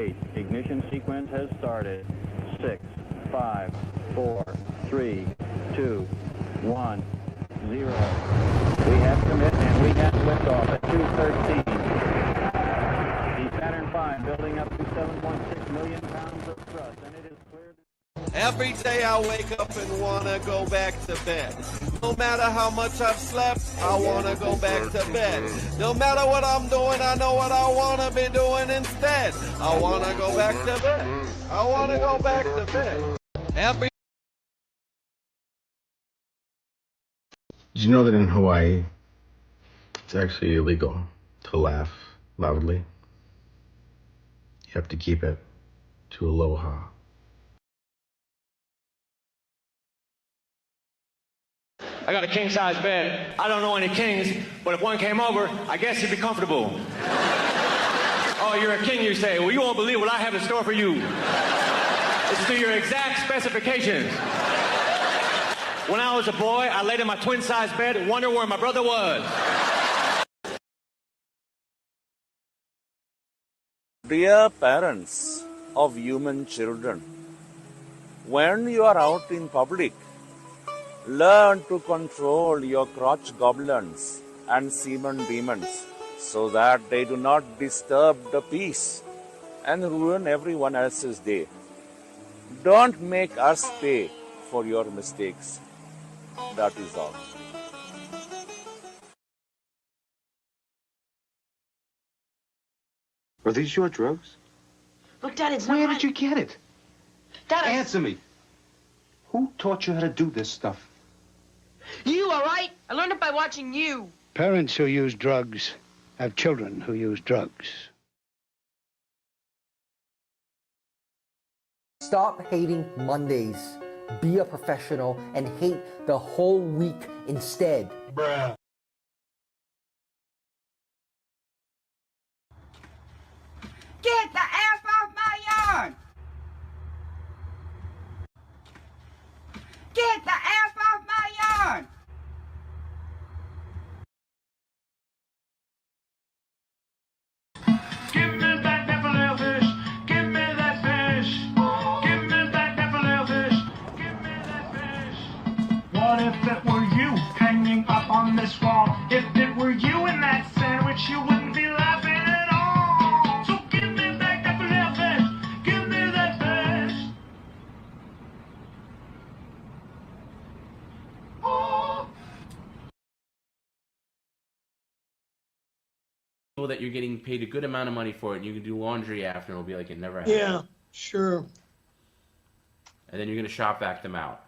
gate. Ignition sequence has started. 6, 5, 4, 3, 2, 1, 0. We have commit and we have liftoff at 2:13. The Saturn V building up to 7.6 million pounds of thrust, and it is clear. Every day I wake up and want to go back to bed. No matter how much I've slept, I want to go back to bed. No matter what I'm doing, I know what I want to be doing instead. I want to go back to bed. I want to go back to bed. Did you know that in Hawaii, it's actually illegal to laugh loudly? You have to keep it to aloha. I got a king-size bed. I don't know any kings, but if one came over, I guess he'd be comfortable. Oh, you're a king, you say. Well, you won't believe what I have in store for you. It's to your exact specifications. When I was a boy, I laid in my twin-size bed and wondered where my brother was. Dear parents of human children, when you are out in public, learn to control your crotch goblins and semen demons so that they do not disturb the peace and ruin everyone else's day. Don't make us pay for your mistakes. That is all. Are these your drugs? Look, Dad, it's Where not... did you get it? Dad, Answer me. Who taught you how to do this stuff? You, all right? I learned it by watching you. Parents who use drugs have children who use drugs. Stop hating Mondays. Be a professional and hate the whole week instead. Bruh. Get the F off my yard! Get the F off my yard! Give me that Nephilil fish. Give me that fish. Give me that Nephilil fish. Give me that fish. What if it were you hanging up on this wall? If it were you in that sandwich, you wouldn't be laughing at all. So give me that Nephilil fish. Give me that fish. Oh. That you're getting paid a good amount of money for it, and you can do laundry after, and it'll be like it never happened. Yeah, sure. And then you're gonna shop vac them out.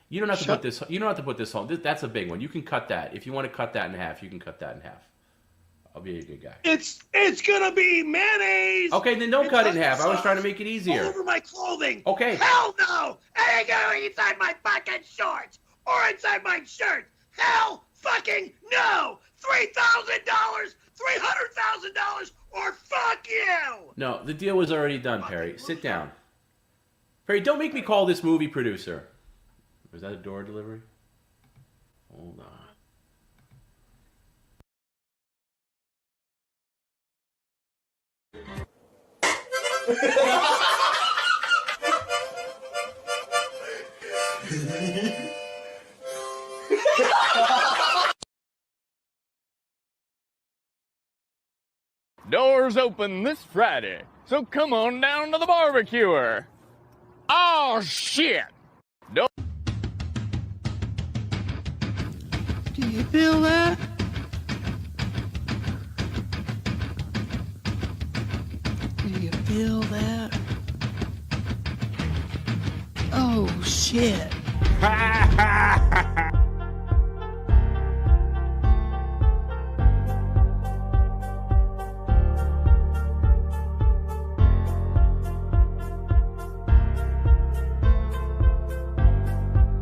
You don't have to put this. You don't have to put this on. That's a big one. You can cut that if you want to cut that in half. You can cut that in half. I'll be a good guy. It's gonna be mayonnaise. Okay, then don't cut it in half. I was trying to make it easier. All over my clothing. Okay. Hell no! It ain't going inside my fucking shorts or inside my shirt. Hell fucking no! $3,000, $300,000, or fuck you! No, the deal was already done, Perry. Sit down. Perry, don't make me call this movie producer. Was that a door delivery? Hold on. Doors open this Friday, so come on down to the barbecuer. Oh, shit! No. Do you feel that? Do you feel that? Oh, shit.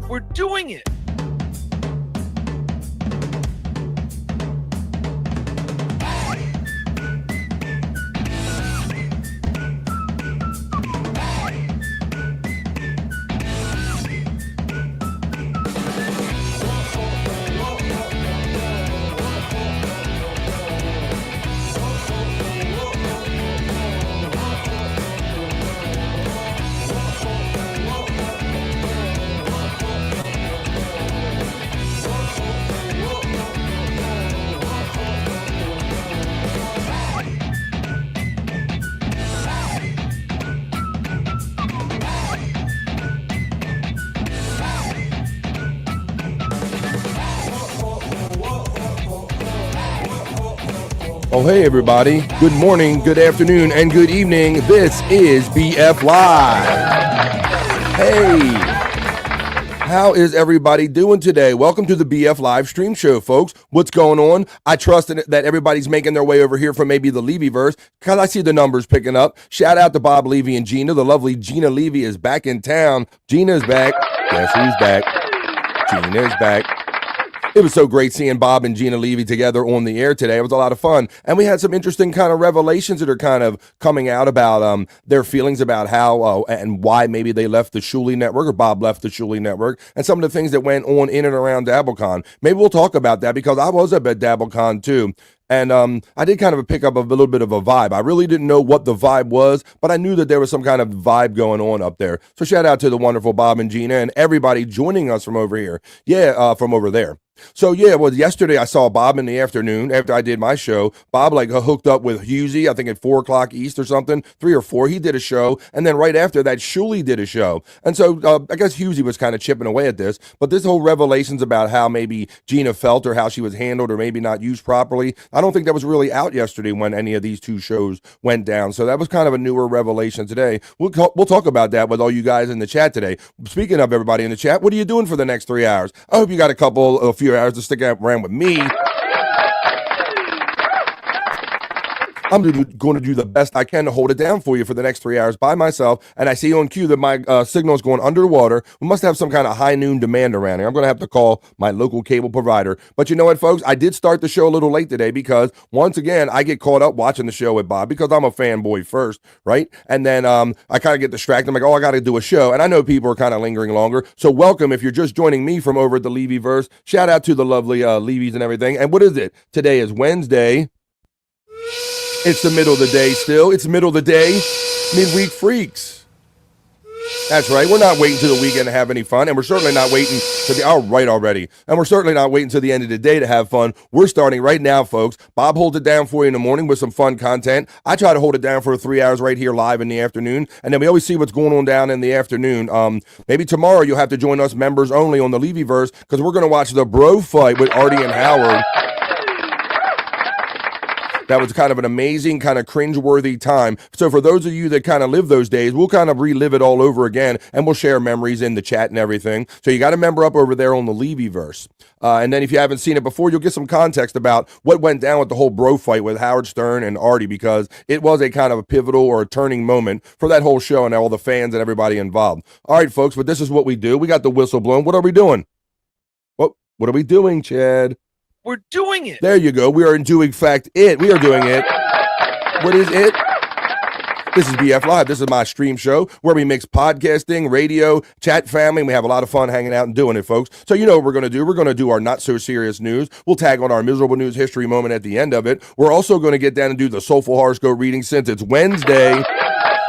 We're doing it! Oh, hey, everybody. Good morning, good afternoon, and good evening. This is BF Live. Hey, how is everybody doing today? Welcome to the BF Live stream show, folks. What's going on? I trust that everybody's making their way over here from maybe the Levy-verse, because I see the numbers picking up. Shout out to Bob Levy and Gina. The lovely Gina Levy is back in town. Gina's back. Guess who's back? Gina's back. It was so great seeing Bob and Gina Levy together on the air today. It was a lot of fun. And we had some interesting kind of revelations that are kind of coming out about their feelings about how and why maybe they left the Shuley Network, or Bob left the Shuley Network, and some of the things that went on in and around DabbleCon. Maybe we'll talk about that, because I was up at DabbleCon too. And I did kind of pick up a little bit of a vibe. I really didn't know what the vibe was, but I knew that there was some kind of vibe going on up there. So shout out to the wonderful Bob and Gina and everybody joining us from over here. Yeah, from over there. So yeah, well, yesterday I saw Bob in the afternoon after I did my show. Bob hooked up with Husey, I think at 4 o'clock East or something, 3 or 4. He did a show, and then right after that, Shuley did a show. And so I guess Husey was kind of chipping away at this, but this whole revelations about how maybe Gina felt or how she was handled or maybe not used properly, I don't think that was really out yesterday when any of these two shows went down. So that was kind of a newer revelation today. We'll talk about that with all you guys in the chat today. Speaking of everybody in the chat, what are you doing for the next 3 hours? I hope you got a few hours to stick around with me. I'm going to do the best I can to hold it down for you for the next 3 hours by myself. And I see on cue that my signal is going underwater. We must have some kind of high noon demand around here. I'm going to have to call my local cable provider. But you know what, folks? I did start the show a little late today because, once again, I get caught up watching the show with Bob because I'm a fanboy first, right? And then I kind of get distracted. I'm like, oh, I got to do a show. And I know people are kind of lingering longer. So welcome if you're just joining me from over at the Levy-verse. Shout out to the lovely Levys and everything. And what is it? Today is Wednesday. It's the middle of the day still. It's the middle of the day. Midweek freaks. That's right. We're not waiting till the weekend to have any fun. And we're certainly not waiting to the... All right already. And we're certainly not waiting till the end of the day to have fun. We're starting right now, folks. Bob holds it down for you in the morning with some fun content. I try to hold it down for 3 hours right here live in the afternoon. And then we always see what's going on down in the afternoon. Maybe tomorrow you'll have to join us members only on the Levy-verse, because we're going to watch the bro fight with Artie and Howard. That was kind of an amazing, kind of cringeworthy time. So for those of you that kind of live those days, we'll kind of relive it all over again, and we'll share memories in the chat and everything. So you got to member up over there on the Levy-verse. And then if you haven't seen it before, you'll get some context about what went down with the whole bro fight with Howard Stern and Artie, because it was a kind of a pivotal or a turning moment for that whole show and all the fans and everybody involved. All right, folks, but this is what we do. We got the whistle blown. What are we doing? What are we doing, Chad? We're doing it. There you go. We are doing fact it. We are doing it. What is it? This is BF Live. This is my stream show where we mix podcasting, radio, chat family. And we have a lot of fun hanging out and doing it, folks. So you know what we're going to do. We're going to do our not so serious news. We'll tag on our miserable news history moment at the end of it. We're also going to get down and do the Soulful Horoscope Readings since it's Wednesday.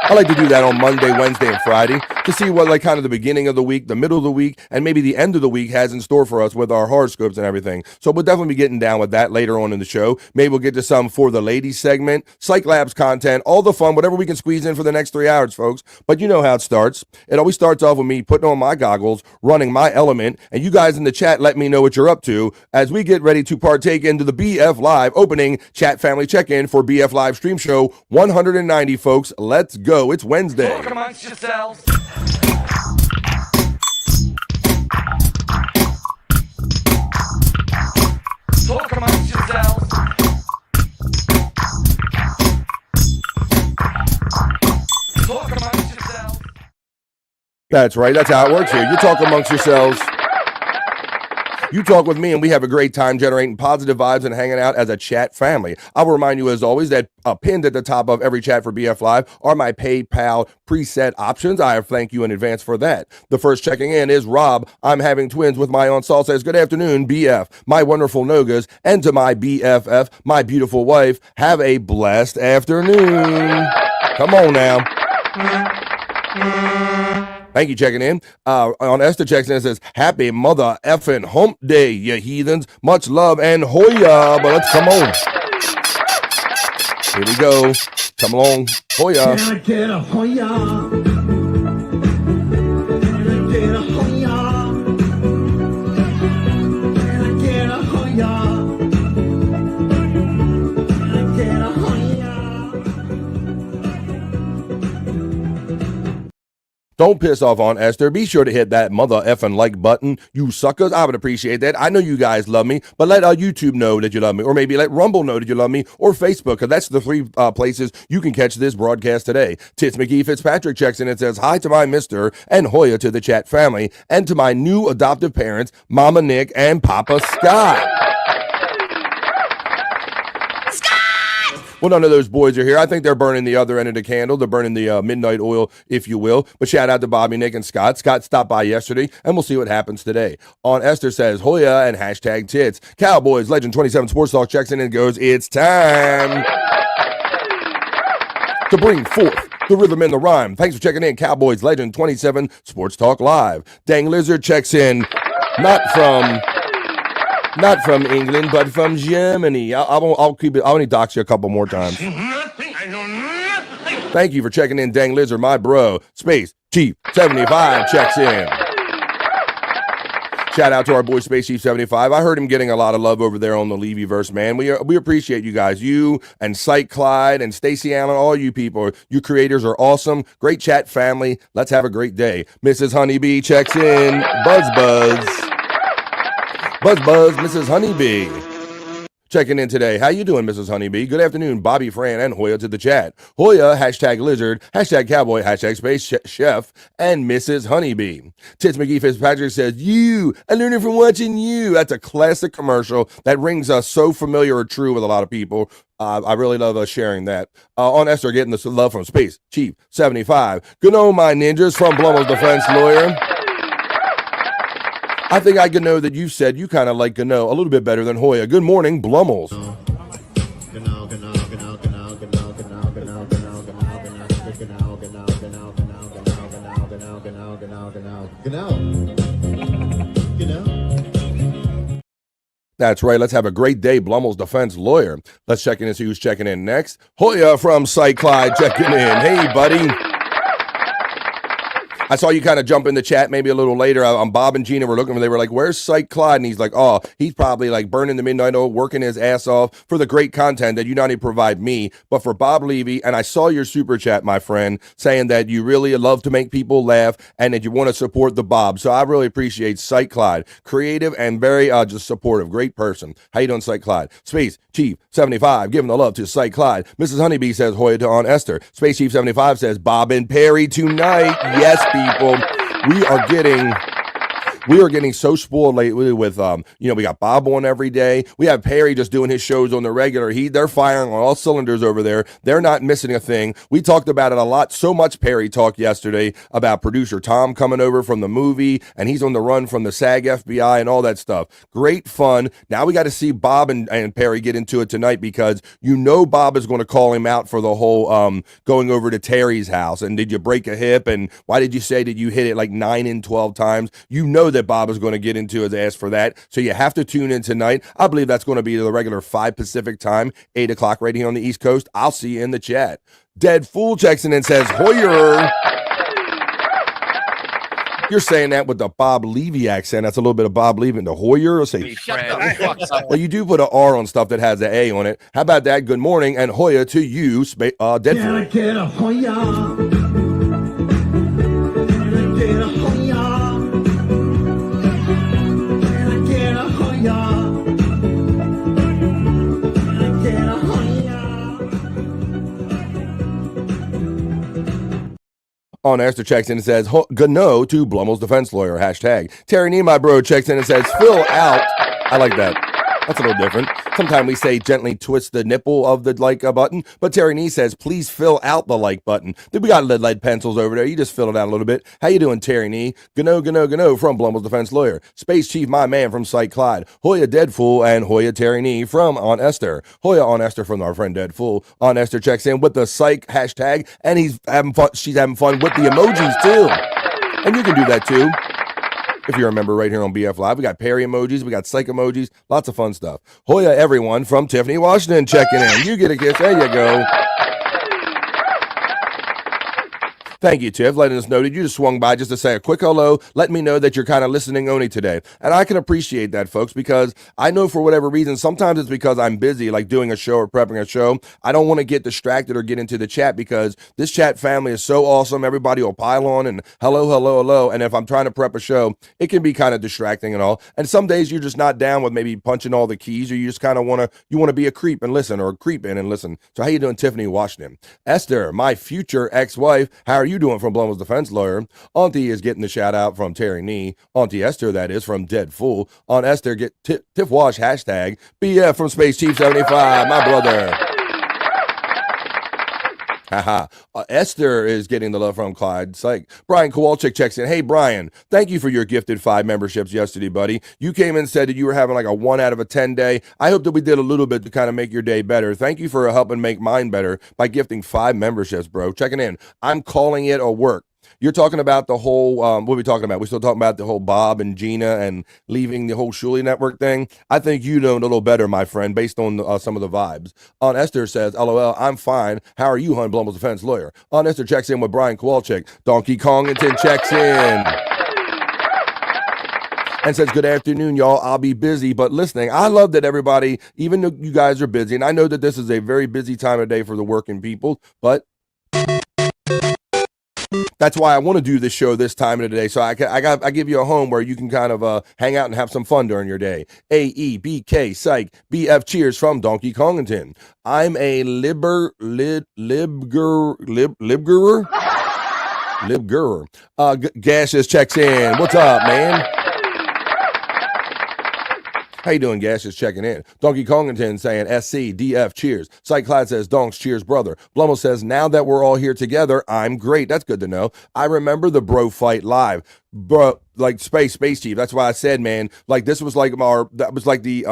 I like to do that on Monday, Wednesday, and Friday to see what kind of the beginning of the week, the middle of the week, and maybe the end of the week has in store for us with our horoscopes and everything. So we'll definitely be getting down with that later on in the show. Maybe we'll get to some for the ladies segment, Cyke Labs content, all the fun, whatever we can squeeze in for the next 3 hours, folks. But you know how it starts. It always starts off with me putting on my goggles, running my element, and you guys in the chat let me know what you're up to as we get ready to partake into the BF Live opening chat family check-in for BF Live Stream Show 190, folks. Let's go. It's Wednesday. Talk amongst yourselves. Talk amongst yourselves. Talk amongst yourselves. That's right. That's how it works here. You talk amongst yourselves. You talk with me, and we have a great time generating positive vibes and hanging out as a chat family. I will remind you, as always, that pinned at the top of every chat for BF Live are my PayPal preset options. I thank you in advance for that. The first checking in is Rob. I'm having twins with my Aunt Saul says, good afternoon, BF, my wonderful Nogas, and to my BFF, my beautiful wife, have a blessed afternoon. Come on now. Thank you, checking in. On Esther checks in and says, happy mother effing hump day, you heathens. Much love and hoya. But let's come on. Here we go. Come along. Hoya. Can I get a hoya? Can I get a hoya? Can I get a hoya? Can I Don't piss off on Esther. Be sure to hit that mother effing like button, you suckers. I would appreciate that. I know you guys love me, but let YouTube know that you love me, or maybe let Rumble know that you love me, or Facebook, because that's the three places you can catch this broadcast today. Tits McGee Fitzpatrick checks in and says, hi to my Mr. and Hoya to the chat family, and to my new adoptive parents, Mama Nick and Papa Scott. Well, none of those boys are here. I think they're burning the other end of the candle. They're burning the midnight oil, if you will. But shout out to Bobby, Nick, and Scott. Scott stopped by yesterday, and we'll see what happens today. On Esther says, Hoya and hashtag tits. Cowboys Legend 27 Sports Talk checks in and goes, it's time to bring forth the rhythm and the rhyme. Thanks for checking in, Cowboys Legend 27 Sports Talk Live. Dang Lizard checks in, not from England, but from Germany. I'll keep it. I'll only dox you a couple more times. Thank you for checking in, Dang Lizard, my bro. Space Chief 75 checks in. Shout out to our boy Space Chief 75. I heard him getting a lot of love over there on the Levyverse, man. We appreciate you guys. You and Cyke Clyde and Stacey Allen, all you people. You creators are awesome. Great chat family. Let's have a great day. Mrs. Honeybee checks in. Buzz. Buzz, Mrs. Honeybee. Checking in today. How you doing, Mrs. Honeybee? Good afternoon, Bobby, Fran, and Hoya to the chat. Hoya, hashtag lizard, hashtag cowboy, hashtag space chef, and Mrs. Honeybee. Tits McGee Fitzpatrick says, I learned it from watching you. That's a classic commercial that rings so familiar or true with a lot of people. I really love sharing that. On Esther, getting the love from Space Chief 75. Good on my ninjas from Blummel's Defense Lawyer. I think I can know that you said you kind of like Gano a little bit better than Hoya. Good morning, Blummels. That's right. Let's have a great day, Blummel's Defense Lawyer. Let's check in and see who's checking in next. Hoya from Cyke Clyde checking in. Hey, buddy. I saw you kind of jump in the chat maybe a little later. Bob and Gina were looking, they were like, where's Cyke Clyde? And he's like, oh, he's probably like burning the midnight oil, working his ass off for the great content that you not only provide me, but for Bob Levy. And I saw your super chat, my friend, saying that you really love to make people laugh and that you want to support the Bob. So I really appreciate Cyke Clyde. Creative and very just supportive. Great person. How you doing, Cyke Clyde? Space Chief 75, giving the love to Cyke Clyde. Mrs. Honeybee says, Hoya to on Esther. Space Chief 75 says, Bob and Perry tonight. Yes, people, we are getting so spoiled lately with we got Bob on every day. We have Perry just doing his shows on the regular. They're firing on all cylinders over there. They're not missing a thing. We talked about it a lot. So much Perry talk yesterday about producer Tom coming over from the movie, and he's on the run from the SAG FBI and all that stuff. Great fun. Now we got to see Bob and Perry get into it tonight, because Bob is going to call him out for the whole going over to Terry's house and did you break a hip and why did you say that you hit it like 9 in 12 times? That Bob is going to get into his ass for that. So you have to tune in tonight. I believe that's going to be the regular 5 Pacific time, 8 o'clock right here on the East Coast. I'll see you in the chat. Dead Fool checks in and says, Hoyer. You're saying that with the Bob Levy accent. That's a little bit of Bob Levy. The Hoyer will say, well, you do put an R on stuff that has an A on it. How about that? Good morning and Hoya to you, Dead Fool. Get a Hoya. Get a Hoya. On Esther checks in and says, Gano to Blummel's Defense Lawyer, hashtag. Terry Nee, my bro, checks in and says, fill out. I like that. That's a little different. Sometimes we say gently twist the nipple of the like button, but Terry Nee says, please fill out the like button. Then we got lead pencils over there. You just fill it out a little bit. How you doing, Terry Nee? Gano from Blummel's Defense Lawyer. Space Chief, my man from Cyke Clyde. Hoya Dead Fool and Hoya Terry Nee from On Esther. Hoya On Esther from our friend Dead Fool. On Esther checks in with the Cyke hashtag, and he's having fun. She's having fun with the emojis too. And you can do that too. If you remember, right here on BF Live, we got Perry emojis, we got Cyke emojis, lots of fun stuff. Hoya, everyone from Tiffany, Washington, checking in. You get a kiss. There you go. Thank you, Tiff, letting us know that you just swung by just to say a quick hello, let me know that you're kind of listening only today. And I can appreciate that, folks, because I know for whatever reason, sometimes it's because I'm busy, like doing a show or prepping a show. I don't want to get distracted or get into the chat because this chat family is so awesome. Everybody will pile on and hello, hello, hello. And if I'm trying to prep a show, it can be kind of distracting and all. And some days you're just not down with maybe punching all the keys, or you just kind of want to be a creep and listen, or creep in and listen. So how you doing, Tiffany Washington? Esther, my future ex-wife, how are you doing, from Blum's defense lawyer? Auntie is getting the shout out from Terry Nee. Auntie Esther, that is, from Dead Fool. On Esther, get Tiff Wash, hashtag BF from Space Chief 75, my brother. Haha. Esther is getting the love from Clyde Cyke. Brian Kowalczyk checks in. Hey, Brian, thank you for your gifted 5 memberships yesterday, buddy. You came and said that you were having like a 1 out of a 10 day. I hope that we did a little bit to kind of make your day better. Thank you for helping make mine better by gifting 5 memberships, bro. Checking in. I'm calling it a work. You're talking about the whole, what are we talking about? We're still talking about the whole Bob and Gina and leaving the whole Shuli Network thing. I think you know a little better, my friend, based on some of the vibes. On Esther says, LOL, I'm fine. How are you, hon? Blum's defense lawyer. On Esther checks in with Brian Kowalczyk. Donkey Kongington checks in and says, good afternoon, y'all. I'll be busy, but listening. I love that everybody, even though you guys are busy, and I know that this is a very busy time of day for the working people, but that's why I want to do this show this time of the day. So I give you a home where you can kind of hang out and have some fun during your day. AEBK Cyke BF cheers from Donkey Kongington. I'm a libgurer. Gaseous checks in. What's up, man? How you doing, Gash? Is checking in. Donkey Kongington saying SC, DF, cheers. Cyke Labs says, Donks, cheers, brother. Blummel says, now that we're all here together, I'm great. That's good to know. I remember the bro fight live. Bro, like Space Chief. That's why I said, man, like this was like that was like the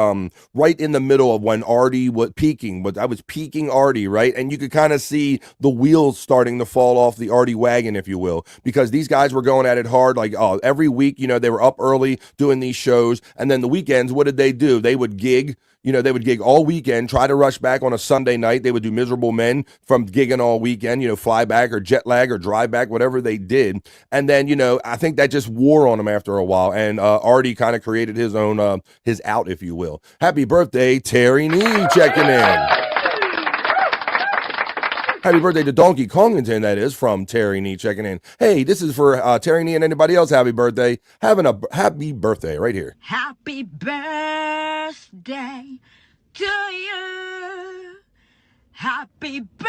right in the middle of when Artie was peaking, but I was peaking Artie, right? And you could kind of see the wheels starting to fall off the Artie wagon, if you will, because these guys were going at it hard. Like, every week, they were up early doing these shows, and then the weekends, what did they do? They would gig. They would gig all weekend, try to rush back on a Sunday night. They would do Miserable Men from gigging all weekend, fly back or jet lag or drive back, whatever they did. And then, I think that just wore on him after a while. And Artie kind of created his own, his out, if you will. Happy birthday, Terry Nee, checking in. Happy birthday to Donkey Kongington, that is, from Terry Nee, checking in. Hey, this is for Terry Nee and anybody else. Happy birthday. Having a happy birthday right here. Happy birthday to you. Happy birthday.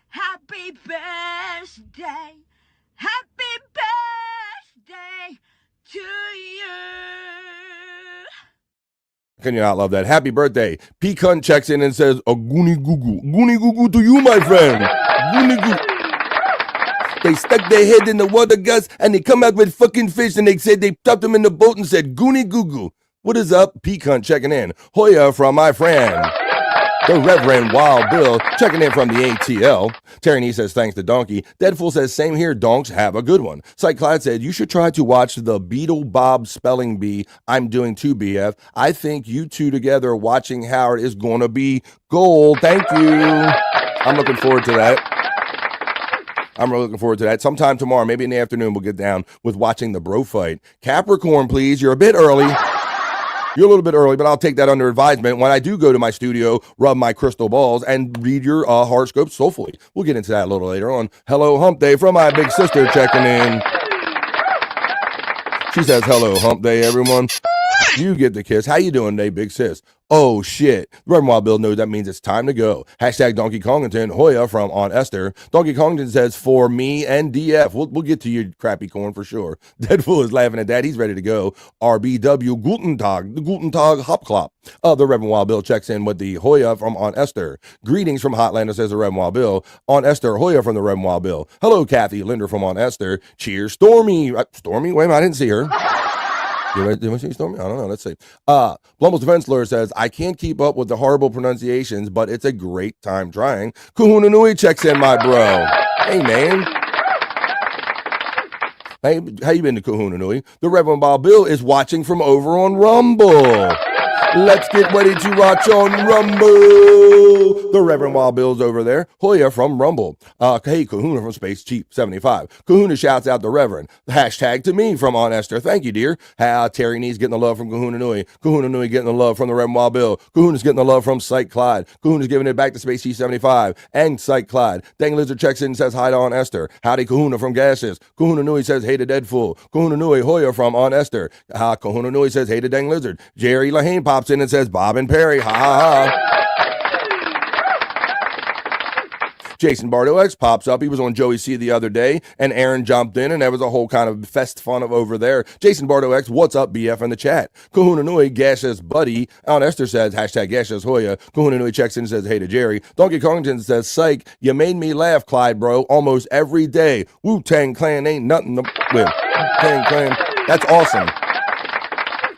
Happy birthday. Happy birthday to you. Can you not love that? Happy birthday. Pecan checks in and says, a goonie goo goo. Goonie goo goo to you, my friend. Goonie goo. They stuck their head in the water, Gus, and they come out with fucking fish, and they said they tucked them in the boat and said, goonie goo goo. What is up? Pecan checking in. Hoya from my friend, the Reverend Wild Bill, checking in from the ATL. Terry Nee says, thanks to Donkey. Deadpool says, same here, donks, have a good one. Cyke Labs said, you should try to watch the Beetle Bob Spelling Bee. I'm doing too, BF. I think you two together watching Howard is going to be gold. Thank you. I'm looking forward to that. I'm really looking forward to that. Sometime tomorrow, maybe in the afternoon, we'll get down with watching the bro fight. Capricorn, please. You're a bit early. You're a little bit early, but I'll take that under advisement when I do go to my studio, rub my crystal balls, and read your horoscope soulfully. We'll get into that a little later on. Hello, Hump Day from my big sister checking in. She says, hello, Hump Day, everyone. You get the kiss. How you doing today, big sis? Oh, shit. Reverend Wild Bill knows that means it's time to go. Hashtag Donkey Kongington. Hoya from On Esther. Donkey Kongington says, for me and DF. We'll get to your crappy corn for sure. Deadpool is laughing at that. He's ready to go. RBW Guten Tag. The Guten Tag Hopklop. The Reverend Wild Bill checks in with the Hoya from On Esther. Greetings from Hotlander, says the Reverend Wild Bill. On Esther, Hoya from the Reverend Wild Bill. Hello, Kathy Linder from On Esther. Cheers, Stormy. Stormy? Wait a minute, I didn't see her. Did I see Stormy? I don't know. Let's see. Blummel's defense lawyer says, I can't keep up with the horrible pronunciations, but it's a great time trying. Kahuna Nui checks in, my bro. Hey, man. Hey, how you been to Kahuna Nui? The Reverend Bob Bill is watching from over on Rumble. Let's get ready to watch on Rumble. The Reverend Wild Bill's over there. Hoya from Rumble. Hey, Kahuna from Space Cheap 75. Kahuna shouts out the Reverend. Hashtag to me from Aunt Esther. Thank you, dear. Terry Nee's getting the love from Kahuna Nui. Kahuna Nui getting the love from the Reverend Wild Bill. Kahuna's getting the love from Cyke Clyde. Kahuna's giving it back to Space Cheap 75 and Cyke Clyde. Dang Lizard checks in and says hi to Aunt Esther. Howdy, Kahuna from Gases. Kahuna Nui says hey to Deadfool. Kahuna Nui Hoya from Aunt Esther. Kahuna Nui says hey to Dang Lizard. Jerry Lahane pops in and says Bob and Perry. Ha ha ha. Jason Bardo X pops up. He was on Joey C the other day, and Aaron jumped in, and there was a whole kind of fest fun of over there. Jason Bardo X, what's up, BF in the chat? Kahuna Nui, Gaseous Buddy. Aunt Esther says, hashtag Gaseous Hoya. Kahuna Nui checks in and says, hey to Jerry. Donkey Kongton says, Psych, you made me laugh, Clyde, bro, almost every day. Wu-Tang Clan ain't nothing to with. Wu-Tang Clan, that's awesome.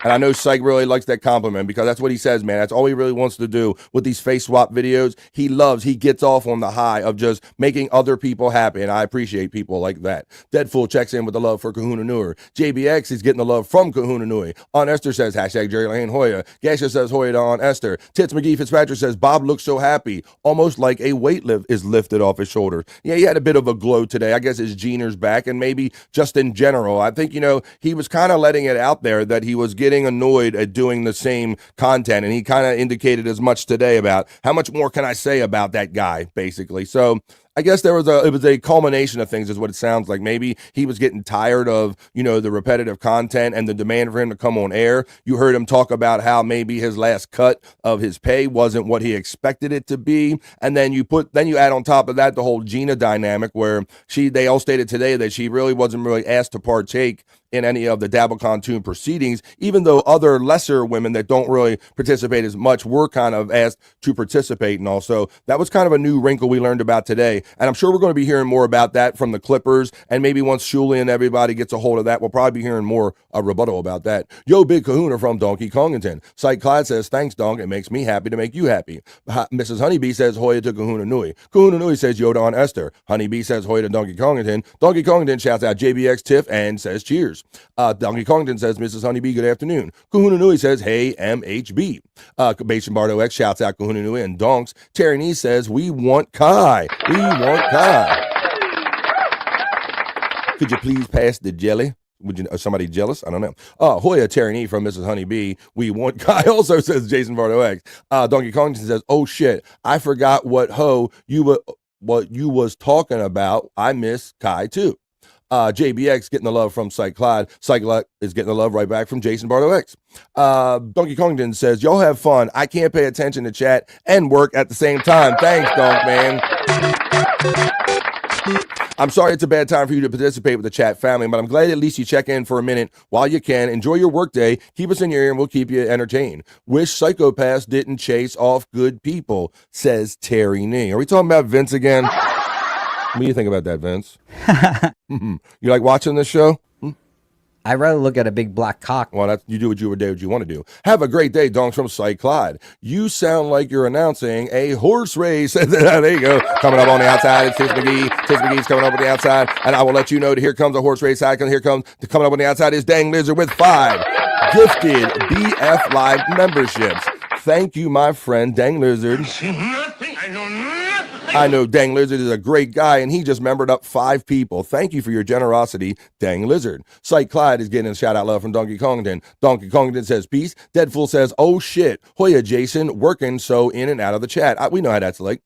And I know Cyke really likes that compliment because that's what he says, man. That's all he really wants to do with these face swap videos. He gets off on the high of just making other people happy, and I appreciate people like that. Deadfool checks in with the love for Kahuna Nui. JBX is getting the love from Kahuna Nui. Aunt Esther says, hashtag Jerry Lane Hoya. Gasha says Hoya to Aunt Esther. Tits McGee Fitzpatrick says, Bob looks so happy, almost like a weight is lifted off his shoulders. Yeah, he had a bit of a glow today. I guess his jeaner's back, and maybe just in general. I think, he was kind of letting it out there that he was getting annoyed at doing the same content, and he kind of indicated as much today about how much more can I say about that guy, basically. So I guess it was a culmination of things is what it sounds like. Maybe he was getting tired of, the repetitive content and the demand for him to come on air. You heard him talk about how maybe his last cut of his pay wasn't what he expected it to be. And then you add on top of that the whole Gina dynamic where they all stated today that she really wasn't really asked to partake in any of the DabbleCon Tune proceedings, even though other lesser women that don't really participate as much were kind of asked to participate. And also that was kind of a new wrinkle we learned about today. And I'm sure we're going to be hearing more about that from the Clippers. And maybe once Shuli and everybody gets a hold of that, we'll probably be hearing more rebuttal about that. Yo, Big Kahuna from Donkey Kongington. Cyke Clyde says, thanks, Donk. It makes me happy to make you happy. Mrs. Honeybee says, Hoya to Kahuna Nui. Kahuna Nui says, Yoda on Esther. Honeybee says, Hoya to Donkey Kongington. Donkey Kongington shouts out JBX Tiff and says, cheers. Donkey Kongington says, Mrs. Honeybee, good afternoon. Kahuna Nui says, hey, MHB. Basin Bardo X shouts out Kahuna Nui and Donks. Terry Nee says, we want Kai. We want Kai. Could you please pass the jelly? Somebody jealous? I don't know. Hoya Terry from Mrs. Honeybee. We want Kai also says Jason Bardo X. Donkey Kongington says, oh shit, I forgot what you was talking about. I miss Kai too. JBX getting the love from Cyke Clyde. Cyke is getting the love right back from Jason Bardo X. Donkey Kongington says, y'all have fun. I can't pay attention to chat and work at the same time. Thanks, Donk, man. I'm sorry it's a bad time for you to participate with the chat family, but I'm glad at least you check in for a minute while you can. Enjoy your workday. Keep us in your ear and we'll keep you entertained. Wish psychopaths didn't chase off good people, says Terry Nee. Are we talking about Vince again? What do you think about that, Vince? You like watching this show? I'd rather look at a big black cock. Well, you do what you want to do. Have a great day, Donks from Cyke Clyde. You sound like you're announcing a horse race. There you go. Coming up on the outside, it's Tiz McGee. Tiz McGee's coming up on the outside, and I will let you know that here comes a horse race icon. Here comes coming up on the outside is Dang Lizard with 5 gifted BF Live memberships. Thank you, my friend, Dang Lizard. I know Dang Lizard is a great guy, and he just membered up 5 people. Thank you for your generosity, Dang Lizard. Cyke Clyde is getting a shout-out love from Donkey Kongington. Donkey Kongington says, peace. Deadfool says, oh, shit. Hoya Jason working so in and out of the chat. We know how that's like.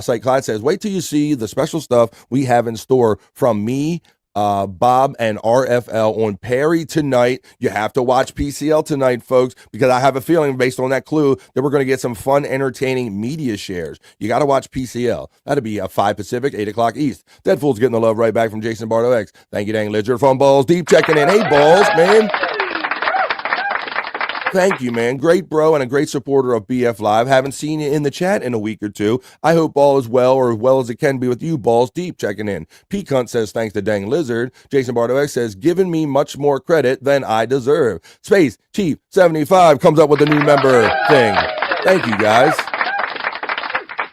Cyke Clyde says, wait till you see the special stuff we have in store from me, Bob and RFL on Perry tonight. You have to watch PCL tonight, folks, because I have a feeling based on that clue that we're going to get some fun, entertaining media shares. You got to watch PCL. That'll be 5 Pacific, 8 o'clock East. Deadfool's getting the love right back from Jason Bardo X. Thank you, Dang Lizard from Balls Deep checking in. Hey, Balls, man. Thank you, man. Great bro and a great supporter of BF Live. Haven't seen you in the chat in a week or two. I hope all is well, or as well as it can be with you. Balls Deep checking in. P Cunt says thanks to Dang Lizard. Jason Bardo X says, giving me much more credit than I deserve. Space Chief 75 comes up with a new member thing. Thank you, guys.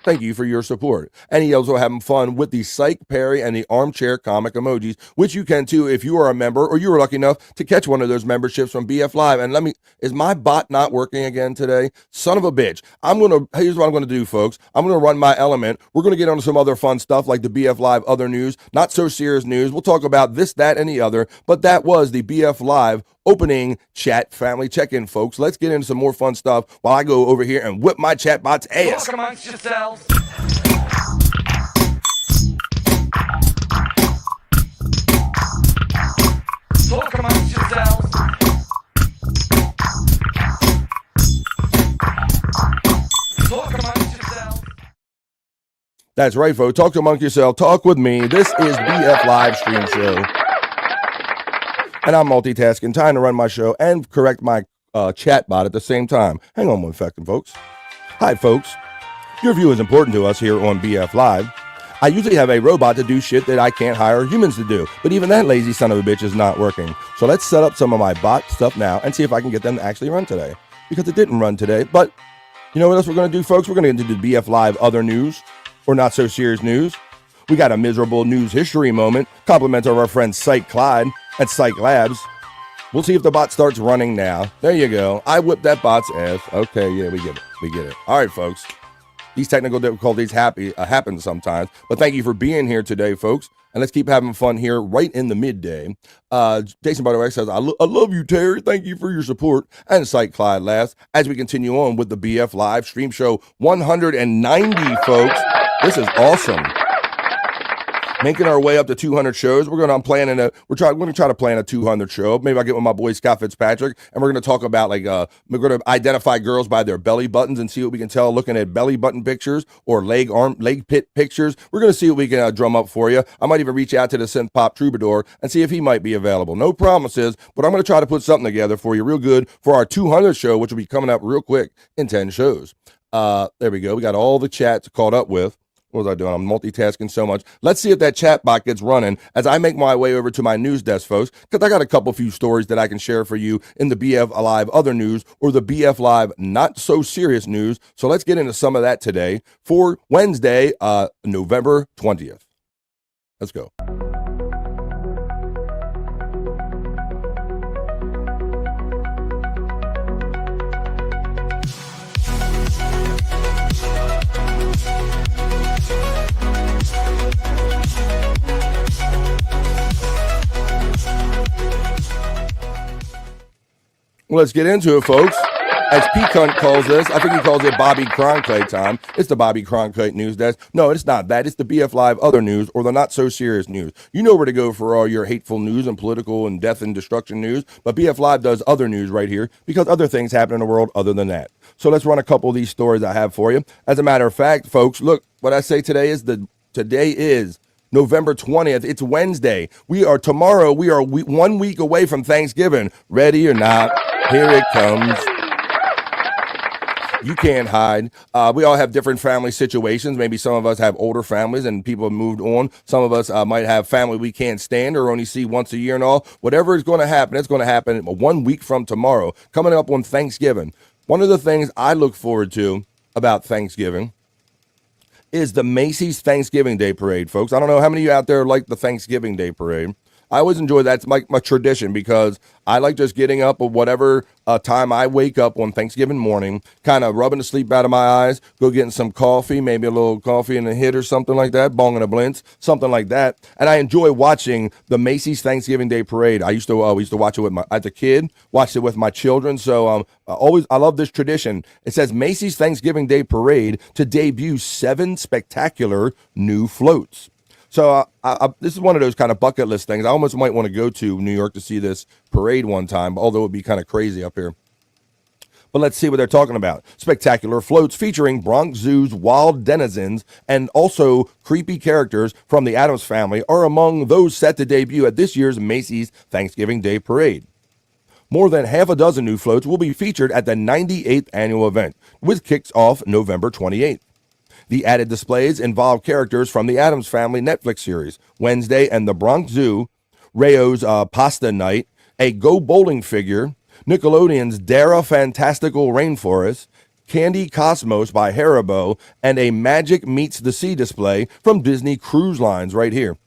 Thank you for your support. And he also having fun with the Cyke, Perry, and the armchair comic emojis, which you can too if you are a member or you were lucky enough to catch one of those memberships from BF Live. And is my bot not working again today? Son of a bitch. Here's what I'm going to do, folks. I'm going to run my element. We're going to get on some other fun stuff like the BF Live other news, not so serious news. We'll talk about this, that, and the other. But that was the BF Live opening chat family check-in, folks. Let's get into some more fun stuff while I go over here and whip my chat bot's ass. Talk amongst yourselves. Talk amongst yourselves. Talk amongst yourselves. That's right, folks. Talk amongst yourself. Talk with me. This is BF Live Stream Show. And I'm multitasking, trying to run my show and correct my chat bot at the same time. Hang on one second, folks. Hi, folks. Your view is important to us here on BF Live. I usually have a robot to do shit that I can't hire humans to do, but even that lazy son of a bitch is not working. So let's set up some of my bot stuff now and see if I can get them to actually run today, because it didn't run today. But you know what else we're going to do, folks? We're going to get into the BF Live other news, or not so serious news. We got a miserable news history moment. Compliments of our friend Cyke Clyde at Cyke Labs. We'll see if the bot starts running now. There you go. I whipped that bot's ass. Okay, yeah, we get it. We get it. All right, folks. These technical difficulties happen sometimes. But thank you for being here today, folks. And let's keep having fun here right in the midday. Jason, by the way, says, I love you, Terry. Thank you for your support. And Cyke Clyde last as we continue on with the BF Live Stream Show 190, folks. This is awesome. Making our way up to 200 shows. We're going to try to plan a 200 show. Maybe I'll get with my boy Scott Fitzpatrick, and we're going to talk about we're going to identify girls by their belly buttons and see what we can tell looking at belly button pictures or leg pit pictures. We're going to see what we can drum up for you. I might even reach out to the Synth Pop Troubadour and see if he might be available. No promises, but I'm going to try to put something together for you real good for our 200 show, which will be coming up real quick in 10 shows. There we go. We got all the chats caught up with. What was I doing? I'm multitasking so much. Let's see if that chat bot gets running as I make my way over to my news desk, folks, because I got a few stories that I can share for you in the BF Live other news or the BF Live not so serious news. So let's get into some of that today for Wednesday, November 20th. Let's go. Let's get into it, folks. As P. Cunt calls this, I think he calls it Bobby Cronkite time. It's the Bobby Cronkite news desk. No, it's not that. It's the BF Live other news or the not so serious news. You know where to go for all your hateful news and political and death and destruction news, but BF Live does other news right here because other things happen in the world other than that. So let's run a couple of these stories I have for you. As a matter of fact, folks, look, what I say today is November 20th. It's Wednesday. We are 1 week away from Thanksgiving. Ready or not, here it comes. You can't hide. We all have different family situations. Maybe some of us have older families and people have moved on. Some of us might have family we can't stand or only see once a year and all. Whatever is going to happen, it's going to happen 1 week from tomorrow, coming up on Thanksgiving. One of the things I look forward to about Thanksgiving is the Macy's Thanksgiving Day Parade, folks. I don't know how many of you out there like the Thanksgiving Day Parade. I always enjoy that. It's my tradition because I like just getting up at whatever time I wake up on Thanksgiving morning, kind of rubbing the sleep out of my eyes, go getting some coffee, maybe a little coffee and a hit or something like that, bong and a blintz, something like that. And I enjoy watching the Macy's Thanksgiving Day Parade. I used to watch it as a kid, watched it with my children. So I love this tradition. It says Macy's Thanksgiving Day Parade to debut 7 spectacular new floats. So this is one of those kind of bucket list things. I almost might want to go to New York to see this parade one time, although it would be kind of crazy up here. But let's see what they're talking about. Spectacular floats featuring Bronx Zoo's wild denizens and also creepy characters from the Addams Family are among those set to debut at this year's Macy's Thanksgiving Day Parade. More than half a dozen new floats will be featured at the 98th annual event, which kicks off November 28th. The added displays involve characters from the Addams Family Netflix series, Wednesday and the Bronx Zoo, Rayo's Pasta Night, a Go Bowling figure, Nickelodeon's Dara Fantastical Rainforest, Candy Cosmos by Haribo, and a Magic Meets the Sea display from Disney Cruise Lines right here.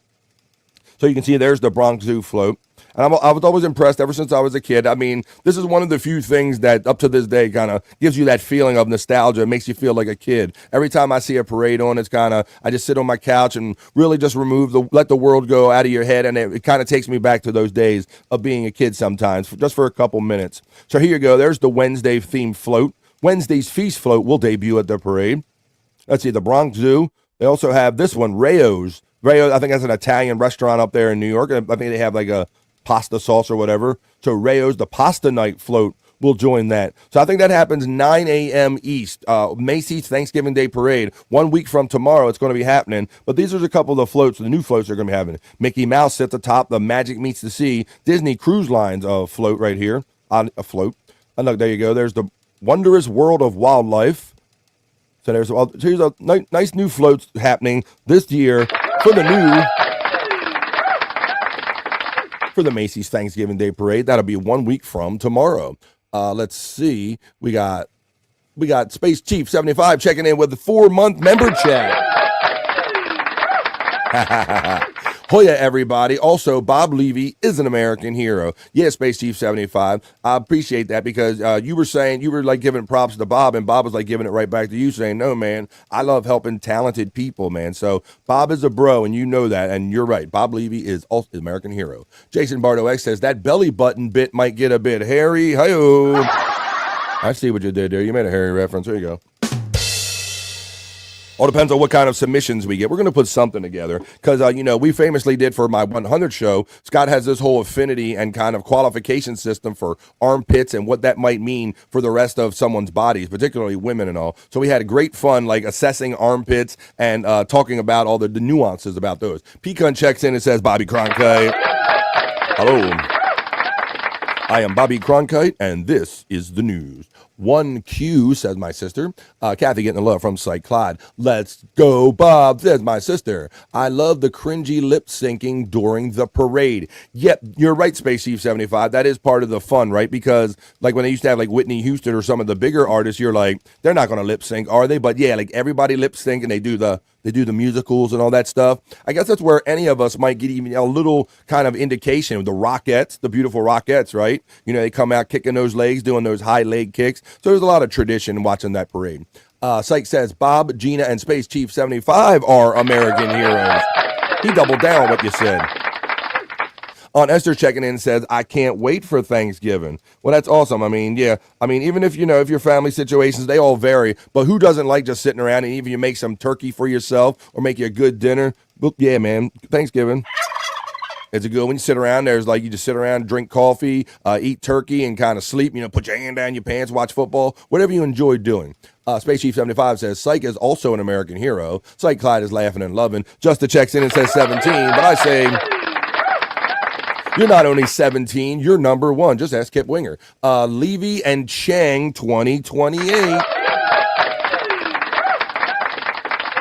So you can see there's the Bronx Zoo float. And I was always impressed ever since I was a kid. I mean, this is one of the few things that up to this day kind of gives you that feeling of nostalgia. It makes you feel like a kid. Every time I see a parade on, it's kind of, I just sit on my couch and really just let the world go out of your head. And it kind of takes me back to those days of being a kid sometimes, just for a couple minutes. So here you go. There's the Wednesday themed float. Wednesday's feast float will debut at the parade. Let's see, the Bronx Zoo. They also have this one, Rayo's. Rayo's, I think that's an Italian restaurant up there in New York. I think they have like a pasta sauce or whatever. So Rayo's, the pasta night float, will join that. So I think that happens 9 a.m. East. Macy's Thanksgiving Day Parade. 1 week from tomorrow, it's going to be happening. But these are a couple of the floats, the new floats they're going to be having. Mickey Mouse at the top, the Magic Meets the Sea. Disney Cruise Lines float right here. On a float. And look, there you go. There's the Wondrous World of Wildlife. So here's a nice new floats happening this year for the Macy's Thanksgiving Day Parade. That'll be 1 week from tomorrow. Let's see. We got Space Chief 75 checking in with the 4-month member chat. Hoya, everybody. Also, Bob Levy is an American hero. Yeah, Space Chief 75. I appreciate that because you were like giving props to Bob, and Bob was like giving it right back to you, saying, no, man, I love helping talented people, man. So Bob is a bro, and you know that, and you're right. Bob Levy is also an American hero. Jason Bardo X says, that belly button bit might get a bit hairy. Hi-yo. I see what you did there. You made a hairy reference. There you go. All depends on what kind of submissions we get. We're going to put something together because, we famously did for my 100 show. Scott has this whole affinity and kind of qualification system for armpits and what that might mean for the rest of someone's bodies, particularly women and all. So we had great fun, like assessing armpits and talking about all the nuances about those. Pecan checks in and says, Bobby Cronkite. Hello. I am Bobby Cronkite, and this is the news. 1Q, says my sister. Kathy getting the love from Cyke Labs. Let's go, Bob, says my sister. I love the cringy lip syncing during the parade. Yep, you're right, Space Chief 75. That is part of the fun, right? Because like when they used to have like Whitney Houston or some of the bigger artists, you're like, they're not going to lip sync, are they? But yeah, like everybody lip sync and they do the musicals and all that stuff. I guess that's where any of us might get even a little kind of indication. The Rockettes, the beautiful Rockettes, right? They come out kicking those legs, doing those high leg kicks. So there's a lot of tradition watching that parade. Cyke says, Bob, Gina, and Space Chief 75 are American heroes. He doubled down on what you said. Aunt Esther checking in says, I can't wait for Thanksgiving. Well, that's awesome. I mean, even if, if your family situations, they all vary, but who doesn't like just sitting around and even you make some turkey for yourself or make you a good dinner? Well, yeah, man, Thanksgiving. It's a good when you sit around. There's like you just sit around, drink coffee, eat turkey, and kind of sleep. Put your hand down your pants, watch football, whatever you enjoy doing. Space Chief 75 says Cyke is also an American hero. Cyke Clyde is laughing and loving. Justa checks in and says 17, but I say you're not only 17, you're number one. Just ask Kip Winger. Levy and Chang 2028.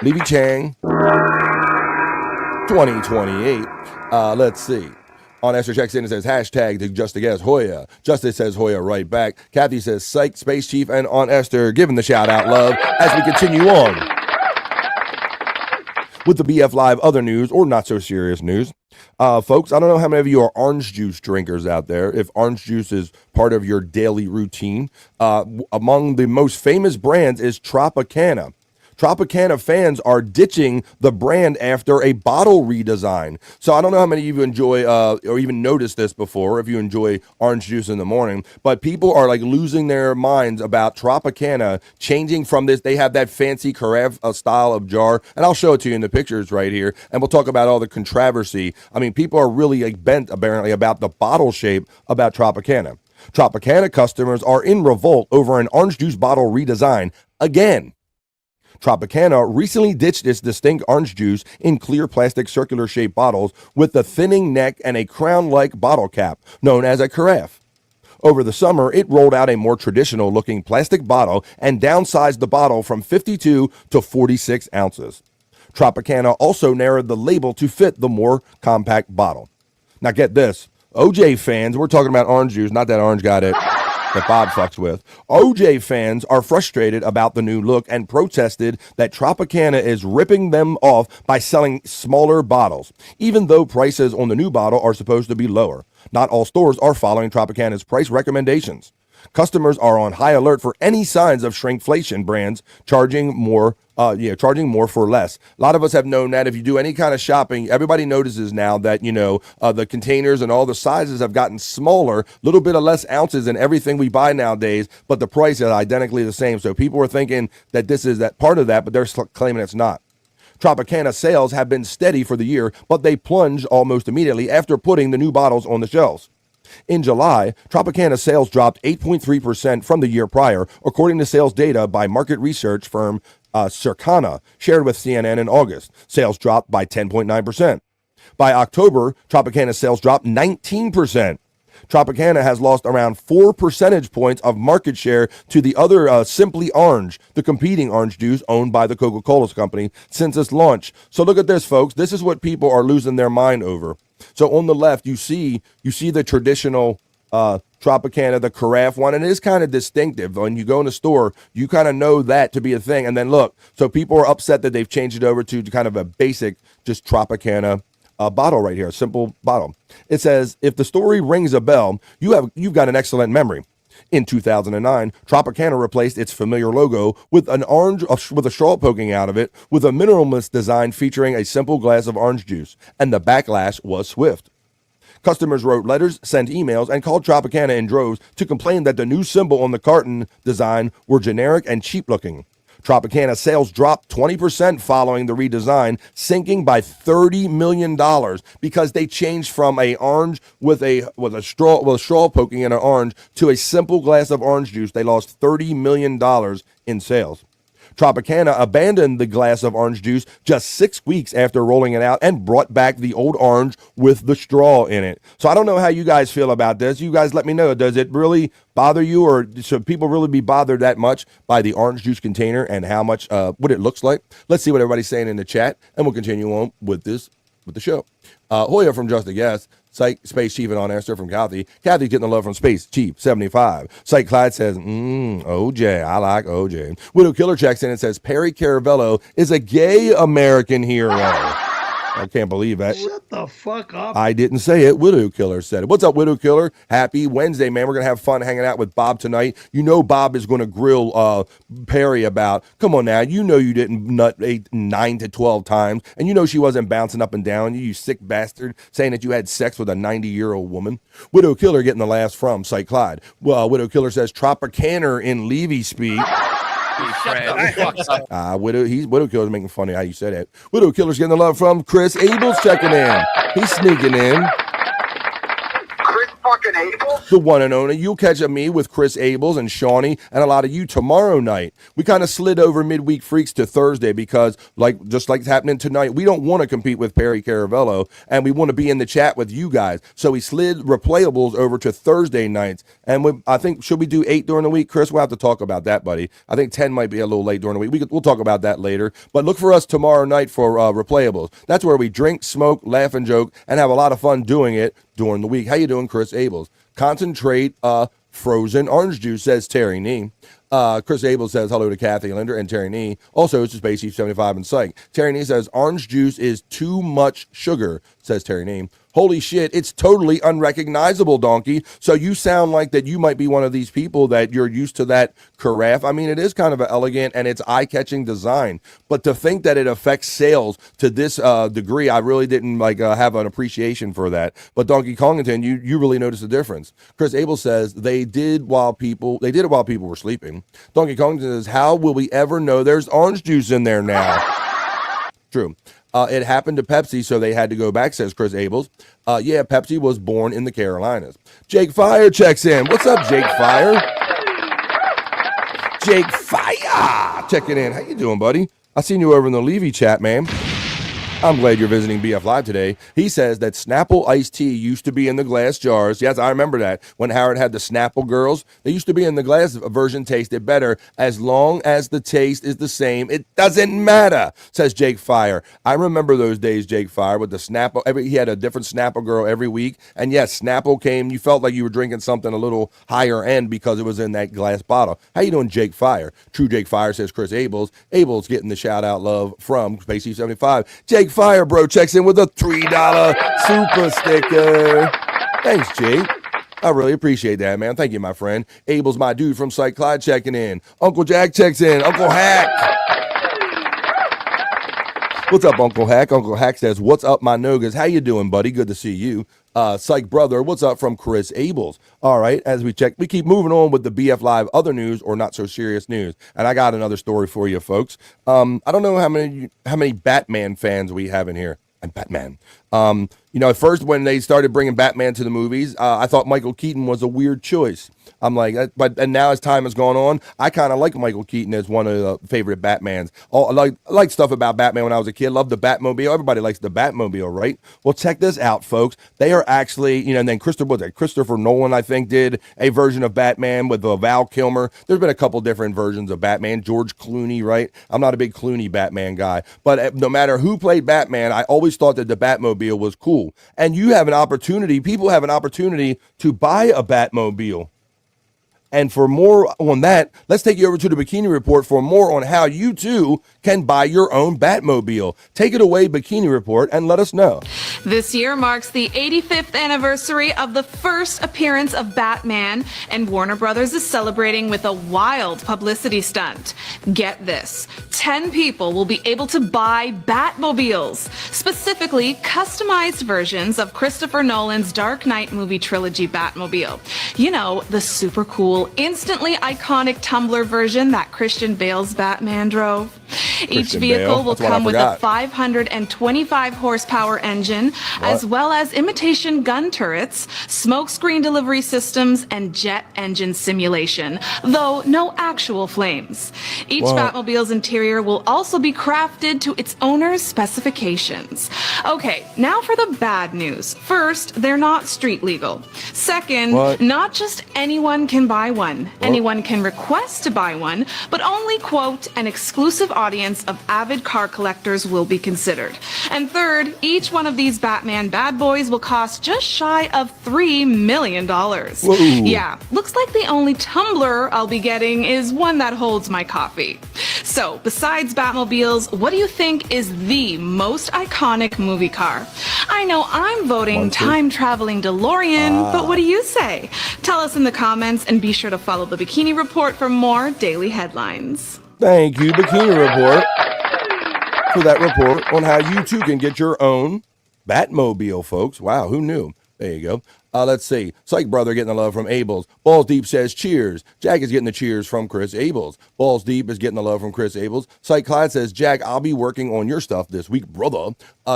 Levy Chang 2028. Let's see. Aunt Esther checks in and says, hashtag to Just a Guess Hoya. Justice says Hoya right back. Kathy says Cyke, Space Chief, and Aunt Esther giving the shout out love as we continue on with the BF Live other news or not so serious news. Folks, I don't know how many of you are orange juice drinkers out there, if orange juice is part of your daily routine. Among the most famous brands is Tropicana. Tropicana fans are ditching the brand after a bottle redesign. So I don't know how many of you enjoy or even noticed this before, if you enjoy orange juice in the morning, but people are like losing their minds about Tropicana changing from this. They have that fancy carafe style of jar, and I'll show it to you in the pictures right here, and we'll talk about all the controversy. I mean, people are really like bent apparently about the bottle shape about Tropicana. Tropicana customers are in revolt over an orange juice bottle redesign again. Tropicana recently ditched its distinct orange juice in clear plastic circular shaped bottles with a thinning neck and a crown-like bottle cap, known as a carafe. Over the summer, it rolled out a more traditional looking plastic bottle and downsized the bottle from 52 to 46 ounces. Tropicana also narrowed the label to fit the more compact bottle. Now get this, OJ fans, we're talking about orange juice, not that orange got it. that Bob fucks with. OJ fans are frustrated about the new look and protested that Tropicana is ripping them off by selling smaller bottles, even though prices on the new bottle are supposed to be lower. Not all stores are following Tropicana's price recommendations. Customers are on high alert for any signs of shrinkflation, brands charging more for less. A lot of us have known that if you do any kind of shopping, everybody notices now that, the containers and all the sizes have gotten smaller, a little bit of less ounces in everything we buy nowadays, but the price is identically the same. So people are thinking that this is that part of that, but they're claiming it's not. Tropicana sales have been steady for the year, but they plunged almost immediately after putting the new bottles on the shelves. In July, Tropicana sales dropped 8.3% from the year prior, according to sales data by market research firm Circana, shared with CNN in August. Sales dropped by 10.9%. By October, Tropicana sales dropped 19%. Tropicana has lost around 4 percentage points of market share to the other Simply Orange, the competing orange juice owned by the Coca-Cola company, since its launch. So look at this, folks. This is what people are losing their mind over. So on the left, you see the traditional Tropicana, the carafe one, and it is kind of distinctive. When you go in the store, you kind of know that to be a thing. And then look, so people are upset that they've changed it over to kind of a basic, just Tropicana bottle right here, a simple bottle. It says, if the story rings a bell, you've got an excellent memory. In 2009, Tropicana replaced its familiar logo with an orange with a straw poking out of it, with a minimalist design featuring a simple glass of orange juice, and the backlash was swift. Customers wrote letters, sent emails, and called Tropicana in droves to complain that the new symbol on the carton design were generic and cheap-looking. Tropicana sales dropped 20% following the redesign, sinking by $30 million because they changed from a orange with a straw poking in an orange to a simple glass of orange juice. They lost $30 million in sales. Tropicana abandoned the glass of orange juice just 6 weeks after rolling it out and brought back the old orange with the straw in it. So I don't know how you guys feel about this. You guys let me know. Does it really bother you, or should people really be bothered that much by the orange juice container and how much, what it looks like? Let's see what everybody's saying in the chat, and we'll continue on with the show. Hoya from Just a Guest. Cyke Space Chief and On Answer from Kathy. Kathy's getting the love from Space Chief 75. Cyke Clyde says, OJ, I like OJ. Widow Killer checks in and says, Perry Caravello is a gay American hero. I can't believe that. Shut the fuck up. I didn't say it. Widow Killer said it. What's up, Widow Killer? Happy Wednesday, man. We're going to have fun hanging out with Bob tonight. You know Bob is going to grill Perry about, come on now, you know you didn't nut 9 to 12 times, and you know she wasn't bouncing up and down, you sick bastard, saying that you had sex with a 90-year-old woman. Widow Killer getting the last from Cyke Clyde. Well, Widow Killer says, Tropicana in Levy speak. Widow Killer's making fun of how you said it. Widow Killer's getting the love from Chris Abel's checking in. He's sneaking in. Chris fucking Abel? The one and only. You'll catch me with Chris Abels and Shawnee and a lot of you tomorrow night. We kind of slid over midweek freaks to Thursday because, just like it's happening tonight, we don't want to compete with Perry Caravello, and we want to be in the chat with you guys. So we slid replayables over to Thursday nights. And I think, should we do 8 during the week? Chris, we'll have to talk about that, buddy. I think 10 might be a little late during the week. We'll talk about that later. But look for us tomorrow night for replayables. That's where we drink, smoke, laugh, and joke, and have a lot of fun doing it during the week. How you doing, Chris Abels? Concentrate frozen orange juice, says Terry Nee. Chris Abel says hello to Kathy Linder and Terry Nee. Also, it's Space Chief 75 and Cyke. Terry Nee says orange juice is too much sugar, says Terry Nee. Holy shit, it's totally unrecognizable, Donkey. So you sound like that you might be one of these people that you're used to that carafe. I mean, it is kind of an elegant and it's eye-catching design. But to think that it affects sales to this degree, I really didn't have an appreciation for that. But Donkey Kongington, you really noticed the difference. Chris Abel says they did it while people were sleeping. Donkey Kongington says, how will we ever know there's orange juice in there now? True. It happened to Pepsi, so they had to go back, says Chris Abels. Yeah, Pepsi was born in the Carolinas. Jake Fire checks in. What's up, Jake Fire? Jake Fire checking in. How you doing, buddy? I seen you over in the Levy chat, man. I'm glad you're visiting BF Live today. He says that Snapple iced tea used to be in the glass jars. Yes, I remember that. When Howard had the Snapple girls, they used to be in the glass version, tasted better. As long as the taste is the same, it doesn't matter, says Jake Fire. I remember those days, Jake Fire, with the Snapple. He had a different Snapple girl every week. And yes, Snapple came. You felt like you were drinking something a little higher end because it was in that glass bottle. How you doing, Jake Fire? True Jake Fire, says Chris Abels. Abels getting the shout-out love from Spacey 75. Jake Fire, bro, checks in with a $3 super sticker. Thanks, Jake. I really appreciate that, man. Thank you, my friend. Abel's my dude from Cyke Labs checking in. Uncle Jack checks in. Uncle Hack. What's up, Uncle Hack? Uncle Hack says, what's up, my nogas? How you doing, buddy? Good to see you. Cyke brother, what's up from Chris Abels? All right, as we check, we keep moving on with the BF Live other news or not so serious news. And I got another story for you, folks. I don't know how many Batman fans we have in here. I'm Batman. At first when they started bringing Batman to the movies, I thought Michael Keaton was a weird choice. I'm like, and now as time has gone on, I kind of like Michael Keaton as one of the favorite Batmans. I like stuff about Batman when I was a kid. Loved the Batmobile. Everybody likes the Batmobile, right? Well, check this out, folks. They are actually, and then Christopher Nolan, I think, did a version of Batman with Val Kilmer. There's been a couple different versions of Batman. George Clooney, right? I'm not a big Clooney Batman guy, but no matter who played Batman, I always thought that the Batmobile was cool. And people have an opportunity to buy a Batmobile. And for more on that, let's take you over to the Bikini Report for more on how you too can buy your own Batmobile. Take it away, Bikini Report, and let us know. This year marks the 85th anniversary of the first appearance of Batman, and Warner Brothers is celebrating with a wild publicity stunt. Get this, 10 people will be able to buy Batmobiles, specifically customized versions of Christopher Nolan's Dark Knight movie trilogy Batmobile. You know, the super cool, instantly iconic tumbler version that Christian Bale's Batman drove. Each vehicle will come with a 525 horsepower engine, as well as imitation gun turrets, smokescreen delivery systems, and jet engine simulation, though no actual flames. Each Batmobile's interior will also be crafted to its owner's specifications. Okay, now for the bad news. First, they're not street legal. Second, not just anyone can buy one. Anyone can request to buy one, but only, quote, an exclusive audience of avid car collectors will be considered. And third, each one of these Batman bad boys will cost just shy of $3 million. Yeah, looks like the only tumbler I'll be getting is one that holds my coffee. So, besides Batmobiles, what do you think is the most iconic movie car? I know I'm voting time-traveling DeLorean, but what do you say? Tell us in the comments and be sure to follow the Bikini Report for more daily headlines. Thank you, Bikini Report, for that report on how you too can get your own Batmobile, folks. Wow, who knew? There you go. Let's see. Cyke brother getting the love from Abels. Balls Deep says cheers. Jack is getting the cheers from Chris Abels. Balls Deep is getting the love from Chris Abels. Cyke Clyde says, Jack, I'll be working on your stuff this week, brother.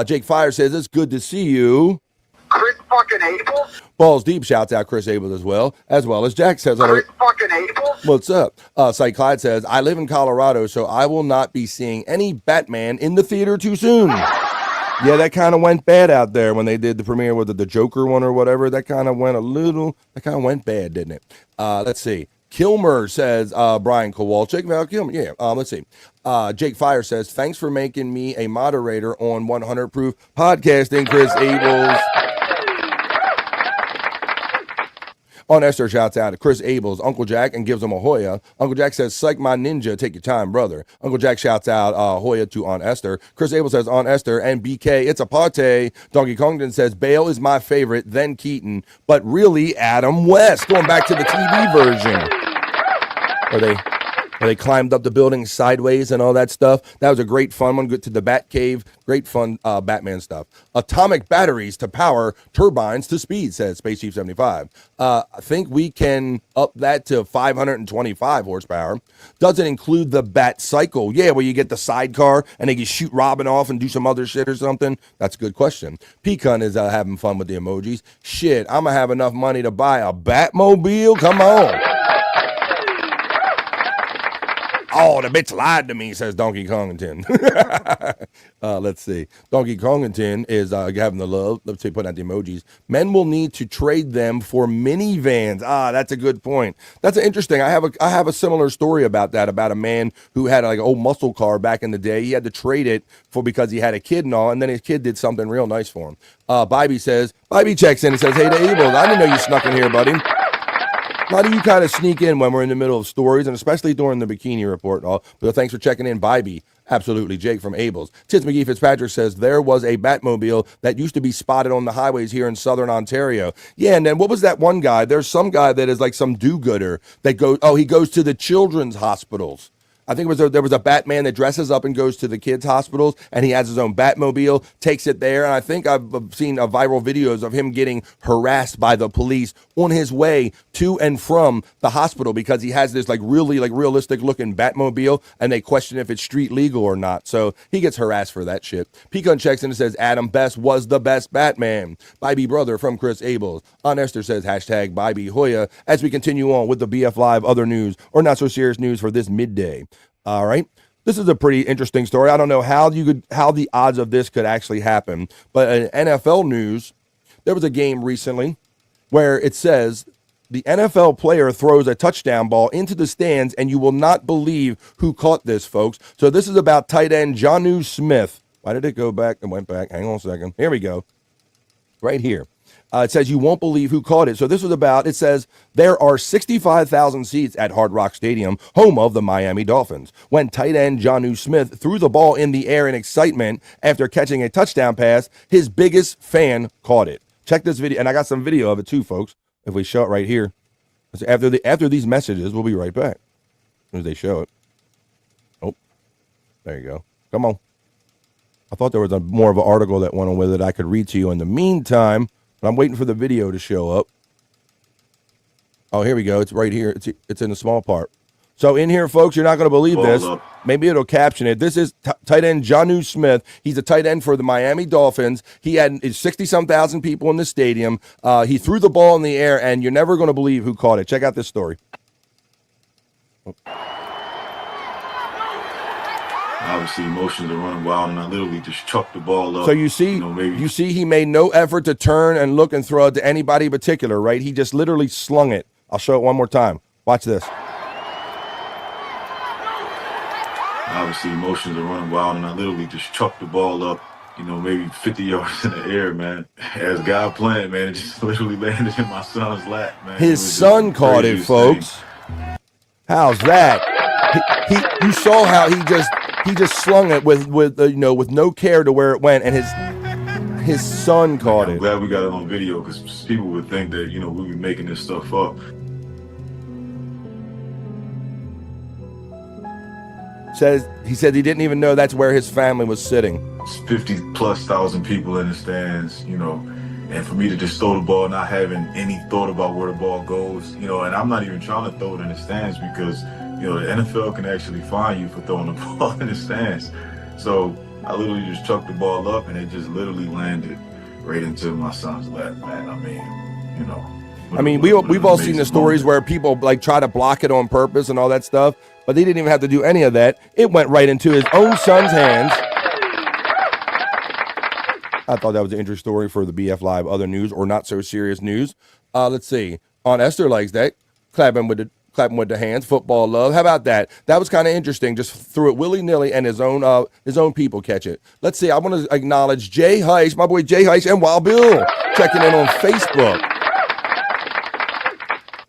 Jake Fire says, it's good to see you. Chris fucking Abels? Balls Deep shouts out Chris Abels as well as Jack says. Chris fucking Abels? What's up? Cyke Clyde says, I live in Colorado, so I will not be seeing any Batman in the theater too soon. Yeah, that kind of went bad out there when they did the premiere with the Joker one or whatever. That kind of went bad, didn't it? Let's see. Kilmer says, Brian Kowalczyk. Val Kilmer, yeah. Let's see. Jake Fire says, thanks for making me a moderator on 100 Proof Podcasting, Chris Abels. On Esther shouts out to Chris Abels, Uncle Jack, and gives him a Hoya. Uncle Jack says, Cyke my ninja, take your time, brother. Uncle Jack shouts out Hoya to Aunt Esther. Chris Abels says, Aunt Esther, and BK, it's a party. Donkey Kongdon says, Bale is my favorite, then Keaton, but really Adam West. Going back to the TV version. Where they climbed up the building sideways and all that stuff. That was a great fun one. Good to the Bat Cave. Great fun Batman stuff. Atomic batteries to power turbines to speed, says Space Chief 75. I think we can up that to 525 horsepower. Does it include the Bat Cycle? Yeah, where you get the sidecar and they can shoot Robin off and do some other shit or something? That's a good question. Pecan is having fun with the emojis. Shit, I'm going to have enough money to buy a Batmobile? Come on. Oh, the bitch lied to me, says Donkey Kongington. Let's see. Donkey Kongington is having the love. Let's see, putting out the emojis. Men will need to trade them for minivans. That's a good point. That's interesting. I have a similar story about that, about a man who had like an old muscle car back in the day. He had to trade it because he had a kid and all, and then his kid did something real nice for him. Bobby checks in and says, hey, to Abel, I didn't know you snuck in here, buddy. How do you kind of sneak in when we're in the middle of stories, and especially during the bikini report and all? But thanks for checking in, Bybee. Absolutely, Jake from Abel's. Tits McGee Fitzpatrick says there was a Batmobile that used to be spotted on the highways here in southern Ontario. Yeah, and then what was that one guy? There's some guy that is like some do-gooder that he goes to the children's hospitals. I think there was a Batman that dresses up and goes to the kids' hospitals, and he has his own Batmobile, takes it there, and I think I've seen viral videos of him getting harassed by the police on his way to and from the hospital because he has this like really like realistic looking Batmobile, and they question if it's street legal or not. So he gets harassed for that shit. Pecan checks in and says Adam Best was the best Batman. Bybee brother from Chris Abels. Aunt Esther says hashtag Bybee Hoya as we continue on with the BF Live other news or not so serious news for this midday. All right. This is a pretty interesting story. I don't know how the odds of this could actually happen, but in NFL news, there was a game recently where it says the NFL player throws a touchdown ball into the stands, and you will not believe who caught this, folks. So this is about tight end Jonnu Smith. Why did it go back and went back? Hang on a second. Here we go. Right here. It says you won't believe who caught it. So this was about, it says there are 65,000 seats at Hard Rock Stadium, home of the Miami Dolphins, when tight end Jonnu Smith threw the ball in the air in excitement after catching a touchdown pass. His biggest fan caught it. Check this video, and I got some video of it too, folks. If we show it right here, after these messages, we'll be right back. As soon as they show it. Oh, there you go. Come on. I thought there was more of an article that went on with it I could read to you in the meantime. I'm waiting for the video to show up. Oh, here we go. It's right here. It's in the small part. So in here, folks, you're not going to believe this. Maybe it'll caption it. This is tight end Jonnu Smith. He's a tight end for the Miami Dolphins. He had 60-some thousand people in the stadium. He threw the ball in the air, and you're never going to believe who caught it. Check out this story. Obviously, emotions are running wild, and I literally just chucked the ball up. So you see, he made no effort to turn and look and throw it to anybody in particular, right? He just literally slung it. I'll show it one more time. Watch this. Obviously, emotions are running wild, and I literally just chucked the ball up, maybe 50 yards in the air, man. As God planned, man, it just literally landed in my son's lap, man. His son caught it, folks. How's that? You saw how he just slung it with no care to where it went, and his son caught it. I'm glad we got it on video because people would think that we be making this stuff up. He said he didn't even know that's where his family was sitting. It's 50,000+ people in the stands, and for me to just throw the ball, not having any thought about where the ball goes, and I'm not even trying to throw it in the stands because the NFL can actually fine you for throwing the ball in the stands. So I literally just chucked the ball up, and it just literally landed right into my son's lap, man. We've all seen the stories where people like try to block it on purpose and all that stuff, but they didn't even have to do any of that. It went right into his own son's hands. I thought that was an interesting story for the BF Live other news or not so serious news. Let's see. Aunt Esther likes that. Clapping with the hands, football love. How about that? That was kind of interesting. Just threw it willy-nilly and his own people catch it. Let's see. I want to acknowledge Jay Heiss, my boy Jay Heiss, and Wild Bill checking in on Facebook.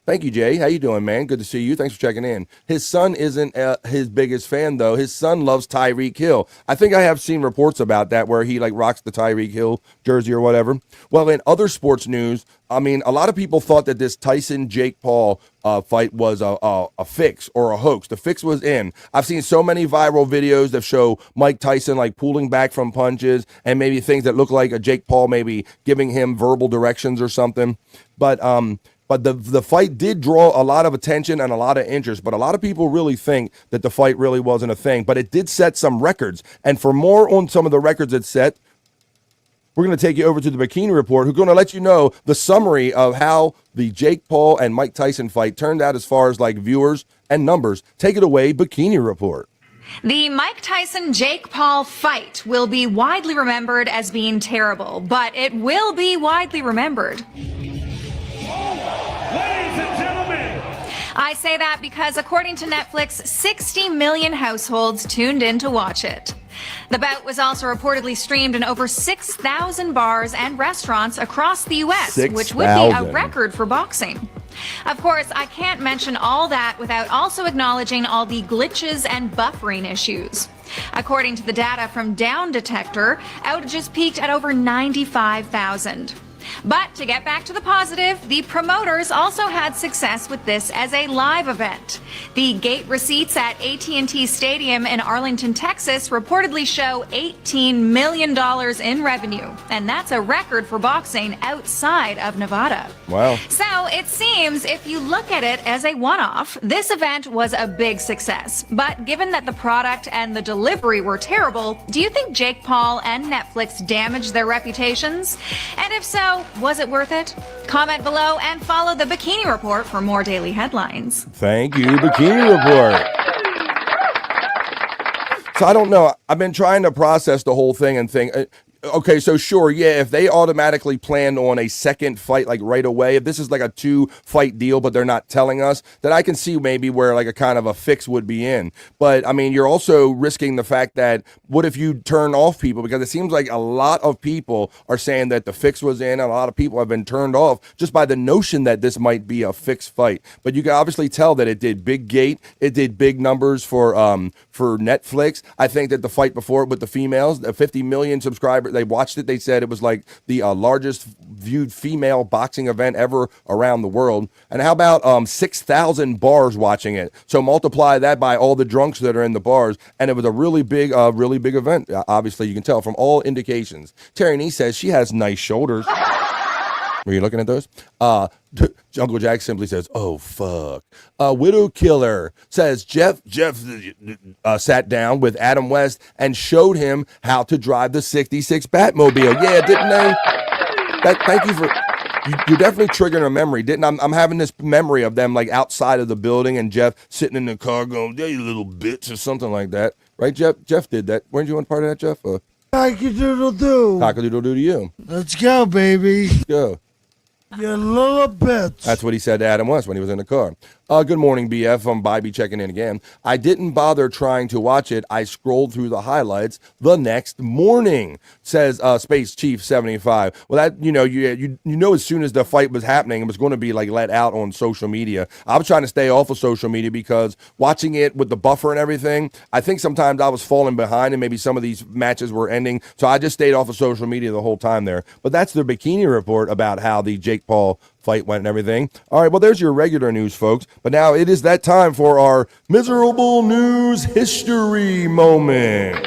Thank you, Jay. How you doing, man? Good to see you. Thanks for checking in. His son isn't his biggest fan, though. His son loves Tyreek Hill. I think I have seen reports about that where he rocks the Tyreek Hill jersey or whatever. Well, in other sports news, a lot of people thought that this Tyson-Jake Paul fight was a fix or a hoax. The fix was in. I've seen so many viral videos that show Mike Tyson pulling back from punches and maybe things that look like a Jake Paul maybe giving him verbal directions or something. But the fight did draw a lot of attention and a lot of interest, but a lot of people really think that the fight really wasn't a thing. But it did set some records. And for more on some of the records it set, we're going to take you over to the Bikini Report, who's going to let you know the summary of how the Jake Paul and Mike Tyson fight turned out as far as viewers and numbers. Take it away, Bikini Report. The Mike Tyson-Jake Paul fight will be widely remembered as being terrible, but it will be widely remembered. I say that because according to Netflix, 60 million households tuned in to watch it. The bout was also reportedly streamed in over 6,000 bars and restaurants across the U.S., which would be a record for boxing. Of course, I can't mention all that without also acknowledging all the glitches and buffering issues. According to the data from Down Detector, outages peaked at over 95,000. But to get back to the positive, the promoters also had success with this as a live event. The gate receipts at AT&T Stadium in Arlington, Texas reportedly show $18 million in revenue, and that's a record for boxing outside of Nevada. Wow. So it seems if you look at it as a one-off, this event was a big success. But given that the product and the delivery were terrible, do you think Jake Paul and Netflix damaged their reputations? And if so, was it worth it? Comment below and follow the Bikini Report for more daily headlines. Thank you, Bikini Report. So I don't know. I've been trying to process the whole thing and think, okay, so sure, yeah, if they automatically planned on a second fight like right away, if this is like a 2-fight deal but they're not telling us, then I can see maybe where like a kind of a fix would be in. But I mean, you're also risking the fact that what if you turn off people? Because it seems like a lot of people are saying that the fix was in, and a lot of people have been turned off just by the notion that this might be a fixed fight. But you can obviously tell that it did big gate, it did big numbers for Netflix. I think that the fight before it with the females, the 50 million subscribers, they watched it. They said it was like the largest viewed female boxing event ever around the world. And how about 6,000 bars watching it? So multiply that by all the drunks that are in the bars, and it was a really big event. Obviously, you can tell from all indications. Terry Nee says she has nice shoulders. Were you looking at those? Uncle Jack simply says, "Oh fuck." Widow Killer says Jeff sat down with Adam West and showed him how to drive the '66 Batmobile. Yeah, didn't they? Thank you for. You're definitely triggering a memory, didn't I? I'm having this memory of them like outside of the building and Jeff sitting in the car going, "Yeah, you little bitch," or something like that, right? Jeff did that. Weren't you on part of that, Jeff? Cock-a-doodle-doo. Cock-a-doodle-doo to you. Let's go, baby. Let's go. You little bitch. That's what he said to Adam West when he was in the car. Good morning, BF. I'm Bobby checking in again. I didn't bother trying to watch it. I scrolled through the highlights the next morning, says Space Chief 75. Well, that, you know, as soon as the fight was happening, it was going to be like let out on social media. I was trying to stay off of social media because watching it with the buffer and everything, I think sometimes I was falling behind and maybe some of these matches were ending. So I just stayed off of social media the whole time there. But that's the Bikini Report about how the Jake Paul fight went and everything. All right, well, there's your regular news, folks. But now it is that time for our miserable news history moment.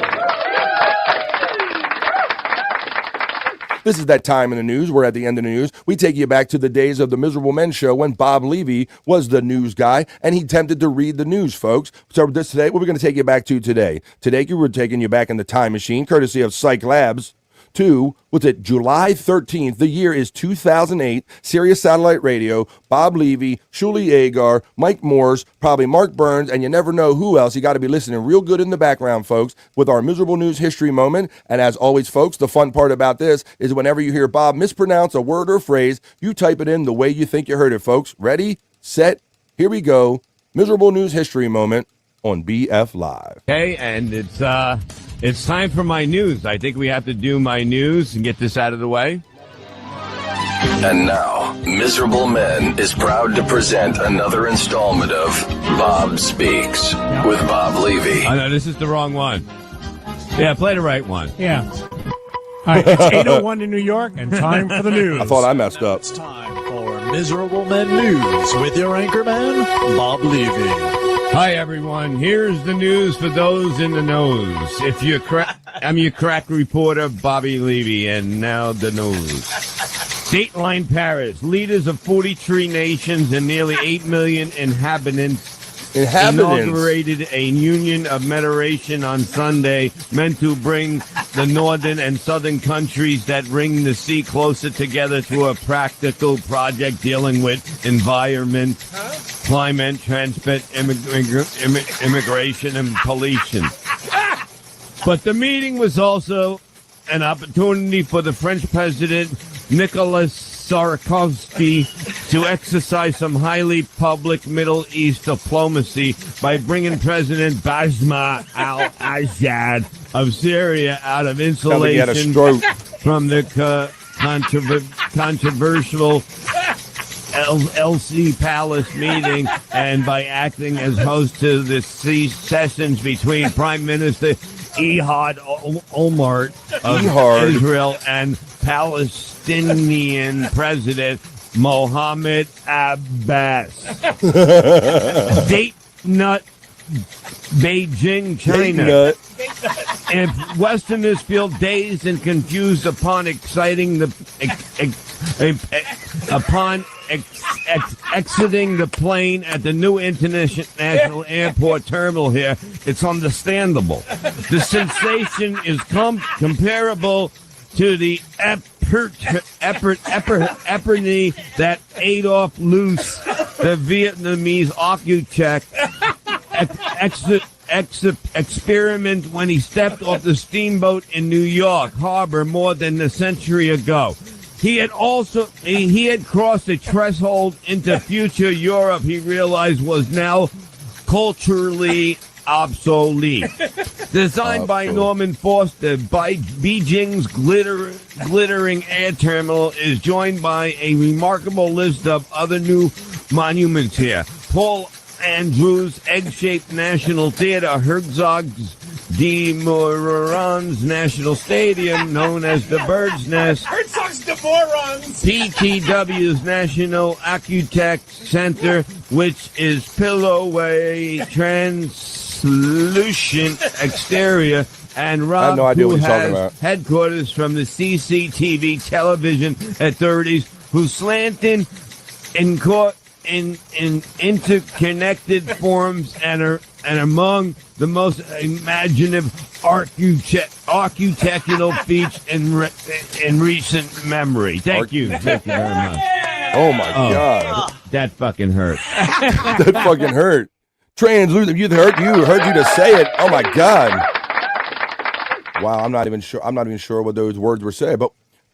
This is that time in the news. We're at the end of the news. We take you back to the days of the Miserable Men Show when Bob Levy was the news guy, and he attempted to read the news, folks. So today, what we're going to take you back to today. Today, we're taking you back in the time machine, courtesy of Cyke Labs, to, July 13th. The year is 2008. Sirius Satellite Radio, Bob Levy, Shuli Agar, Mike Morse, probably Mark Burns, and you never know who else. You got to be listening real good in the background, folks, with our miserable news history moment. And as always, folks, the fun part about this is whenever you hear Bob mispronounce a word or phrase, you type it in the way you think you heard it, folks. Ready, set, here we go. Miserable news history moment on BF Live. Okay, and it's time for my news. I think we have to do my news and get this out of the way. And now, Miserable Men is proud to present another installment of Bob Speaks with Bob Levy. Oh, no, this is the wrong one. Yeah, play the right one. Yeah. All right, it's 8:01 in New York, and time for the news. I thought I messed up. It's time for Miserable Men News with your anchorman, Bob Levy. Hi, everyone. Here's the news for those in the nose. I'm your crack reporter, Bobby Levy, and now the news. Dateline Paris. Leaders of 43 nations and nearly 8 million inhabitants inaugurated a union of mediation on Sunday meant to bring the northern and southern countries that ring the sea closer together through a practical project dealing with environment, climate, transport, immigration, and pollution. But the meeting was also an opportunity for the French President Nicolas Sarkozy to exercise some highly public Middle East diplomacy by bringing President Bashar al-Assad of Syria out of insulation from the controversial LC Palace meeting, and by acting as host to the sessions between Prime Minister Ehud Olmert of Israel and Palestinian President Mohammed Abbas. Date nut, Beijing, China. If Westerners feel dazed and confused upon exiting the plane at the new international airport terminal here, it's understandable. The sensation is comparable to the epiphany that Adolf Loos, the Vietnamese architect, experiment when he stepped off the steamboat in New York Harbor more than a century ago. He had crossed the threshold into future Europe he realized was now culturally obsolete. Designed by Norman Foster, Beijing's glittering air terminal is joined by a remarkable list of other new monuments here. Paul Andrews Egg-Shaped National Theater, Herzog's de Morons National Stadium, known as the Bird's Nest, Herzog's de Morons, PTW's National Architect Center, which is pilloway translucent exterior, and Rob, who has headquarters from the CCTV television authorities, who slanted in interconnected forms and are among the most imaginative architectural feats in recent memory. Thank you very much. Oh my God, that fucking hurt. That fucking hurt. Translucent, you heard you to say it. Oh my God. Wow, I'm not even sure what those words were said, but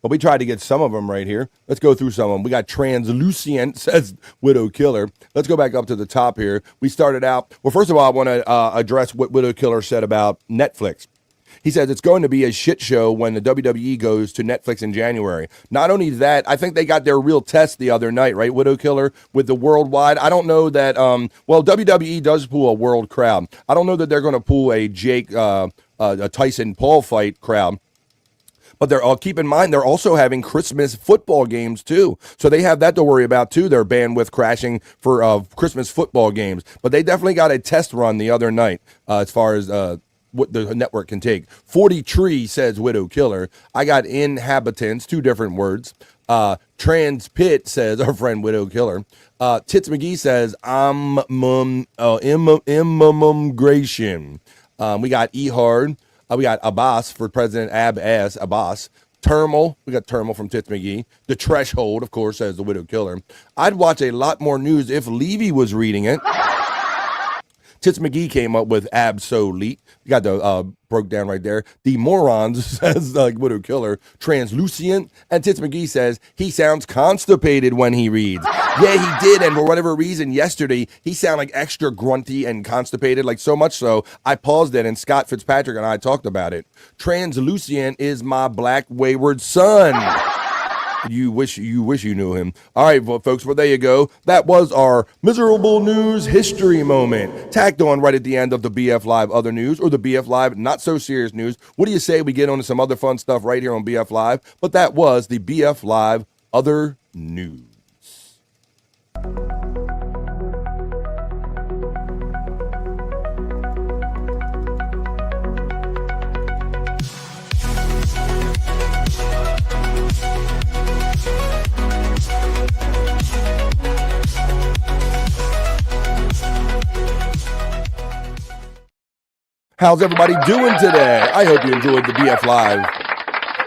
we tried to get some of them right here. Let's go through some of them. We got translucent, says Widow Killer. Let's go back up to the top here. We started out, well, first of all, I want to address what Widow Killer said about Netflix. He says it's going to be a shit show when the WWE goes to Netflix in January. Not only that, I think they got their real test the other night, right, Widow Killer, with the worldwide. I don't know that, WWE does pull a world crowd. I don't know that they're going to pull a a Tyson-Paul fight crowd. But keep in mind, they're also having Christmas football games, too. So they have that to worry about, too, their bandwidth crashing for Christmas football games. But they definitely got a test run the other night as far as what the network can take. 40 Tree, says Widow Killer. I got inhabitants, two different words. Trans Pit, says our friend Widow Killer. Tits McGee says, immigration. We got Ehard. We got Abbas for President Abbas. Termal. We got Termal from Tits McGee. The Threshold, of course, says the Widow Killer. I'd watch a lot more news if Levy was reading it. Tits McGee came up with obsolete. You got the broke down right there. The morons, says Widow Killer. Translucent. And Tits McGee says he sounds constipated when he reads. Yeah, he did. And for whatever reason, yesterday, he sounded like extra grunty and constipated, like so much so, I paused it and Scott Fitzpatrick and I talked about it. Translucent is my black wayward son. You wish you knew him. All right, well, folks, well, there you go. That was our miserable news history moment. Tacked on right at the end of the BF Live Other News, or the BF Live Not So Serious News. What do you say we get on to some other fun stuff right here on BF Live? But that was the BF Live Other News. How's everybody doing today? I hope you enjoyed the BF Live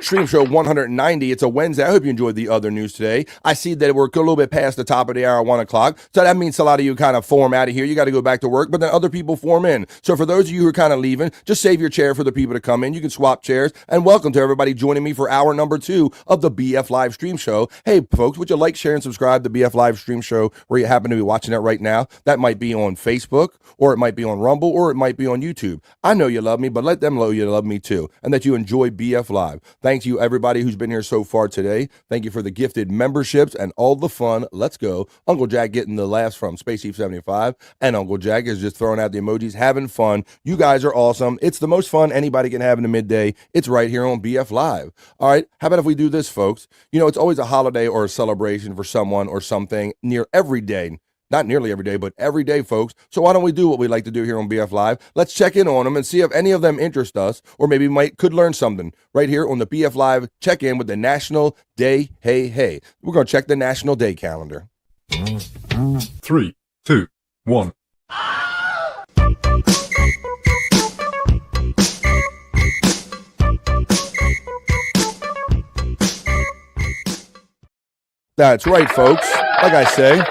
Stream Show 190. It's a Wednesday. I hope you enjoyed the other news today. I see that we're a little bit past the top of the hour, 1 o'clock. So that means a lot of you kind of form out of here. You got to go back to work, but then other people form in. So for those of you who are kind of leaving, just save your chair for the people to come in. You can swap chairs. And welcome to everybody joining me for hour number 2 of the BF Live Stream Show. Hey, folks, would you like, share, and subscribe to BF Live Stream Show where you happen to be watching it right now? That might be on Facebook, or it might be on Rumble, or it might be on YouTube. I know you love me, but let them know you love me too, and that you enjoy BF Live. Thank you, everybody who's been here so far today. Thank you for the gifted memberships and all the fun. Let's go. Uncle Jack getting the laughs from Space Chief 75, and Uncle Jack is just throwing out the emojis, having fun. You guys are awesome. It's the most fun anybody can have in the midday. It's right here on BF Live. All right, how about if we do this, folks? You know, it's always a holiday or a celebration for someone or something near every day. Not nearly every day, but every day, folks. So why don't we do what we like to do here on BF Live? Let's check in on them and see if any of them interest us, or maybe could learn something right here on the BF Live check-in with the National Day Hey. We're going to check the National Day calendar. 3, 2, 1. That's right, folks. Like I say,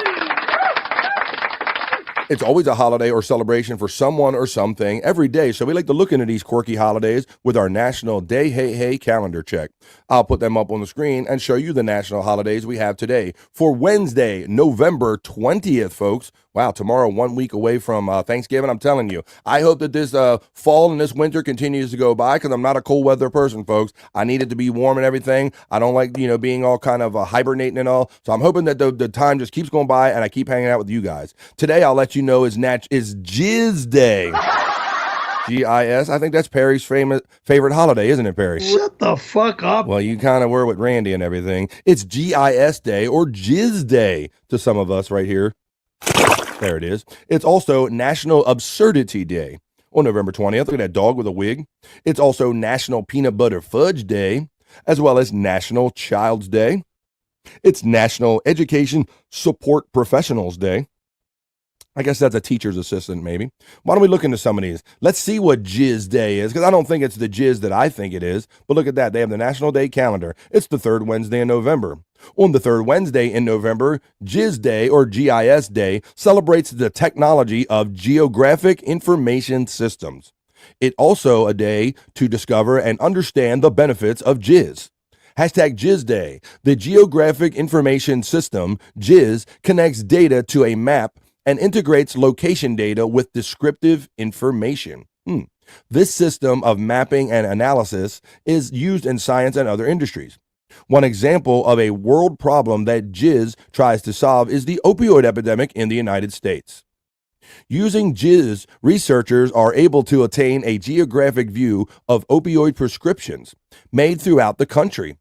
it's always a holiday or celebration for someone or something every day. So we like to look into these quirky holidays with our National Day Hey calendar check. I'll put them up on the screen and show you the national holidays we have today. For Wednesday, November 20th, folks. Wow, tomorrow, 1 week away from Thanksgiving. I'm telling you, I hope that this fall and this winter continues to go by, because I'm not a cold weather person, folks. I need it to be warm and everything. I don't like, being all kind of hibernating and all. So I'm hoping that the time just keeps going by and I keep hanging out with you guys. Today, I'll let you know is Jizz Day. G-I-S. I think that's Perry's favorite holiday, isn't it, Perry? Shut the fuck up. Well, you kind of were with Randy and everything. It's G-I-S Day, or Jizz Day to some of us right here. There it is. It's also National Absurdity Day on November 20th. Look at that dog with a wig. It's also National Peanut Butter Fudge Day, as well as National Child's Day. It's National Education Support Professionals Day. I guess that's a teacher's assistant, maybe. Why don't we look into some of these? Let's see what Jizz Day is, because I don't think it's the jizz that I think it is. But look at that. They have the National Day calendar. It's the third Wednesday in November. On the third Wednesday in November, Jizz Day, or GIS Day, celebrates the technology of geographic information systems. It's also a day to discover and understand the benefits of jizz. Hashtag Jizz Day. The Geographic Information System, JIS, connects data to a map and integrates location data with descriptive information. This system of mapping and analysis is used in science and other industries. One example of a world problem that JIS tries to solve is the opioid epidemic in the United States. Using JIS, researchers are able to attain a geographic view of opioid prescriptions made throughout the country.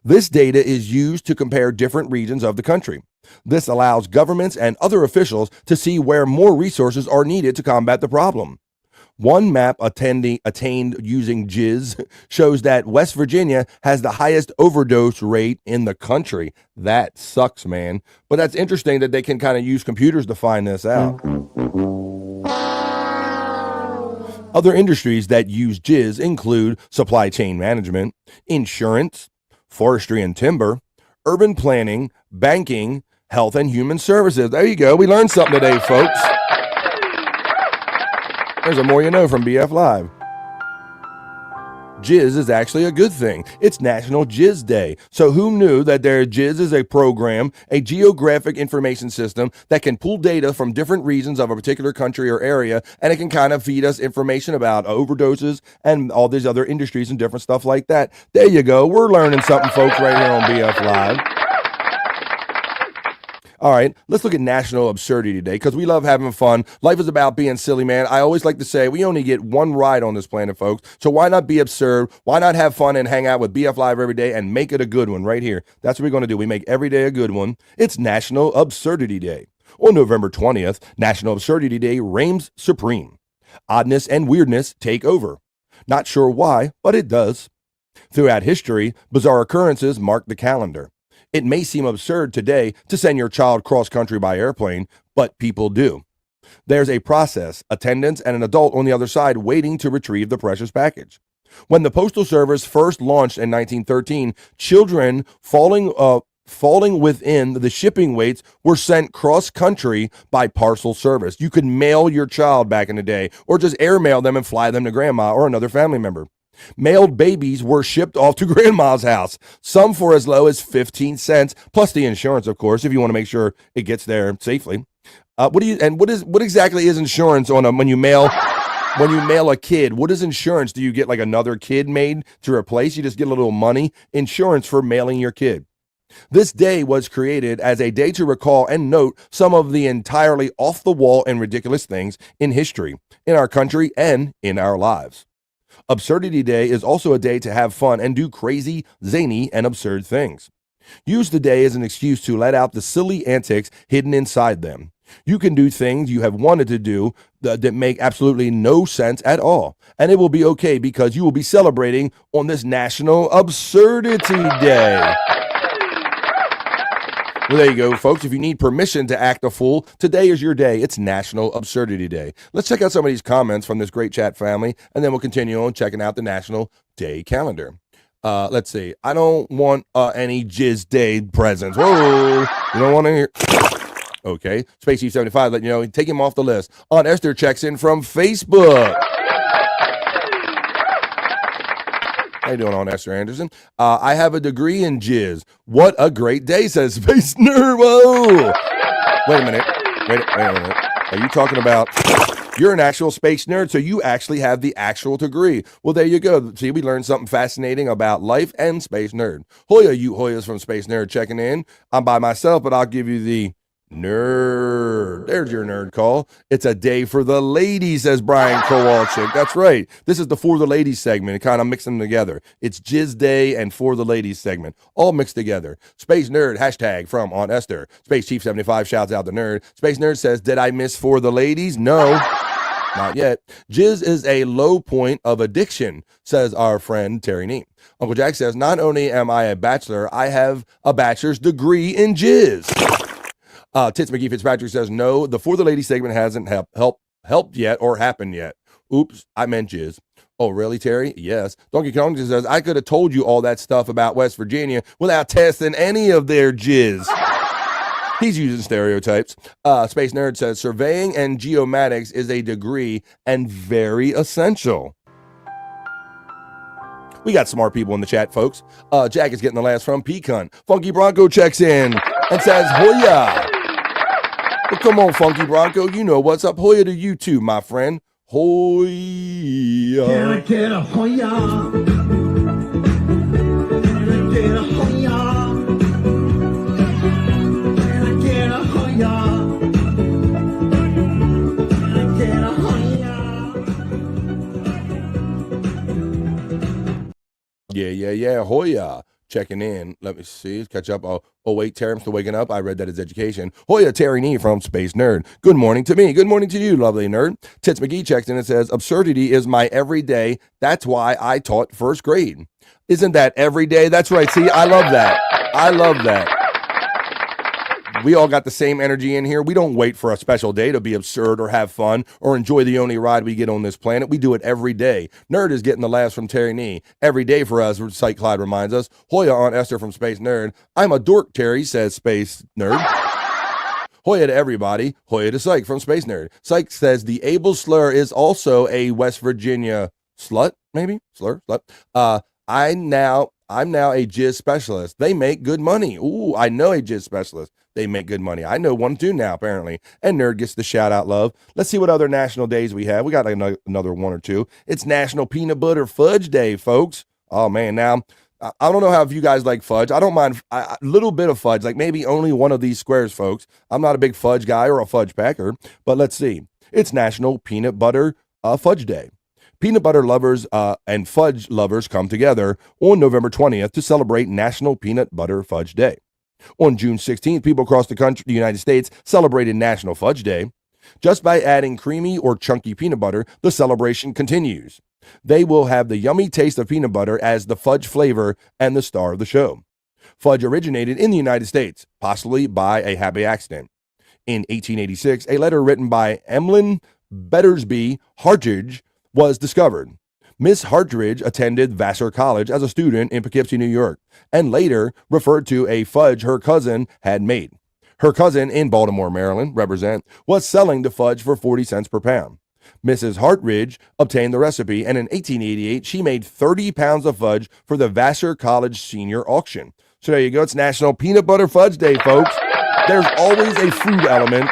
This data is used to compare different regions of the country. This allows governments and other officials to see where more resources are needed to combat the problem. One map attained using JIS shows that West Virginia has the highest overdose rate in the country. That sucks, man. But that's interesting that they can kind of use computers to find this out. Other industries that use JIS include supply chain management, insurance, forestry and timber, urban planning, banking, health and human services. There you go. We learned something today, folks. There's a more you know from BF Live. JIS is actually a good thing. It's National Jizz Day. So who knew that JIS is a program, a geographic information system that can pull data from different regions of a particular country or area, and it can kind of feed us information about overdoses and all these other industries and different stuff like that. There you go. We're learning something, folks, right here on BF Live. All right, let's look at National Absurdity Day, because we love having fun. Life is about being silly, man. I always like to say we only get one ride on this planet, folks. So why not be absurd? Why not have fun and hang out with BF Live every day and make it a good one right here? That's what we're going to do. We make every day a good one. It's National Absurdity Day. On November 20th, National Absurdity Day reigns supreme. Oddness and weirdness take over. Not sure why, but it does. Throughout history, bizarre occurrences mark the calendar. It may seem absurd today to send your child cross-country by airplane, but people do. There's a process, attendants, and an adult on the other side waiting to retrieve the precious package. When the Postal Service first launched in 1913, children falling within the shipping weights were sent cross-country by parcel service. You could mail your child back in the day, or just airmail them and fly them to grandma or another family member. Mailed babies were shipped off to grandma's house, some for as low as 15 cents, plus the insurance, of course, if you want to make sure it gets there safely. What exactly is insurance when you mail a kid? What is insurance? Do you get like another kid made to replace? You just get a little money insurance for mailing your kid. This day was created as a day to recall and note some of the entirely off the wall and ridiculous things in history, in our country, and in our lives. Absurdity Day is also a day to have fun and do crazy, zany, and absurd things. Use the day as an excuse to let out the silly antics hidden inside them. You can do things you have wanted to do that make absolutely no sense at all. And it will be okay because you will be celebrating on this National Absurdity Day. Well, there you go, folks. If you need permission to act a fool, today is your day. It's National Absurdity Day. Let's check out some of these comments from this great chat family, and then we'll continue on checking out the National Day calendar. Let's see. I don't want any Jizz Day presents. Whoa. You don't want to hear... Okay, Space Chief 75 letting you know, take him off the list. Aunt Esther checks in from Facebook. How you doing, Aunt Esther Anderson? I have a degree in jizz. What a great day, says Space Nerd. Whoa! Wait a minute. Wait a minute. Are you talking about... You're an actual space nerd, so you actually have the actual degree. Well, there you go. See, we learned something fascinating about life and Space Nerd. Hoya, you Hoyas from Space Nerd checking in. I'm by myself, but I'll give you the... Nerd. There's your nerd call. It's a day for the ladies, says Brian Kowalczyk. That's right. This is the For the Ladies segment. It kind of mixing them together. It's Jizz Day and For the Ladies segment. All mixed together. Space Nerd, hashtag from Aunt Esther. Space Chief 75 shouts out the nerd. Space Nerd says, did I miss For the Ladies? No. Not yet. Jizz is a low point of addiction, says our friend Terry Neat. Uncle Jack says, not only am I a bachelor, I have a bachelor's degree in jizz. Tits McGee Fitzpatrick says, no, the For the Ladies segment hasn't helped yet or happened yet. Oops, I meant jizz. Oh, really, Terry? Yes. Donkey Kong says, I could have told you all that stuff about West Virginia without testing any of their jizz. He's using stereotypes. Space Nerd says, surveying and geomatics is a degree and very essential. We got smart people in the chat, folks. Jack is getting the last from Pecan. Funky Bronco checks in and says, Hoya. Well, come on, Funky Bronco. You know what's up. Hoya to you too, my friend. Hoya. Can I get a Hoya? Can I get a Hoya? Can I get a Hoya? Can I get a Hoya? Yeah. Hoya. Checking in. Let me see. Catch up. Oh, wait, Terrence still waking up. I read that as education. Hoya Terry Nee from Space Nerd. Good morning to me. Good morning to you, lovely nerd. Tits McGee checks in and says, absurdity is my everyday. That's why I taught first grade. Isn't that every day? That's right. See, I love that. I love that. We all got the same energy in here. We don't wait for a special day to be absurd or have fun or enjoy the only ride we get on this planet. We do it every day. Nerd is getting the laughs from Terry Nee. Every day for us, Cyke Labs reminds us. Hoya Aunt Esther from Space Nerd. I'm a dork, Terry, says Space Nerd. Hoya to everybody. Hoya to Cyke from Space Nerd. Cyke says the able slur is also a West Virginia slut, maybe? Slur? Slut. I'm now a jizz specialist. They make good money. Ooh, I know a jizz specialist. They make good money. I know one too now, apparently. And Nerd gets the shout out love. Let's see what other national days we have. We got another one or two. It's National Peanut Butter Fudge Day, folks. Oh, man. Now, I don't know how if you guys like fudge. I don't mind a little bit of fudge, like maybe only one of these squares, folks. I'm not a big fudge guy or a fudge packer, but let's see. It's National Peanut Butter Fudge Day. Peanut butter lovers and fudge lovers come together on November 20th to celebrate National Peanut Butter Fudge Day. On June 16th, people across the United States celebrated National Fudge Day. Just by adding creamy or chunky peanut butter, the celebration continues. They will have the yummy taste of peanut butter as the fudge flavor and the star of the show. Fudge originated in the United States, possibly by a happy accident. In 1886, a letter written by Emlyn Battersby Hartridge was discovered. Miss Hartridge attended Vassar College as a student in Poughkeepsie, New York, and later referred to a fudge her cousin had made. Her cousin in Baltimore, Maryland, was selling the fudge for 40 cents per pound. Mrs. Hartridge obtained the recipe, and in 1888, she made 30 pounds of fudge for the Vassar College senior auction. So there you go. It's National Peanut Butter Fudge Day, folks. There's always a food element.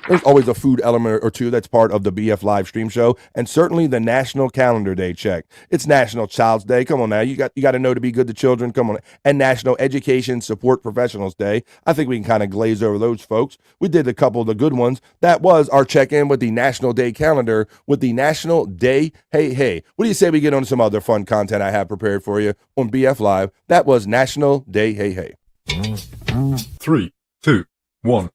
There's always a food element or two that's part of the BF Live stream show, and certainly the National Calendar Day check. It's National Child's Day. Come on now, you got to know to be good to children. Come on, and National Education Support Professionals Day. I think we can kind of glaze over those folks. We did a couple of the good ones. That was our check-in with the National Day calendar with the National Day Hey Hey. What do you say we get on some other fun content I have prepared for you on BF Live? That was National Day Hey Hey. 3, 2, 1.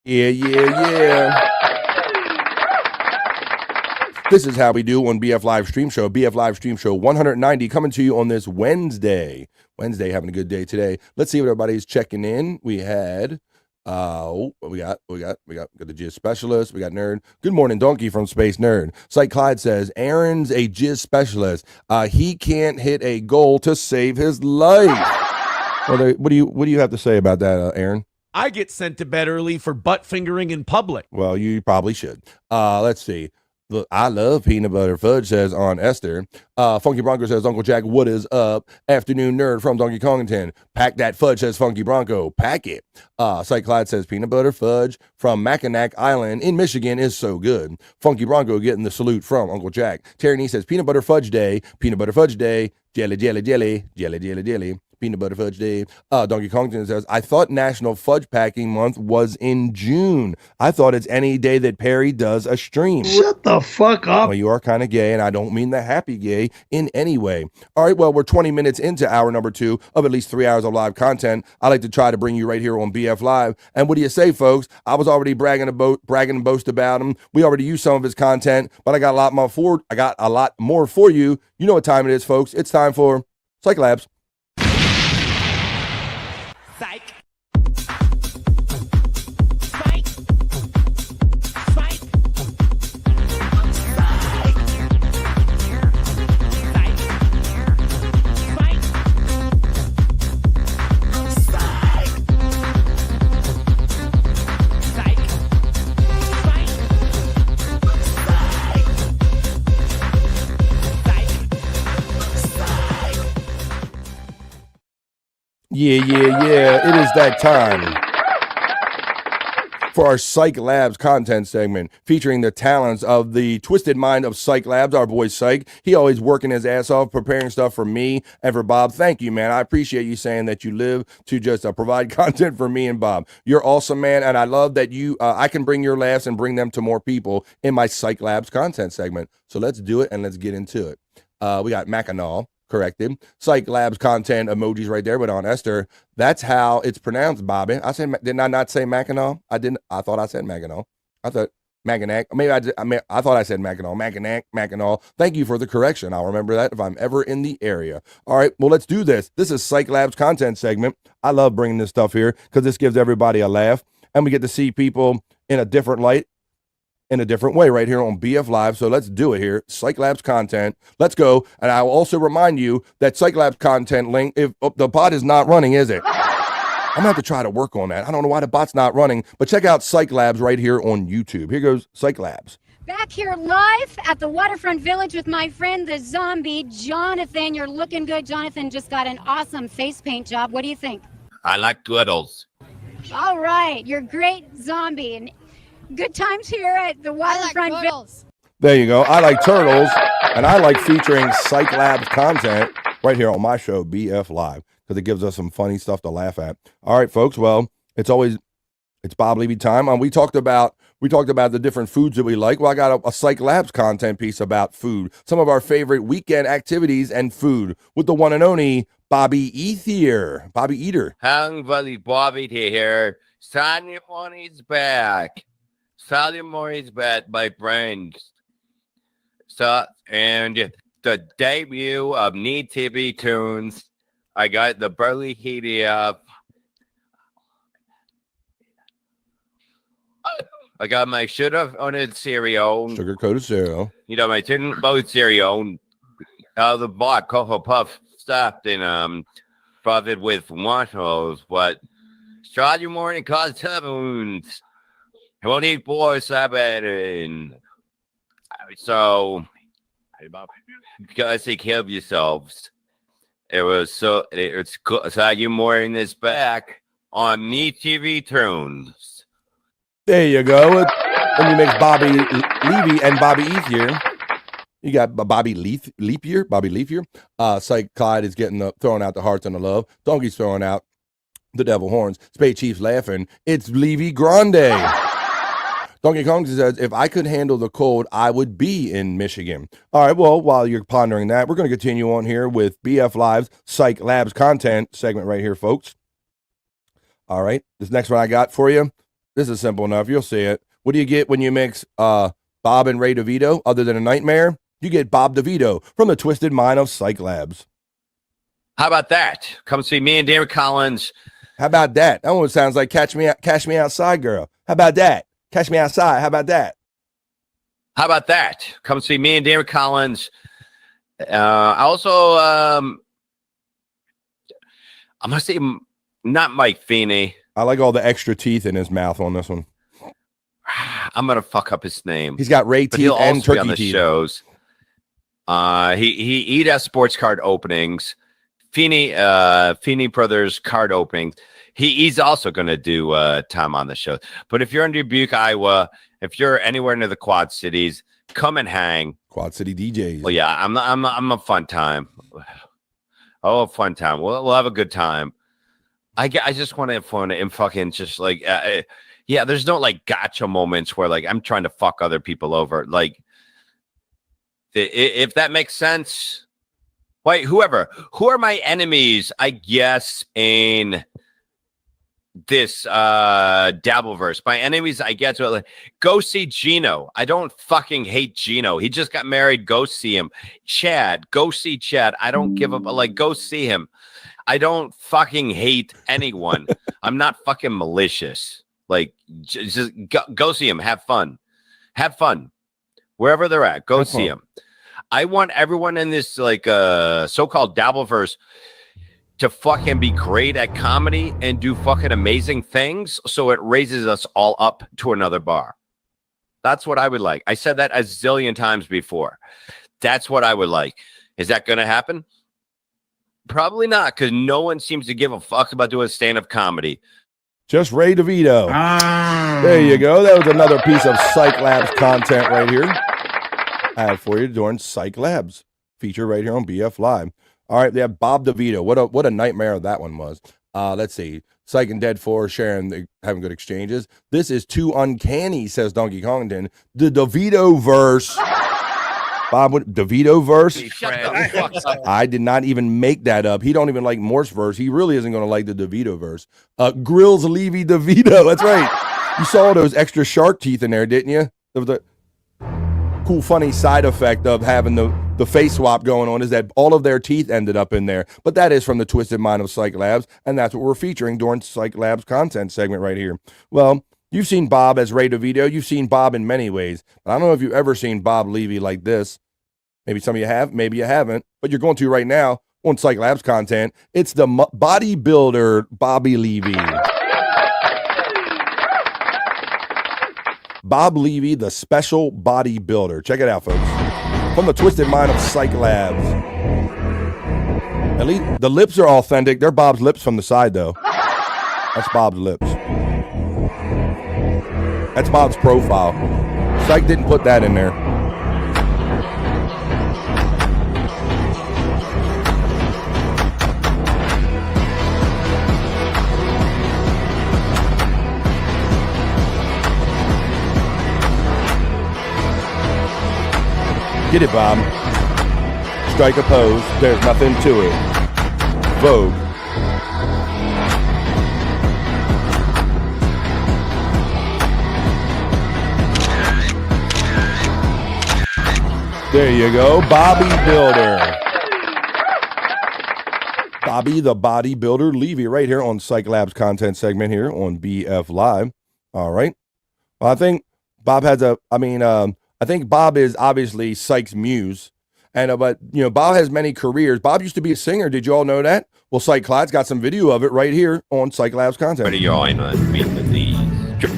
Yeah. This is how we do on BF Live Stream Show. BF Live Stream Show 190 coming to you on this Wednesday. Having a good day today. Let's see what everybody's checking in. We had we got the Jizz Specialist. We got Nerd. Good morning, Donkey from Space Nerd. Cyke Clyde says Aaron's a Jizz Specialist. He can't hit a goal to save his life. What do you have to say about that, Aaron? I get sent to bed early for butt fingering in public. Well, you probably should. Let's see. Look, I love peanut butter fudge, says Aunt Esther. Funky Bronco says, Uncle Jack, what is up? Afternoon Nerd from Donkey Kongington. Pack that fudge, says Funky Bronco. Pack it. Cyke Clyde says, peanut butter fudge from Mackinac Island in Michigan is so good. Funky Bronco getting the salute from Uncle Jack. Terry says, peanut butter fudge day, jelly, jelly, jelly, jelly, jelly, jelly. Peanut butter fudge day. Donkey Kongton says, I thought National Fudge Packing Month was in June. I thought it's any day that Perry does a stream. Shut the fuck up. Well, you are kind of gay, and I don't mean the happy gay in any way. All right, well, we're 20 minutes into hour number 2 of at least 3 hours of live content. I like to try to bring you right here on BF Live. And what do you say, folks? I was already bragging and boast about him. We already used some of his content, but I got a lot more for you. You know what time it is, folks. It's time for Cyke Labs. Cyke. Yeah. It is that time for our Cyke Labs content segment featuring the talents of the twisted mind of Cyke Labs, our boy Cyke. He always working his ass off, preparing stuff for me and for Bob. Thank you, man. I appreciate you saying that you live to just provide content for me and Bob. You're awesome, man, and I love that I can bring your laughs and bring them to more people in my Cyke Labs content segment. So let's do it and let's get into it. We got Mackinac. Corrected. Cyke Labs content emojis right there, but on Esther, that's how it's pronounced, Bobby. Did I not say Mackinac? I didn't. I thought I said Mackinac. I thought Mackinac. Maybe I thought I said Mackinac. Mackinac. Thank you for the correction. I'll remember that if I'm ever in the area. All right. Well, let's do this. This is Cyke Labs content segment. I love bringing this stuff here because this gives everybody a laugh, and we get to see people in a different light, in a different way right here on BF Live. So let's do it here. Cyke Labs content. Let's go. And I will also remind you that Cyke Labs content link, if the bot is not running, is it? I'm going to have to try to work on that. I don't know why the bot's not running, but check out Cyke Labs right here on YouTube. Here goes Cyke Labs. Back here live at the Waterfront Village with my friend, the zombie, Jonathan. You're looking good. Jonathan just got an awesome face paint job. What do you think? I like turtles. All right. You're great, zombie. And good times here at the Waterfront Village. There you go. I like turtles, and I like featuring Cyke Labs content right here on my show, BF Live, because it gives us some funny stuff to laugh at. All right, folks. Well, it's Bob Levy time. We talked about the different foods that we like. Well, I got a Cyke Labs content piece about food, some of our favorite weekend activities and food with the one and only Bobby Eater. Hang Valley Bobby here. Sunny Morning's back. Sunny Morning's back, my friends. So, and the debut of Need TV Tunes I got the barley heating up. I got my sugar-coated cereal. Sugar-coated cereal. You know, my tin boat cereal. The bot Cocoa Puff stuffed and frothed with waffles, but Saturday morning caused turbulence. I won't eat boys Sabbath, so guys, take care of yourselves. It's Saturday morning is back on Neat TV Tunes. There you go. When you mix Bobby Levy and Bobby Ethier, you got Bobby Leap Year. Cyke Clyde is getting throwing out the hearts and the love. Donkey's throwing out the devil horns. Spade Chief's laughing. It's Levy Grande. Donkey Kong says, if I could handle the cold, I would be in Michigan. All right, well, while you're pondering that, we're going to continue on here with BF Live's Cyke Labs Content segment right here, folks. All right, this next one I got for you. This is simple enough. You'll see it. What do you get when you mix Bob and Ray DeVito? Other than a nightmare, you get Bob DeVito from the Twisted Mind of Cyke Labs. How about that? Come see me and David Collins. How about that? That one sounds like Cash Me Outside, girl. How about that? Cash Me Outside. How about that? How about that? Come see me and David Collins. Also, I'm going to say not Mike Feeney. I like all the extra teeth in his mouth on this one. I'm going to fuck up his name. He's got Ray teeth and turkey on the teeth. Shows. He does sports card openings. Feeney Brothers card openings. He's also going to do time on the show. But if you're in Dubuque, Iowa, if you're anywhere near the Quad Cities, come and hang. Quad City DJs. Well, yeah, I'm a fun time. Oh, a fun time. We'll have a good time. I just want to have fun and fucking just like, yeah, there's no like gotcha moments where like I'm trying to fuck other people over. Like, if that makes sense. Wait, who are my enemies? I guess in this Dabbleverse. My enemies, I guess, like, go see Gino. I don't fucking hate Gino. He just got married. Go see him. Chad, go see Chad. I don't give up. Like, go see him. I don't fucking hate anyone. I'm not fucking malicious. Like, just go see him. Have fun. Have fun. Wherever they're at, go see him. I want everyone in this like so-called Dabbleverse to fucking be great at comedy and do fucking amazing things, so it raises us all up to another bar. That's what I would like. I said that a zillion times before. That's what I would like. Is that going to happen? Probably not, because no one seems to give a fuck about doing stand-up comedy. Just Ray DeVito. There you go. That was another piece of Cyke Labs content right here. I have for you during Cyke Labs feature right here on BF Live. All right, they have Bob DeVito. What a nightmare that one was. Let's see. Cyke and Dead 4 sharing, having good exchanges. This is too uncanny, says Donkey Kongton. The DeVito verse. Bob, what DeVito verse? I did not even make that up. He don't even like Morse verse. He really isn't going to like the DeVito verse. Grills Levy DeVito. That's right. You saw those extra shark teeth in there, didn't you? The cool, funny side effect of having the face swap going on is that all of their teeth ended up in there. But that is from the Twisted Mind of Cyke Labs, and that's what we're featuring during Cyke Labs content segment right here. Well, you've seen Bob as Ray DeVito. You've seen Bob in many ways. But I don't know if you've ever seen Bob Levy like this. Maybe some of you have, maybe you haven't, but you're going to right now on Cyke Labs content. It's the bodybuilder Bobby Levy. Bob Levy, the special bodybuilder. Check it out, folks. From the Twisted Mind of Cyke Labs. At least the lips are authentic. They're Bob's lips from the side, though. That's Bob's lips. That's Bob's profile. Cyke didn't put that in there. Get it, Bob. Strike a pose. There's nothing to it. Vogue. There you go. Bobby Builder. Bobby the Bodybuilder Levy right here on Cyke Labs Content segment here on BF Live. All right. Well, I think Bob has I think Bob is obviously Cyke's muse. And but Bob has many careers. Bob used to be a singer. Did you all know that? Well, Cyke Clyde's got some video of it right here on Cyke Labs Content.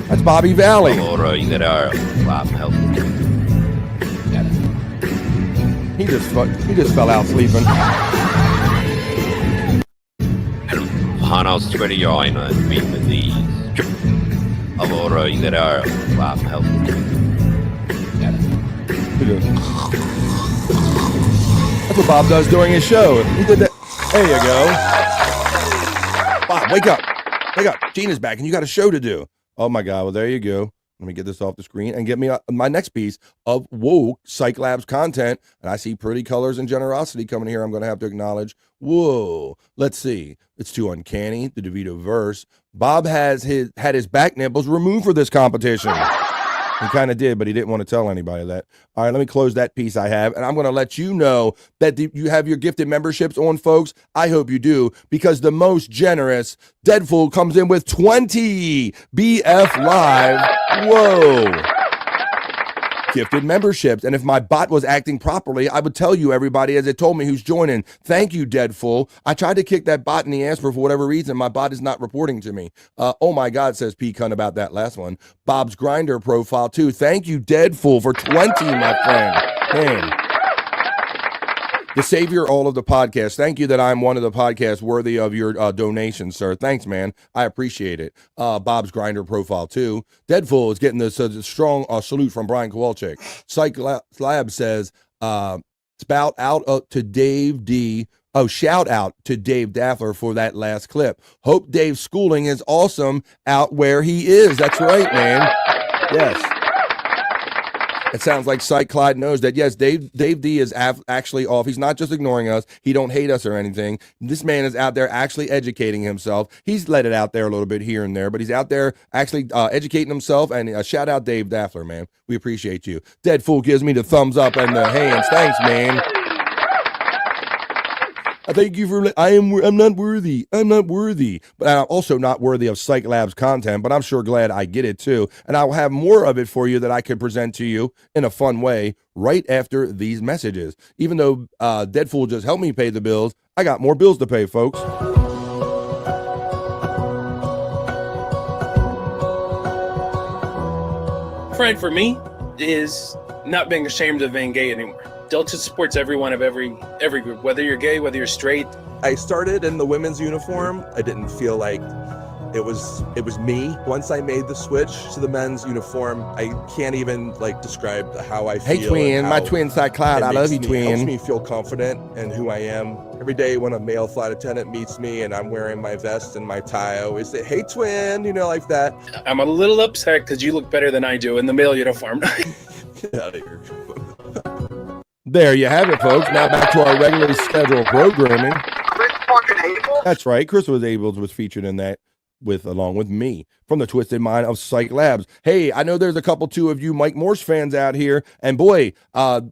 That's Bobby Valley. He just fell out sleeping. Hanos Twitter joiner med de allora där Bob help. That's what Bob does during his show. He did that. There you go. Bob, wake up. Wake up. Gina's back and you got a show to do. Oh my God. Well, there you go. Let me get this off the screen and get me my next piece of woke Cyke Labs content. And I see pretty colors and generosity coming here. I'm going to have to acknowledge. Whoa. Let's see. It's too uncanny. The DeVito verse. Bob had his back nipples removed for this competition. He kind of did, but he didn't want to tell anybody that. All right, let me close that piece I have, and I'm going to let you know that you have your gifted memberships on, folks. I hope you do, because the most generous Deadful comes in with 20 BF Live. Whoa. Gifted memberships. And if my bot was acting properly, I would tell you, everybody, as it told me who's joining. Thank you, Deadful. I tried to kick that bot in the ass for whatever reason. My bot is not reporting to me. Oh my God, says P. Cunt about that last one. Bob's Grinder profile too. Thank you, Deadful, for 20, my friend. Man. The savior all of the podcast. Thank you that I'm one of the podcasts worthy of your donation, sir. Thanks, man. I appreciate it. Bob's Grinder profile, too. Deadful is getting this strong salute from Brian Kowalczyk. Cyke Lab says, spout out to Dave D. Oh, shout out to Dave Daffler for that last clip. Hope Dave's schooling is awesome out where he is. That's right, man. Yes. It sounds like Cyke Clyde knows that, yes, Dave D is actually off. He's not just ignoring us. He don't hate us or anything. This man is out there actually educating himself. He's let it out there a little bit here and there, but he's out there actually educating himself. And shout out Dave Daffler, man. We appreciate you. Deadful gives me the thumbs up and the hands. Thanks, man. I thank you for. I'm not worthy. I'm not worthy, but I'm also not worthy of Cyke Labs content. But I'm sure glad I get it too, and I'll have more of it for you that I could present to you in a fun way right after these messages. Even though Deadful just helped me pay the bills, I got more bills to pay, folks. Pride for me is not being ashamed of being gay anymore. Delta supports everyone of every group, whether you're gay, whether you're straight. I started in the women's uniform. I didn't feel like it was me. Once I made the switch to the men's uniform, I can't even describe how I feel. Hey, twin, my twin Cyke Clyde. I love you, twin. It helps me feel confident in who I am. Every day when a male flight attendant meets me and I'm wearing my vest and my tie, I always say, "Hey, twin," like that. I'm a little upset because you look better than I do in the male uniform. Get out of here. There you have it, folks. Now back to our regularly scheduled programming. Chris fucking Abel? That's right. Chris was featured in that along with me from the Twisted Mind of Cyke Labs. Hey, I know there's a couple, two of you Mike Morse fans out here. And boy,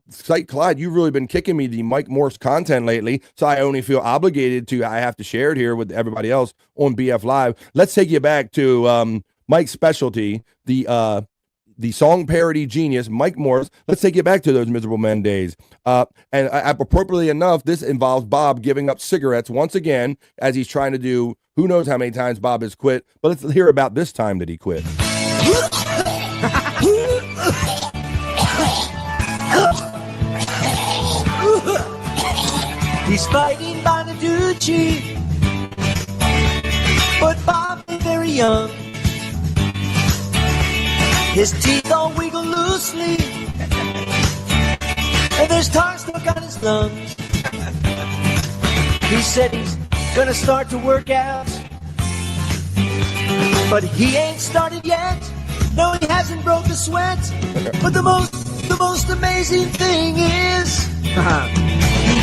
Cyke Clyde, you've really been kicking me the Mike Morse content lately. So I only feel obligated I have to share it here with everybody else on BF Live. Let's take you back to Mike's specialty, the song parody genius, Mike Morse. Let's take you back to those miserable men days. And appropriately enough, this involves Bob giving up cigarettes once again, as he's trying to do, who knows how many times Bob has quit. But let's hear about this time that he quit. He's fighting Bonaducci, but Bob is very young. His teeth all wiggle loosely, and there's tar stuck on his lungs. He said he's gonna start to work out, but he ain't started yet. No, he hasn't broke a sweat. But the most amazing thing is he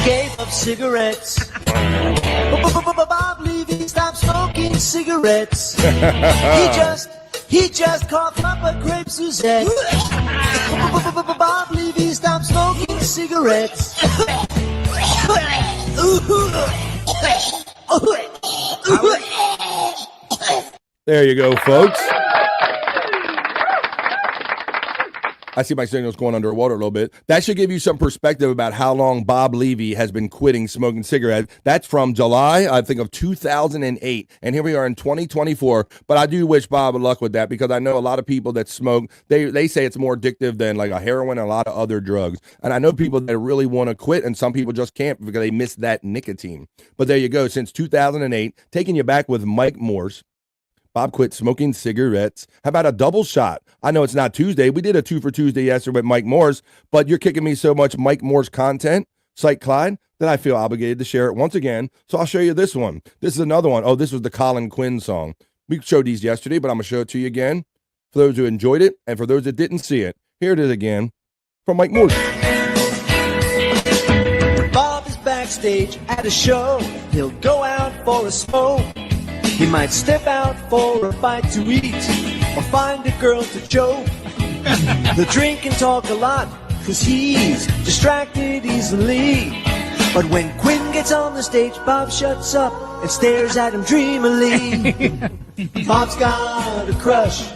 gave up cigarettes. Bob Levy stopped smoking cigarettes. He just coughed up a grape Suzette. Bob Levy stopped smoking cigarettes. There you go, folks. I see my signal's going underwater a little bit. That should give you some perspective about how long Bob Levy has been quitting smoking cigarettes. That's from July, I think, of 2008. And here we are in 2024. But I do wish Bob luck with that because I know a lot of people that smoke, they say it's more addictive than like a heroin and a lot of other drugs. And I know people that really want to quit, and some people just can't because they miss that nicotine. But there you go. Since 2008, taking you back with Mike Morse. Bob quit smoking cigarettes. How about a double shot? I know it's not Tuesday. We did a 2 for Tuesday yesterday with Mike Morse, but you're kicking me so much Mike Morse content, Cyke Clyde, that I feel obligated to share it once again. So I'll show you this one. This is another one. Oh, this was the Colin Quinn song. We showed these yesterday, but I'm going to show it to you again for those who enjoyed it and for those that didn't see it. Here it is again from Mike Morse. Bob is backstage at a show. He'll go out for a smoke. He might step out for a bite to eat or find a girl to joke. They'll drink and talk a lot cause he's distracted easily. But when Quinn gets on the stage, Bob shuts up and stares at him dreamily. Bob's got a crush.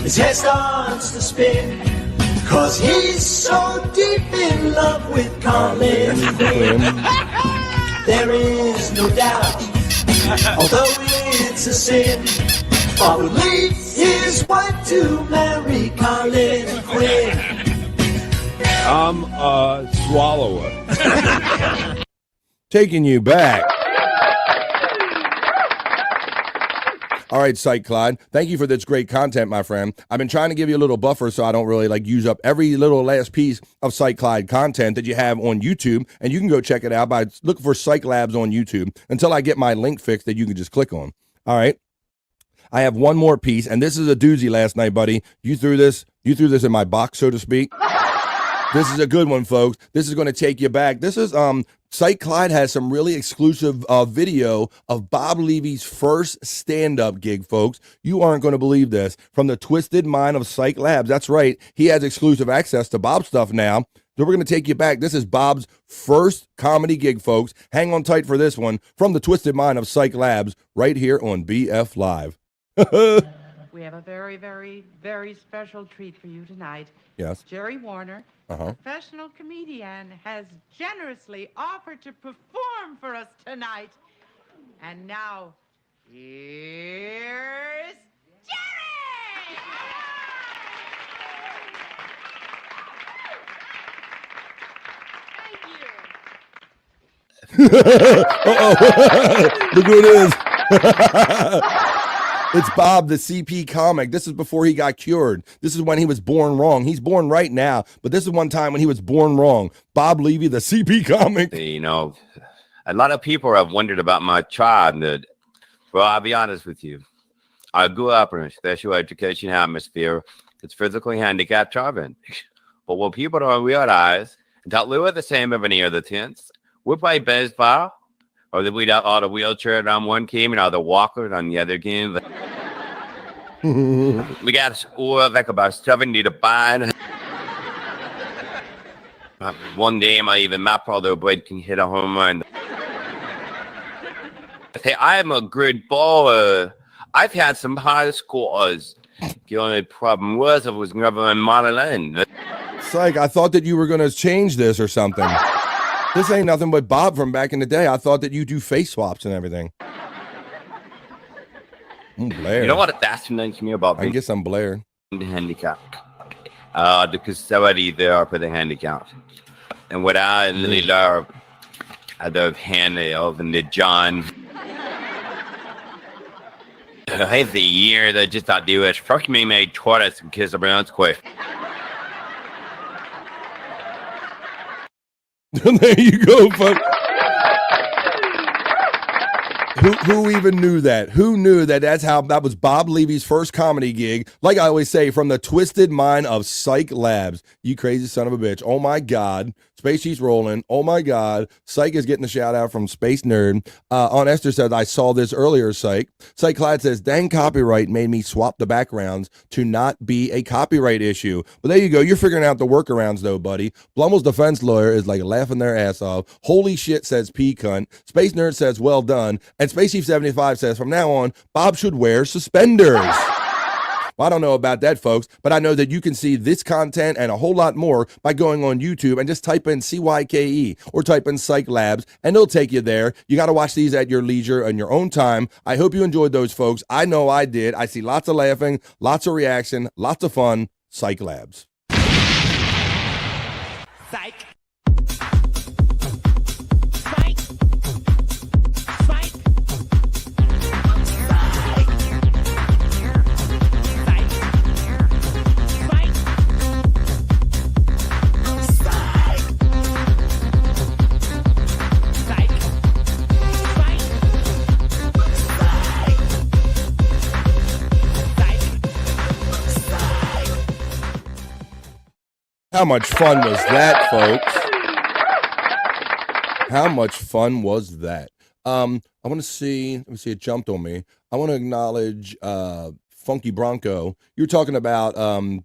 His head starts to spin cause he's so deep in love with Colin Quinn. There is no doubt. Although it's a sin, Bob would leave his wife to marry Colin Quinn. I'm a swallower. Taking you back. All right, Cyke Clyde, thank you for this great content, my friend. I've been trying to give you a little buffer so I don't really use up every little last piece of Cyke Clyde content that you have on YouTube, and you can go check it out by looking for Cyke Labs on YouTube until I get my link fixed that you can just click on. All right. I have one more piece, and this is a doozy last night, buddy. You threw this in my box, so to speak. This is a good one, folks. This is going to take you back. This is Cyke Clyde has some really exclusive video of Bob Levy's first stand-up gig, folks. You aren't going to believe this. From the twisted mind of Cyke Labs. That's right. He has exclusive access to Bob's stuff now. So we're going to take you back. This is Bob's first comedy gig, folks. Hang on tight for this one. From the twisted mind of Cyke Labs right here on BF Live. We have a very, very, very special treat for you tonight. Yes. Jerry Warner, professional comedian, has generously offered to perform for us tonight. And now, here's Jerry! Thank you. Uh-oh. Look who it is. It's Bob, the CP comic. This is before he got cured. This is when he was born wrong. He's born right now, but this is one time when he was born wrong. Bob Levy, the CP comic. You know, a lot of people have wondered about my tribe. Well, I'll be honest with you. I grew up in a special education atmosphere. It's physically handicapped tribe. But what people don't realize, that we were the same every year, the 10th. We play baseball. Or we got all the wheelchairs on one team and all the walkers on the other team. We got like about 70 to bind. One day, my brother Blade can hit a home run. Hey, I am a good baller. I've had some high scores. The only problem was I was never in modeling. Cyke, I thought that you were going to change this or something. This ain't nothing but Bob from back in the day. I thought that you do face swaps and everything. Blair. You know what fascinates me about I guess I'm Blair. The handicap. The facility there for the handicap. And what I really love, I love handheld and the John. The year that just I do it. Fuck me, made tortoise and kiss around quick. There you go, folks. Who even knew that? Who knew that that was Bob Levy's first comedy gig? Like I always say, from the twisted mind of Cyke Labs. You crazy son of a bitch. Oh my God. Space Chief's rolling. Oh my God. Cyke is getting a shout out from Space Nerd. On Esther says, I saw this earlier, Cyke. Cyke Labs says, dang copyright made me swap the backgrounds to not be a copyright issue. But there you go. You're figuring out the workarounds though, buddy. Blummel's defense lawyer is like laughing their ass off. Holy shit, says P cunt. Space Nerd says, well done. And Space Chief 75 says, from now on, Bob should wear suspenders. Well, I don't know about that, folks, but I know that you can see this content and a whole lot more by going on YouTube and just type in CYKE or type in Cyke Labs, and it'll take you there. You got to watch these at your leisure and your own time. I hope you enjoyed those, folks. I know I did. I see lots of laughing, lots of reaction, lots of fun. Cyke Labs. Psych. How much fun was that, folks? How much fun was that? I want to see, let me see, it jumped on me. I want to acknowledge Funky Bronco. You were talking about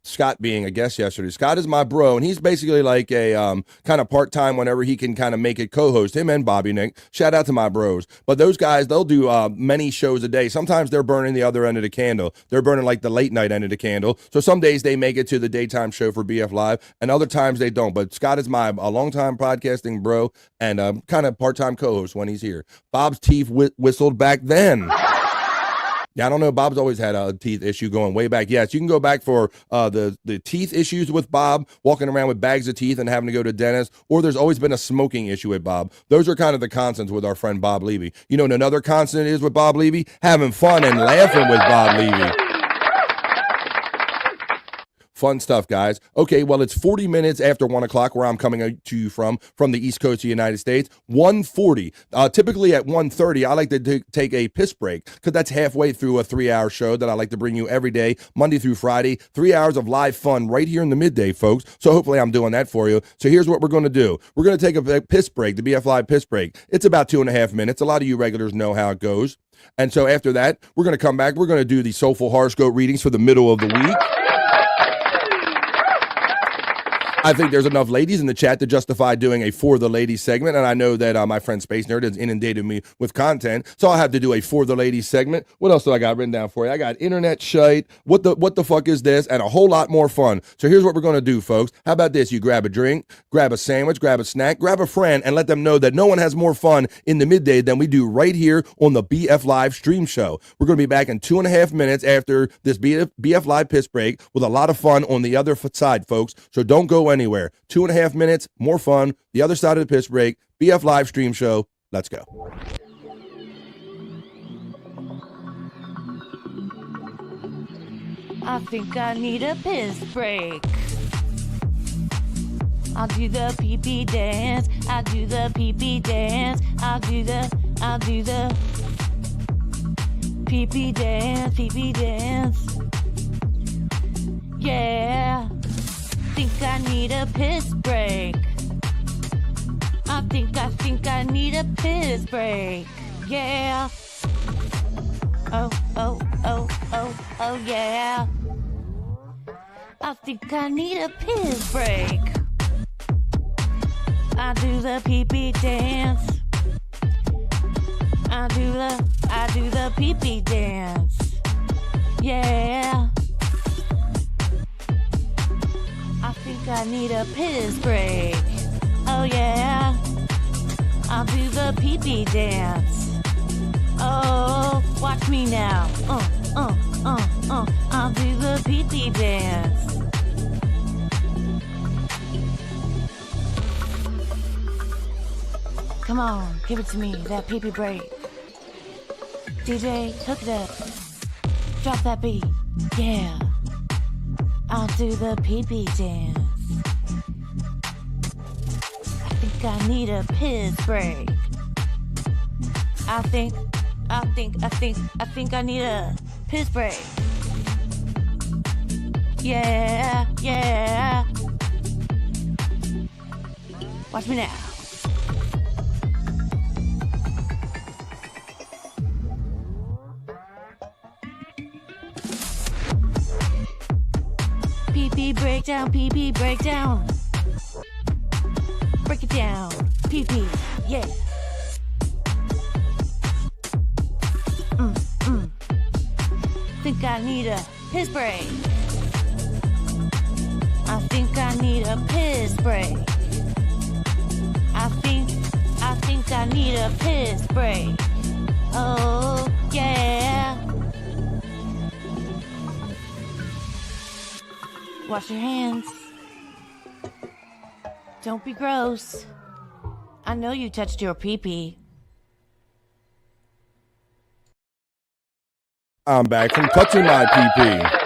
Scott being a guest yesterday. Scott is my bro, and he's basically like a kind of part-time whenever he can kind of make it co-host, him and Bobby Nick. Shout out to my bros. But those guys, they'll do many shows a day. Sometimes they're burning the other end of the candle. They're burning like the late night end of the candle. So some days they make it to the daytime show for BF Live, and other times they don't. But Scott is a longtime podcasting bro and kind of part-time co-host when he's here. Bob's teeth whistled back then. Yeah, I don't know. Bob's always had a teeth issue going way back. Yes, you can go back for the teeth issues with Bob, walking around with bags of teeth and having to go to dentist, or there's always been a smoking issue with Bob. Those are kind of the constants with our friend Bob Levy. You know what another constant is with Bob Levy? Having fun and laughing with Bob Levy. Fun stuff, guys. Okay, well, it's 40 minutes after 1 o'clock where I'm coming to you from the East Coast of the United States. 1:40. Typically at 1:30, I like to take a piss break because that's halfway through a 3-hour show that I like to bring you every day, Monday through Friday. 3 hours of live fun right here in the midday, folks. So hopefully I'm doing that for you. So here's what we're going to do. We're going to take a piss break, the BF Live piss break. It's about 2.5 minutes. A lot of you regulars know how it goes. And so after that, we're going to come back. We're going to do the Soulful Horoscope Readings for the middle of the week. I think there's enough ladies in the chat to justify doing a For the Ladies segment, and I know that my friend Space Nerd has inundated me with content, so I'll have to do a For the Ladies segment. What else do I got written down for you? I got internet shite, what the fuck is this, and a whole lot more fun. So here's what we're going to do, folks. How about this? You grab a drink, grab a sandwich, grab a snack, grab a friend, and let them know that no one has more fun in the midday than we do right here on the BF Live stream show. We're going to be back in 2.5 minutes after this BF Live piss break with a lot of fun on the other side, folks, so don't go anywhere. 2.5 minutes, more fun, the other side of the piss break, BF Live stream show. Let's go. I think I need a piss break. I'll do the pee-pee dance. I'll do the pee-pee dance. I'll do the pee-pee dance, pee-pee dance. Yeah. Think I need a piss break. I think I need a piss break. Yeah. Oh, yeah. I think I need a piss break. I do the pee-pee dance. I do the pee-pee dance. Yeah. I think I need a piss break. Oh yeah. I'll do the pee-pee dance. Oh, watch me now. I'll do the pee-pee dance. Come on, give it to me, that pee-pee break. DJ, hook it up. Drop that beat. Yeah. I'll do the pee-pee dance. I think I need a piss break. I think I need a piss break. Yeah. Watch me now. PP breakdown, PP breakdown. Break it down, PP, yeah. Think I need a piss break. I think I need a piss break. I think I need a piss break. Oh, yeah. Wash your hands. Don't be gross. I know you touched your pee-pee. I'm back from touching my PP.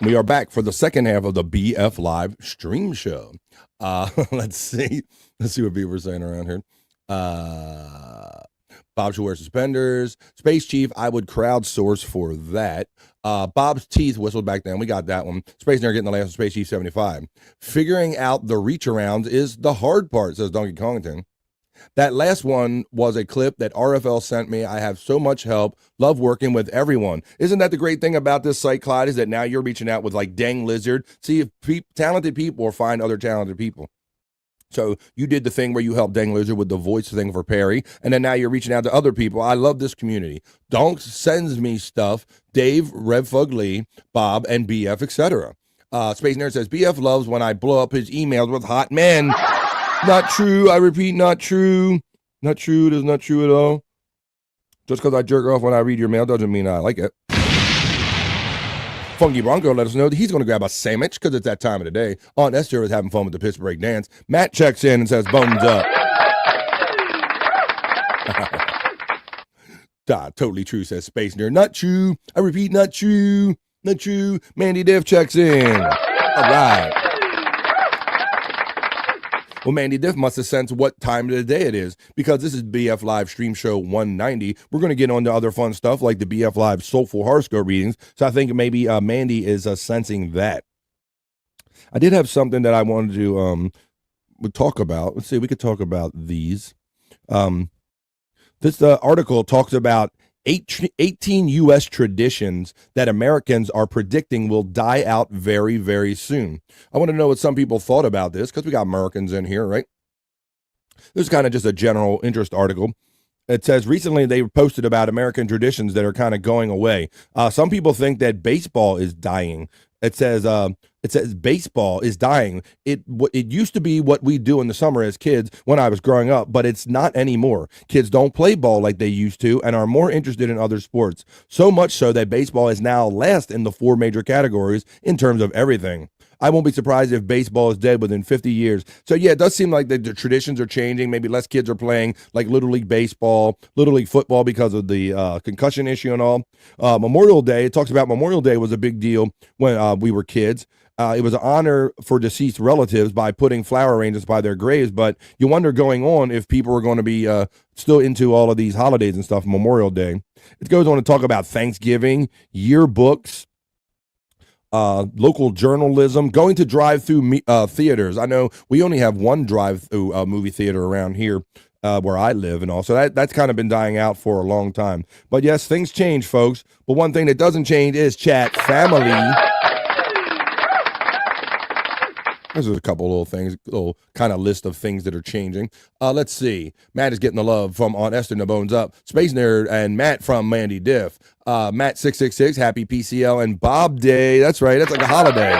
We are back for the second half of the BF Live stream show. Let's see what people are saying around here. Bob should wear suspenders. Space Chief, I would crowdsource for that. Bob's teeth whistled back then. We got that one. Space Nerd getting the last one. Space Chief 75. Figuring out the reach arounds is the hard part, says Donkey Kongton. That last one was a clip that RFL sent me. I have so much help. Love working with everyone. Isn't that the great thing about this site, Clyde, is that now you're reaching out with like Dang Lizard. See if talented people will find other talented people. So you did the thing where you helped Dang Lizard with the voice thing for Perry, and then now you're reaching out to other people. I love this community. Donk sends me stuff. Dave, Rev Fug Lee, Bob, and BF, etc. Space Nerd says, BF loves when I blow up his emails with hot men. Not true. I repeat, not true. Not true. It is not true at all. Just because I jerk off when I read your mail doesn't mean I like it. Funky Bronco let us know that he's going to grab a sandwich because it's that time of the day. Aunt Esther is having fun with the piss break dance. Matt checks in and says, bones up. Totally true, says Space Nerd. Not true. I repeat, not true. Not true. Mandy Diff checks in. All right. Well, Mandy Diff must have sensed what time of the day it is, because this is BF Live Stream Show 190. We're going to get on to other fun stuff like the BF Live Soulful Horoscope Readings. So I think maybe Mandy is sensing that. I did have something that I wanted to talk about. Let's see, we could talk about these. This article talks about 18 U.S. traditions that Americans are predicting will die out very, very soon. I want to know what some people thought about this, because we got Americans in here, right? This is kind of just a general interest article. It says recently they posted about American traditions that are kind of going away. Some people think that baseball is dying. It says baseball is dying. It used to be what we do in the summer as kids when I was growing up, but it's not anymore. Kids don't play ball like they used to and are more interested in other sports. So much so that baseball is now last in the 4 major categories in terms of everything. I won't be surprised if baseball is dead within 50 years. So yeah, it does seem like the traditions are changing. Maybe less kids are playing like Little League baseball, Little League football because of the concussion issue and all. Memorial Day, it talks about Memorial Day was a big deal when we were kids. It was an honor for deceased relatives by putting flower arrangements by their graves, but you wonder going on if people are going to be still into all of these holidays and stuff, Memorial Day. It goes on to talk about Thanksgiving, yearbooks, local journalism, going to drive-through theaters. I know we only have one drive-through movie theater around here where I live and all. So that's kind of been dying out for a long time. But yes, things change, folks. But one thing that doesn't change is chat family. There's a couple little things, little kind of list of things that are changing. Let's see. Matt is getting the love from Aunt Esther, No Bones Up, Space Nerd, and Matt from Mandy Diff. Matt 666, happy PCL and Bob Day. That's right. That's like a holiday.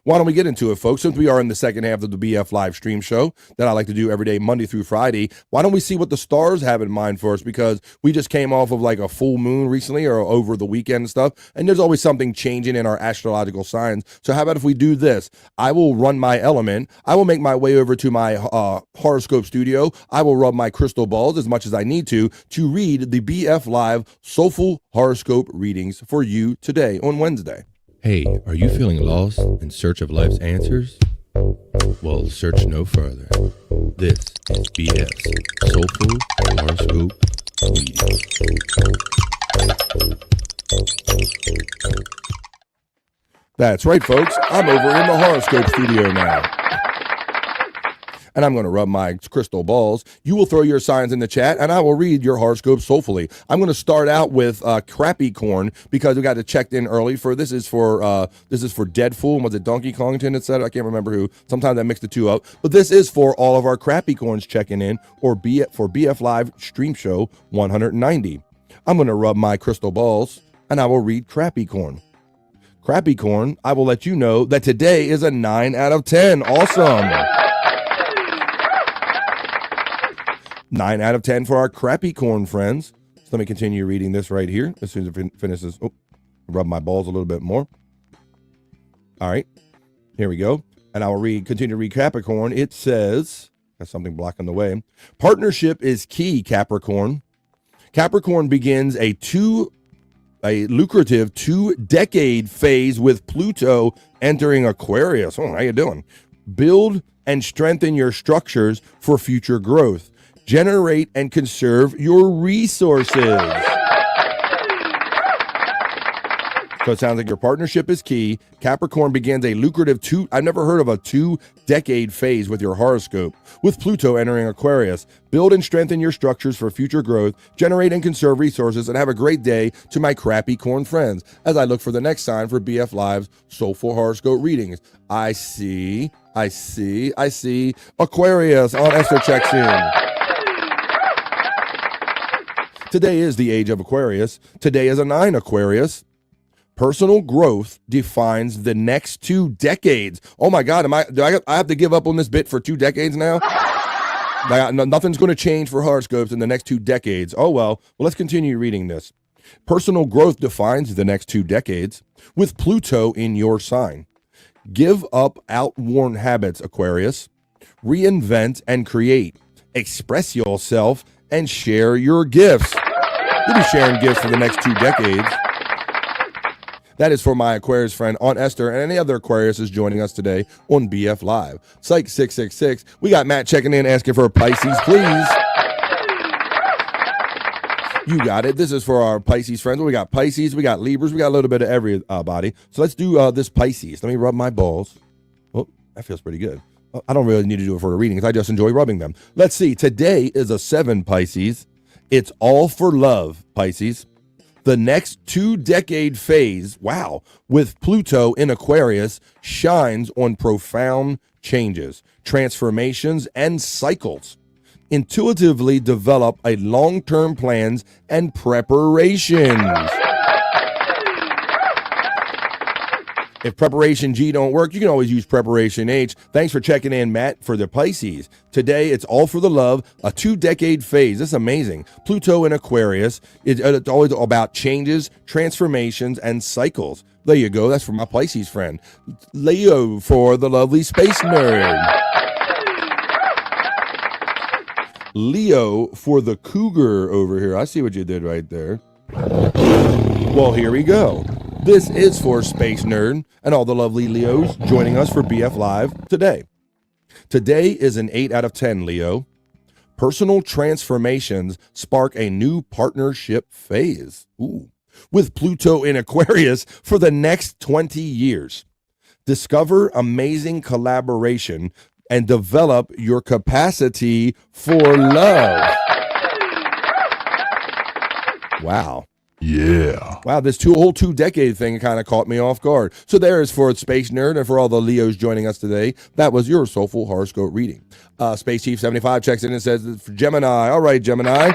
Why don't we get into it, folks? Since we are in the second half of the BF Live stream show that I like to do every day, Monday through Friday, why don't we see what the stars have in mind for us? Because we just came off of like a full moon recently or over the weekend and stuff, and there's always something changing in our astrological signs. So how about if we do this? I will run my element. I will make my way over to my horoscope studio. I will rub my crystal balls as much as I need to read the BF Live Soulful Horoscope Readings for you today on Wednesday. Hey, are you feeling lost in search of life's answers? Well, search no further. This is BF's Soulful Horoscope Readings. That's right, folks. I'm over in the horoscope studio now. And I'm going to rub my crystal balls. You will throw your signs in the chat, and I will read your horoscope soulfully. I'm going to start out with crappy corn because we got it checked in early. This is for Deadpool. Was it Donkey Kongton? It said I can't remember who. Sometimes I mix the two up. But this is for all of our crappy corns checking in, for BF Live Stream Show 190. I'm going to rub my crystal balls, and I will read crappy corn. Crappy corn, I will let you know that today is a 9 out of 10. Awesome. 9 out of 10 for our crappy corn friends. So let me continue reading this right here as soon as it finishes. Oh, rub my balls a little bit more. All right, here we go. And I will continue to read Capricorn. It says, got something blocking the way. Partnership is key, Capricorn. Capricorn begins a lucrative 2-decade phase with Pluto entering Aquarius. Oh, how you doing? Build and strengthen your structures for future growth. Generate and conserve your resources. So it sounds like your partnership is key. Capricorn begins a lucrative I've never heard of a 2-decade phase with your horoscope. With Pluto entering Aquarius, build and strengthen your structures for future growth, generate and conserve resources, and have a great day to my crappy corn friends as I look for the next sign for BF Live's Soulful Horoscope Readings. I see Aquarius on Esther checks in. Today is the age of Aquarius. Today is a 9, Aquarius. Personal growth defines the next 2 decades. Oh my God, I have to give up on this bit for 2 decades now? Nothing's going to change for horoscopes in the next 2 decades. Oh well, let's continue reading this. Personal growth defines the next 2 decades with Pluto in your sign. Give up outworn habits, Aquarius. Reinvent and create. Express yourself and share your gifts. You'll be sharing gifts for the next 2 decades. That is for my Aquarius friend Aunt Esther and any other Aquarius is joining us today on BF Live. Cyke 666. We got Matt checking in asking for a Pisces, please. You got it. This is for our Pisces friends. We got Pisces, we got Libras, we got a little bit of everybody. So let's do this Pisces. Let me rub my balls. Oh, that feels pretty good. I don't really need to do it for the readings. I just enjoy rubbing them. Let's see. Today is a 7, Pisces. It's all for love, Pisces. The next 2-decade phase, wow, with Pluto in Aquarius shines on profound changes, transformations, and cycles. Intuitively develop a long-term plans and preparations. If preparation G don't work, you can always use preparation H. Thanks for checking in, Matt, for the Pisces. Today, it's all for the love, a 2-decade phase. This is amazing. Pluto in Aquarius, it's always about changes, transformations, and cycles. There you go. That's for my Pisces friend. Leo for the lovely space nerd. Leo for the cougar over here. I see what you did right there. Well, here we go. This is for Space Nerd and all the lovely Leos joining us for BF Live today. Today is an 8 out of 10, Leo. Personal transformations spark a new partnership phase. Ooh. With Pluto in Aquarius for the next 20 years. Discover amazing collaboration and develop your capacity for love. Wow. Yeah. Wow, this whole 2-decade thing kind of caught me off guard. So there is for Space Nerd and for all the Leos joining us today. That was your Soulful Horoscope reading. Space Chief 75 checks in and says, for Gemini. All right, Gemini.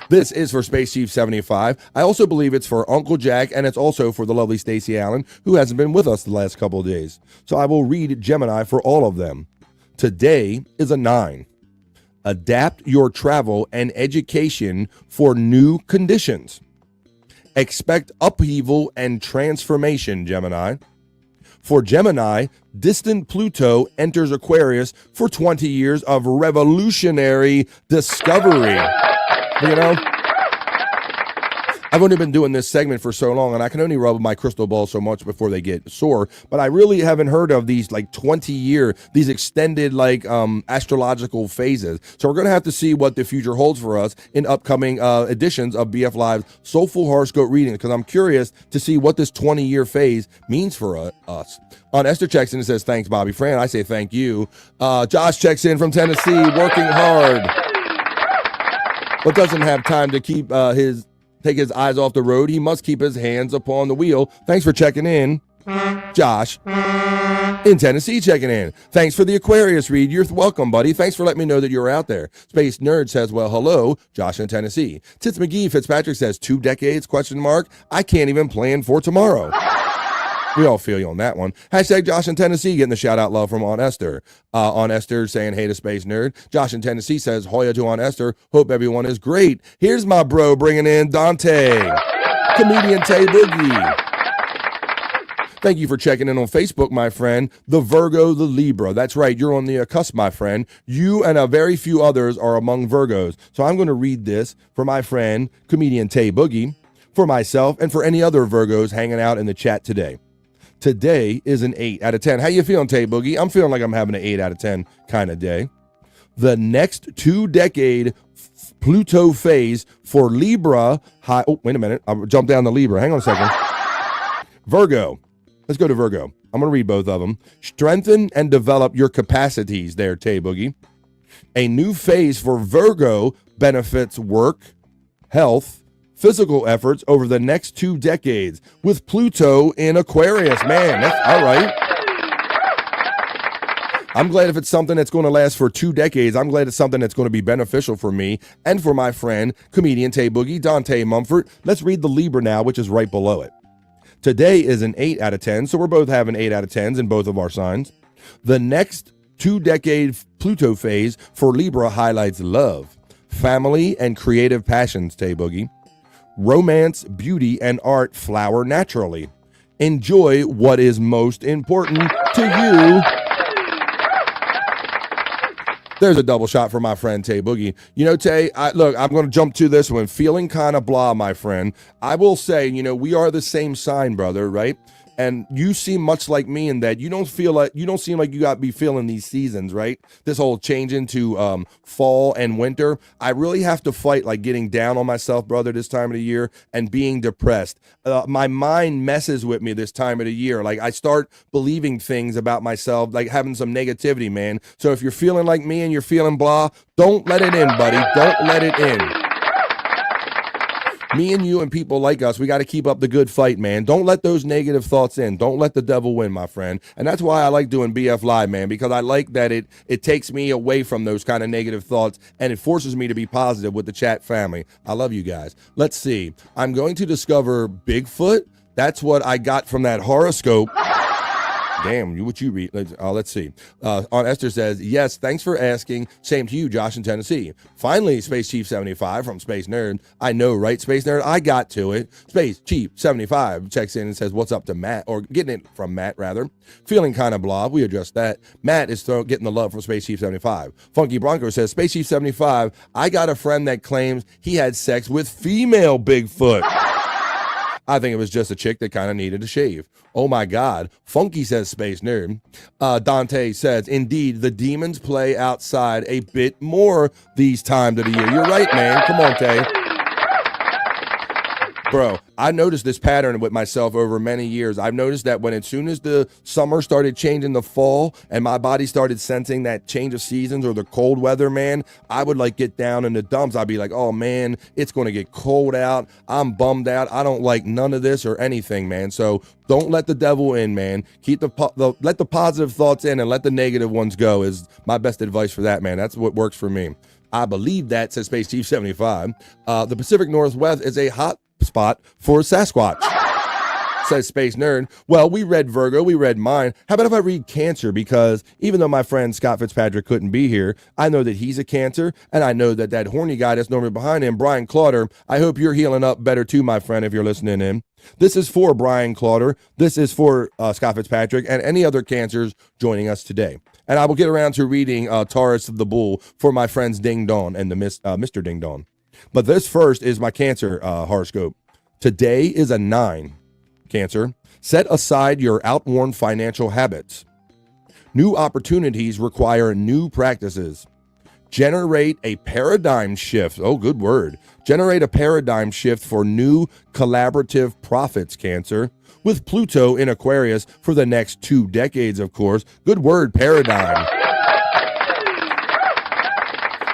This is for Space Chief 75. I also believe it's for Uncle Jack, and it's also for the lovely Stacey Allen, who hasn't been with us the last couple of days. So I will read Gemini for all of them. Today is a 9. Adapt your travel and education for new conditions. Expect upheaval and transformation, Gemini. For Gemini, distant Pluto enters Aquarius for 20 years of revolutionary discovery. You know, I've only been doing this segment for so long, and I can only rub my crystal ball so much before they get sore, but I really haven't heard of these like 20-year, these extended like astrological phases. So we're going to have to see what the future holds for us in upcoming editions of BF Live's Soulful Horoscope Readings, because I'm curious to see what this 20-year phase means for us. On Esther checks in and says, thanks, Bobby Fran. I say thank you. Josh checks in from Tennessee, working hard, but doesn't have time to keep take his eyes off the road. He must keep his hands upon the wheel. Thanks for checking in, Josh in Tennessee checking in. Thanks for the Aquarius read. You're welcome, buddy. Thanks for letting me know that you're out there. Space Nerd says, well, hello, Josh in Tennessee. Tits McGee Fitzpatrick says, 2 decades, ? I can't even plan for tomorrow. We all feel you on that one. Hashtag Josh in Tennessee getting the shout out love from Aunt Esther. Aunt Esther saying, hey to Space Nerd. Josh in Tennessee says, Hoya to Aunt Esther. Hope everyone is great. Here's my bro bringing in Dante. Comedian Tay Boogie. Thank you for checking in on Facebook, my friend. The Virgo, the Libra. That's right. You're on the cusp, my friend. You and a very few others are among Virgos. So I'm going to read this for my friend, comedian Tay Boogie, for myself, and for any other Virgos hanging out in the chat today. Today is an 8 out of 10. How you feeling, Tay Boogie? I'm feeling like I'm having an 8 out of 10 kind of day. The next 2-decade Pluto phase for Libra. Oh, wait a minute. I'll jump down to Libra. Hang on a second. Virgo. Let's go to Virgo. I'm going to read both of them. Strengthen and develop your capacities there, Tay Boogie. A new phase for Virgo benefits work, health, physical efforts over the next 2 decades with Pluto in Aquarius. Man, that's all right. I'm glad if it's something that's going to last for 2 decades. I'm glad it's something that's going to be beneficial for me and for my friend, comedian Tay Boogie, Dante Mumford. Let's read the Libra now, which is right below it. Today is an 8 out of 10, so we're both having 8 out of 10s in both of our signs. The next 2-decade Pluto phase for Libra highlights love, family, and creative passions, Tay Boogie. Romance, beauty, and art flower naturally. Enjoy what is most important to you. There's a double shot for my friend Tay Boogie. You know, Tay, look, I'm going to jump to this one. Feeling kind of blah, my friend. I will say, you know, we are the same sign, brother, right? And you seem much like me in that you don't seem like you got to be feeling these seasons, right? This whole change into fall and winter. I really have to fight like getting down on myself, brother, this time of the year and being depressed. My mind messes with me this time of the year. Like I start believing things about myself, like having some negativity, man. So if you're feeling like me and you're feeling blah, don't let it in, buddy. Don't let it in. Me and you and people like us, we got to keep up the good fight, man. Don't let those negative thoughts in. Don't let the devil win, my friend. And that's why I like doing BF Live, man, because I like that it takes me away from those kind of negative thoughts and it forces me to be positive with the chat family. I love you guys. Let's see. I'm going to discover Bigfoot. That's what I got from that horoscope. Damn, what you read? Let's see. Aunt Esther says, yes, thanks for asking. Same to you, Josh in Tennessee. Finally, Space Chief 75 from Space Nerd. I know, right, Space Nerd? I got to it. Space Chief 75 checks in and says, what's up to Matt? Or getting it from Matt, rather. Feeling kind of blah. We addressed that. Matt is getting the love from Space Chief 75. Funky Bronco says, Space Chief 75, I got a friend that claims he had sex with female Bigfoot. I think it was just a chick that kind of needed a shave. Oh my God. Funky says Space Nerd. Dante says, indeed, the demons play outside a bit more these times of the year. You're right, man. Come on, Tay. Bro, I noticed this pattern with myself over many years. I've noticed that as soon as the summer started changing the fall and my body started sensing that change of seasons or the cold weather, man, I would like get down in the dumps. I'd be like, oh man, it's going to get cold out. I'm bummed out. I don't like none of this or anything, man. So don't let the devil in, man. Keep let the positive thoughts in and let the negative ones go is my best advice for that, man. That's what works for me. I believe that, says Space Chief 75. The Pacific Northwest is a hot spot for Sasquatch, says Space Nerd. Well, we read Virgo, we read mine. How about if I read Cancer? Because even though my friend Scott Fitzpatrick couldn't be here, I know that he's a Cancer, and I know that horny guy that's normally behind him, Brian Clauder, I hope you're healing up better too, my friend, if you're listening in. This is for Brian Clauder. This is for Scott Fitzpatrick and any other Cancers joining us today. And I will get around to reading Taurus of the Bull for my friends Ding Dong and the Mr. Ding Dong. But this first is my Cancer horoscope. Today is a 9. Cancer. Set aside your outworn financial habits. New opportunities require new practices. Generate a paradigm shift. Oh, good word. Generate a paradigm shift for new collaborative profits, Cancer. With Pluto in Aquarius for the next 2 decades, of course. Good word, paradigm.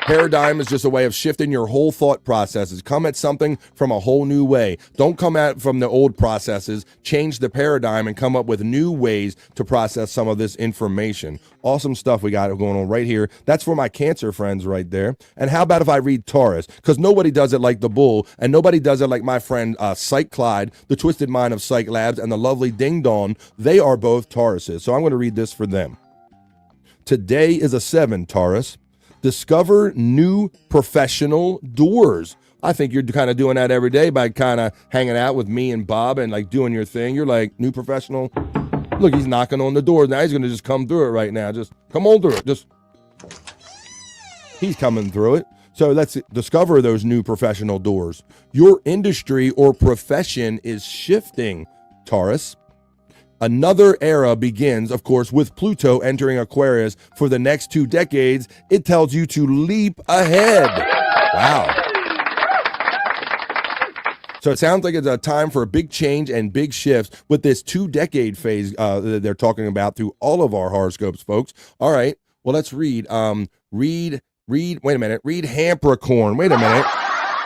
Paradigm is just a way of shifting your whole thought processes. Come at something from a whole new way. Don't come at it from the old processes. Change the paradigm and come up with new ways to process some of this information. Awesome stuff we got going on right here. That's for my Cancer friends right there. And how about if I read Taurus? Because nobody does it like the Bull, and nobody does it like my friend Cyke Clyde, the twisted mind of Cyke Labs, and the lovely Ding Dong. They are both Tauruses. So I'm going to read this for them. Today is a 7, Taurus. Discover new professional doors. I think you're kind of doing that every day by kind of hanging out with me and Bob and like doing your thing. You're like, new professional. Look, he's knocking on the door. Now he's going to just come through it right now. Just come on through it. He's coming through it. So let's discover those new professional doors. Your industry or profession is shifting, Taurus. Another era begins, of course, with Pluto entering Aquarius for the next 2 decades. It tells you to leap ahead. Wow. So it sounds like it's a time for a big change and big shifts with this 2-decade phase that they're talking about through all of our horoscopes, folks. All right. Well, let's read. Wait a minute. Read Hampricorn. Wait a minute.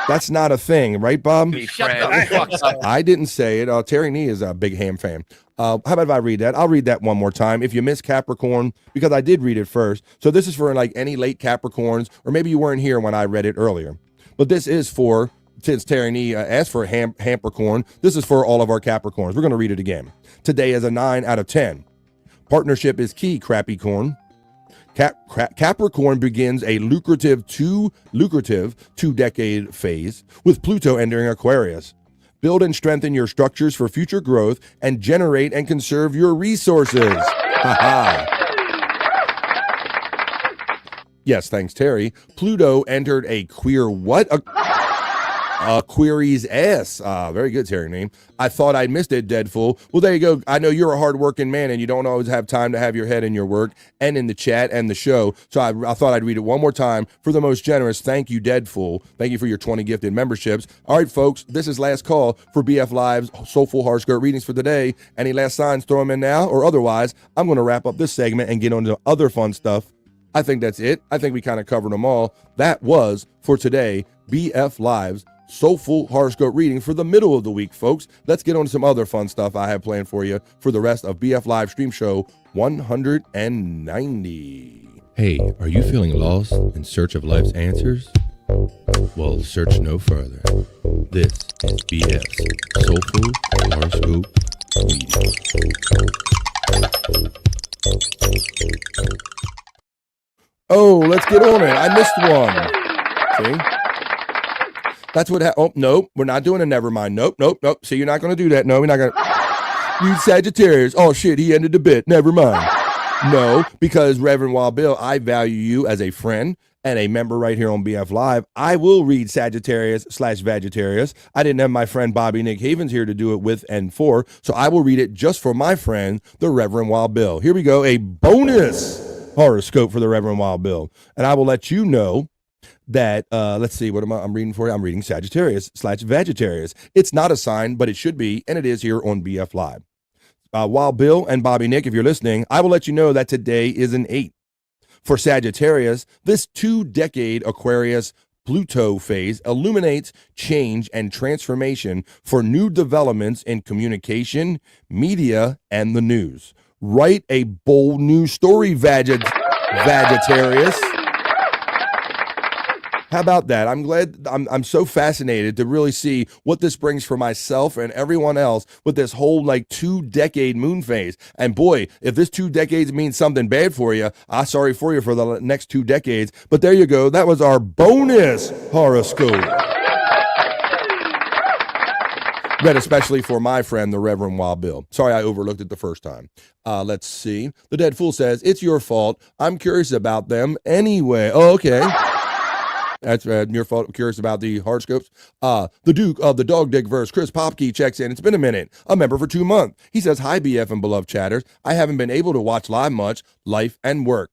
That's not a thing, right, Bob? Shut the fuck up. I didn't say it. Terry Nee is a big ham fan. How about if I read that? I'll read that one more time. If you miss Capricorn, because I did read it first. So this is for like any late Capricorns, or maybe you weren't here when I read it earlier. But this is for, since Terry Nee asked for Hampricorn, this is for all of our Capricorns. We're going to read it again. Today is a 9 out of 10. Partnership is key, Crappycorn. Capricorn begins a lucrative 2-decade phase with Pluto entering Aquarius. Build and strengthen your structures for future growth and generate and conserve your resources. Yes, thanks, Terry. Pluto entered a queer what? Query's ass. Very good, Terry name. I thought I missed it, dead fool. Well, there you go. I know you're a hardworking man and you don't always have time to have your head in your work and in the chat and the show. So I thought I'd read it one more time for the most generous. Thank you, dead fool. Thank you for your 20 gifted memberships. All right, folks, this is last call for BF Live's Soulful Horoscope Readings for the day. Any last signs, throw them in now, or otherwise, I'm going to wrap up this segment and get on to other fun stuff. I think that's it. I think we kind of covered them all. That was, for today, BF Live's Soulful Horoscope Reading for the middle of the week, folks. Let's get on to some other fun stuff I have planned for you for the rest of BF Live Stream Show 190. Hey, are you feeling lost in search of life's answers? Well, search no further. This is BF's Soulful Horoscope Reading. Oh, let's get on it. I missed one. See? That's what oh, nope, we're not doing a never mind. Nope. See, you're not going to do that. No, we're not going to. You Sagittarius. Oh, shit, he ended the bit. Never mind. No, because Reverend Wild Bill, I value you as a friend and a member right here on BF Live. I will read Sagittarius/Vegetarius. I didn't have my friend Bobby Nick Havens here to do it with and for, so I will read it just for my friend, the Reverend Wild Bill. Here we go, a bonus horoscope for the Reverend Wild Bill. And I will let you know that, let's see, what I'm reading for you? I'm reading Sagittarius/Vegetarius. It's not a sign, but it should be, and it is here on BF Live. Wild Bill and Bobby Nick, if you're listening, I will let you know that today is an 8. For Sagittarius, this 2-decade Aquarius Pluto phase illuminates change and transformation for new developments in communication, media, and the news. Write a bold new story, Sagittarius. How about that? I'm glad. I'm so fascinated to really see what this brings for myself and everyone else with this whole like 2-decade moon phase. And boy, if this 2 decades means something bad for you, I'm sorry for you for the next 2 decades. But there you go. That was our bonus horoscope. Read especially for my friend, the Reverend Wild Bill. Sorry, I overlooked it the first time. Let's see. The Dead Fool says, it's your fault. I'm curious about them anyway. Oh, okay. That's your fault. I'm curious about the horoscopes. The Duke of the Dog Dick verse, Chris Popke, checks in. It's been a minute. A member for 2 months. He says, hi, BF and beloved chatters. I haven't been able to watch live much. Life and work.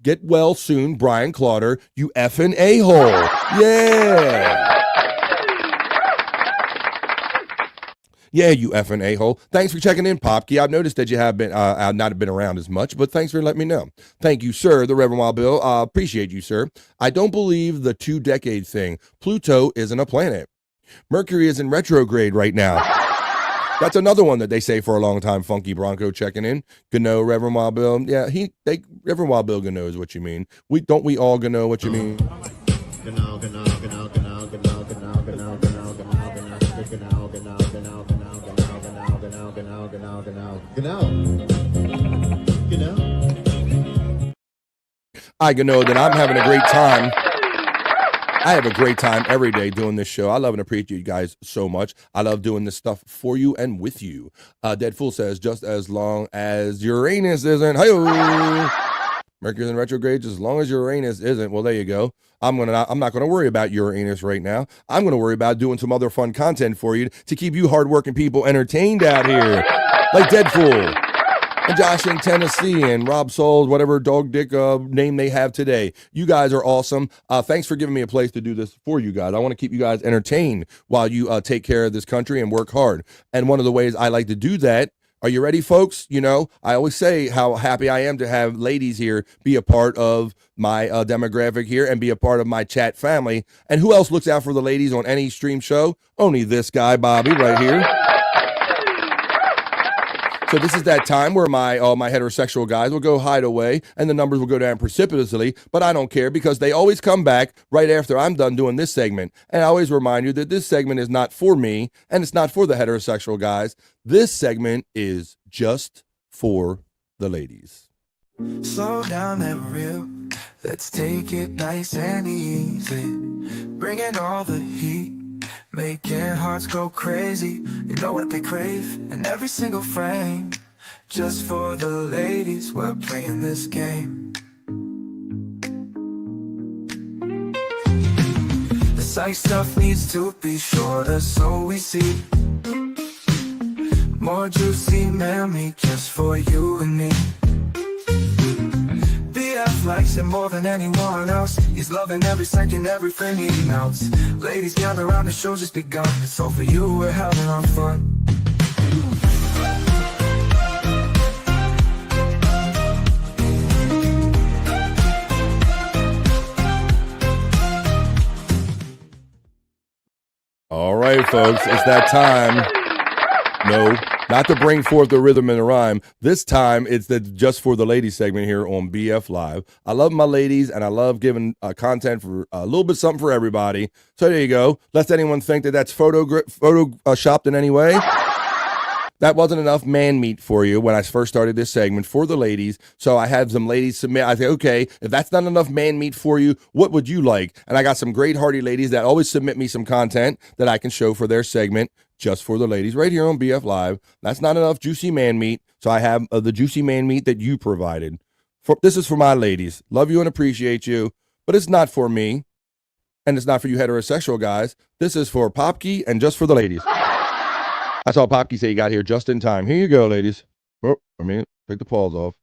Get well soon, Brian Clauder. You effing a-hole. Yeah. Yeah, you effing a-hole. Thanks for checking in, Popke. I've noticed that you have been not been around as much, but thanks for letting me know. Thank you, sir, the Reverend Wild Bill. Appreciate you, sir. I don't believe the 2-decade thing. Pluto isn't a planet. Mercury is in retrograde right now. That's another one that they say for a long time. Funky Bronco checking in. Gano, Reverend Wild Bill. Yeah, Reverend Wild Bill Gano is what you mean. We all Gano what you mean. Gano. I know that I'm having a great time. I have a great time every day doing this show. I love and appreciate you guys so much. I love doing this stuff for you and with you. Dead Fool says, just as long as Uranus isn't. Hi-yo! Mercury's in retrograde, just as long as Uranus isn't. Well, there you go. I'm not gonna worry about Uranus right now. I'm gonna worry about doing some other fun content for you to keep you hardworking people entertained out here, like Dead Fool and Josh in Tennessee and Rob Souls, whatever dog dick name they have today. You guys are awesome. Thanks for giving me a place to do this for you guys. I want to keep you guys entertained while you take care of this country and work hard. And one of the ways I like to do that. Are you ready, folks? You know, I always say how happy I am to have ladies here be a part of my demographic here and be a part of my chat family. And who else looks out for the ladies on any stream show? Only this guy, Bobby, right here. So this is that time where my heterosexual guys will go hide away and the numbers will go down precipitously, but I don't care because they always come back right after I'm done doing this segment. And I always remind you that this segment is not for me and it's not for the heterosexual guys. This segment is just for the ladies. Slow down and real. Let's take it nice and easy. Bringing all the heat. Making hearts go crazy. You know what they crave in every single frame. Just for the ladies, we're playing this game. The Cyke stuff needs to be shorter, so we see more juicy memory just for you and me. BF likes it more than anyone else. He's loving every second, everything he melts. Ladies gather around, the show's just begun. So for you, we're having our fun. All right, folks, it's that time. No, not to bring forth the rhythm and the rhyme. This time, it's the Just for the Ladies segment here on BF Live. I love my ladies, and I love giving content for a little bit something for everybody. So there you go. Lest anyone think that that's photoshopped in any way. That wasn't enough man meat for you when I first started this segment for the ladies. So I had some ladies submit. I said, okay, if that's not enough man meat for you, what would you like? And I got some great hearty ladies that always submit me some content that I can show for their segment just for the ladies right here on BF Live. That's not enough juicy man meat. So I have the juicy man meat that you provided. This is for my ladies. Love you and appreciate you, but it's not for me. And it's not for you heterosexual guys. This is for Popke and just for the ladies. I saw Popke say he got here just in time. Here you go, ladies. Oh, take the paws off.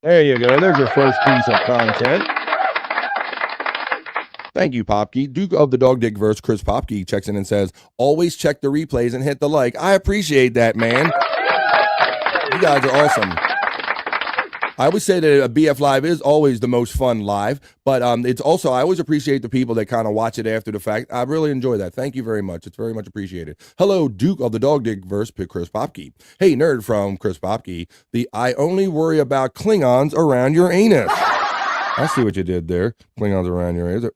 There you go. There's your first piece of content. Thank you, Popke. Duke of the Dog Dick verse, Chris Popke, checks in and says, always check the replays and hit the like. I appreciate that, man. You guys are awesome. I always say that a BF Live is always the most fun live, but it's also, I always appreciate the people that kind of watch it after the fact. I really enjoy that. Thank you very much. It's very much appreciated. Hello, Duke of the Dog Dick verse, Chris Popke. Hey, nerd from Chris Popke. I only worry about Klingons around your anus. I see what you did there. Klingons around your anus.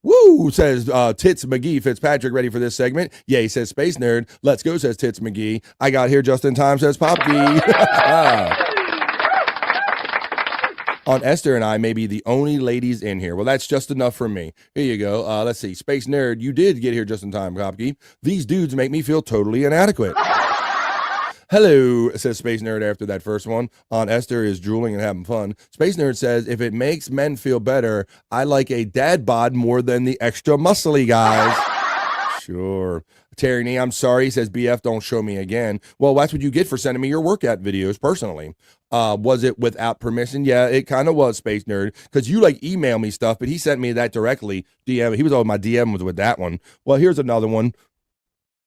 Woo, says Tits McGee Fitzpatrick, ready for this segment. Yeah, he says Space Nerd. Let's go, says Tits McGee. I got here just in time, says Popkey. On Esther and I may be the only ladies in here. Well, that's just enough for me. Here you go. Let's see. Space Nerd, you did get here just in time, Popkey. These dudes make me feel totally inadequate. Hello, says Space Nerd after that first one. On Esther is drooling and having fun. Space Nerd says, if it makes men feel better, I like a dad bod more than the extra muscly guys. Sure. Terry Nee, I'm sorry. He says, BF, don't show me again. Well, that's what you get for sending me your workout videos personally. Was it without permission? Yeah, it kind of was, Space Nerd, because you like email me stuff, but he sent me that directly. DM. He was on my DM was with that one. Well, here's another one.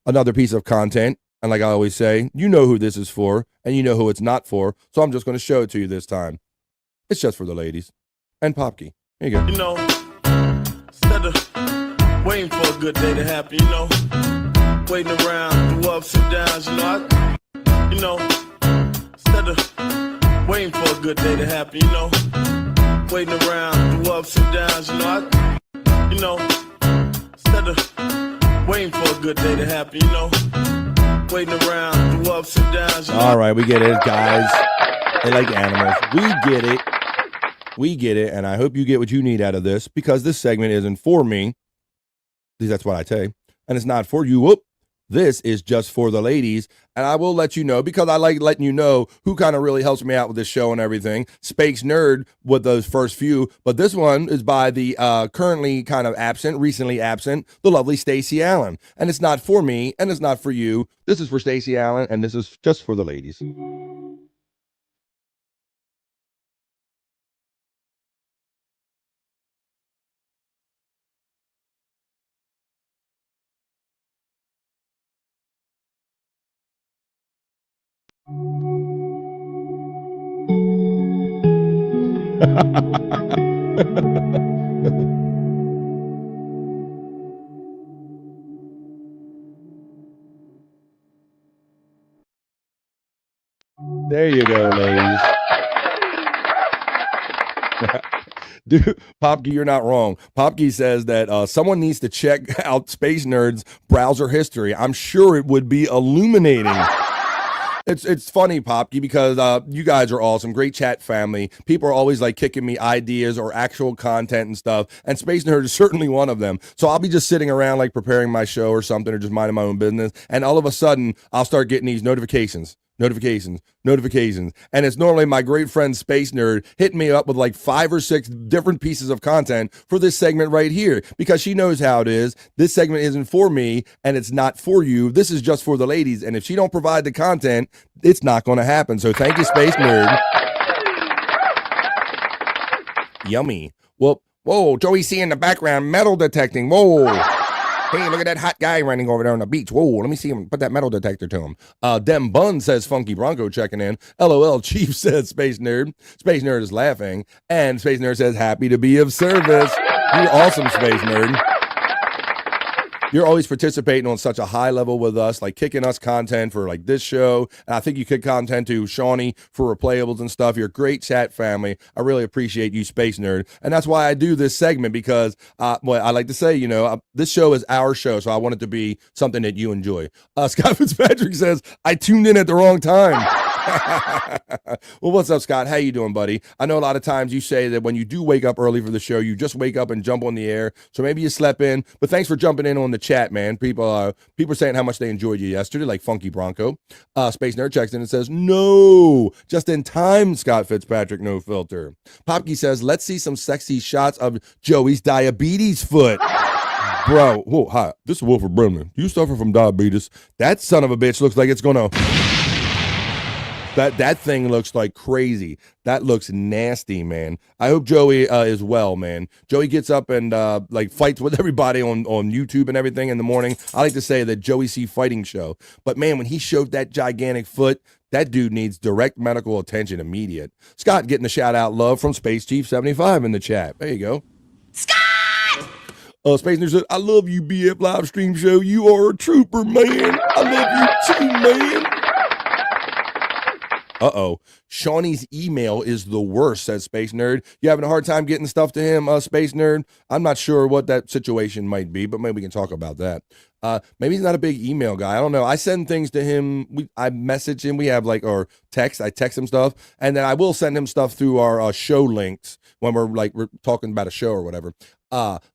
Another piece of content. And like I always say, you know who this is for, and you know who it's not for. So I'm just going to show it to you this time. It's just for the ladies. And Popkey. Here you go. You know, instead of waiting for a good day to happen, you know, waiting around through ups and downs, instead of waiting for a good day to happen, waiting around through ups and downs, instead of waiting for a good day to happen, waiting around through ups and downs. All right, we get it, guys. They like animals. We get it. We get it, and I hope you get what you need out of this, because this segment isn't for me. At least that's what I say. And it's not for you. Whoop. This is just for the ladies, and I will let you know, because I like letting you know who kind of really helps me out with this show and everything. Space Nerd with those first few, but this one is by the currently kind of absent, recently absent, the lovely Stacey Allen. And it's not for me, and it's not for you. This is for Stacey Allen, and this is just for the ladies. There you go, ladies. Dude, Popkey, you're not wrong. Popkey says that someone needs to check out Space Nerd's browser history. I'm sure it would be illuminating. It's funny, Popkey, because you guys are awesome. Great chat family. People are always like kicking me ideas or actual content and stuff. And Space Nerd is certainly one of them. So I'll be just sitting around like preparing my show or something, or just minding my own business. And all of a sudden I'll start getting these notifications. And it's normally my great friend Space Nerd hitting me up with like 5 or 6 different pieces of content for this segment right here, because she knows how it is. This segment isn't for me, and it's not for you. This is just for the ladies. And if she don't provide the content, it's not going to happen. So thank you, Space Nerd. Yummy. Well, whoa, Joey C in the background, metal detecting. Whoa. Hey, look at that hot guy running over there on the beach. Whoa, let me see him. Put that metal detector to him. Dem Bun says Funky Bronco checking in. LOL, Chief says Space Nerd. Space Nerd is laughing. And Space Nerd says happy to be of service. You're awesome, Space Nerd. You're always participating on such a high level with us, like kicking us content for like this show. And I think you kick content to Shawnee for replayables and stuff. You're a great chat family. I really appreciate you, Space Nerd. And that's why I do this segment, because well, I like to say, this show is our show. So I want it to be something that you enjoy. Scott Fitzpatrick says, I tuned in at the wrong time. Well, what's up, Scott? How you doing, buddy? I know a lot of times you say that when you do wake up early for the show, you just wake up and jump on the air. So maybe you slept in, but thanks for jumping in on the chat, man. People are saying how much they enjoyed you yesterday, like Funky Bronco. Space Nerd checks in and says, no, just in time, Scott Fitzpatrick, no filter. Popkey says, let's see some sexy shots of Joey's diabetes foot. Bro, whoa, hi, this is Wilford Brennan. You suffer from diabetes. That son of a bitch looks like it's gonna... That thing looks like crazy. That looks nasty, man. I hope Joey is well, man. Joey gets up and like fights with everybody on YouTube and everything in the morning. I like to say that Joey C fighting show. But man, when he showed that gigantic foot, that dude needs direct medical attention immediate. Scott getting the shout out love from Space Chief 75 in the chat. There you go. Scott! Space Nerd said, I love you, BF Live Stream Show. You are a trooper, man. I love you too, man. Uh-oh. Shawnee's email is the worst, says Space Nerd. You having a hard time getting stuff to him, Space Nerd? I'm not sure what that situation might be, but maybe we can talk about that. Maybe he's not a big email guy. I don't know. I send things to him. I message him. We have or text. I text him stuff. And then I will send him stuff through our show links when we're talking about a show or whatever.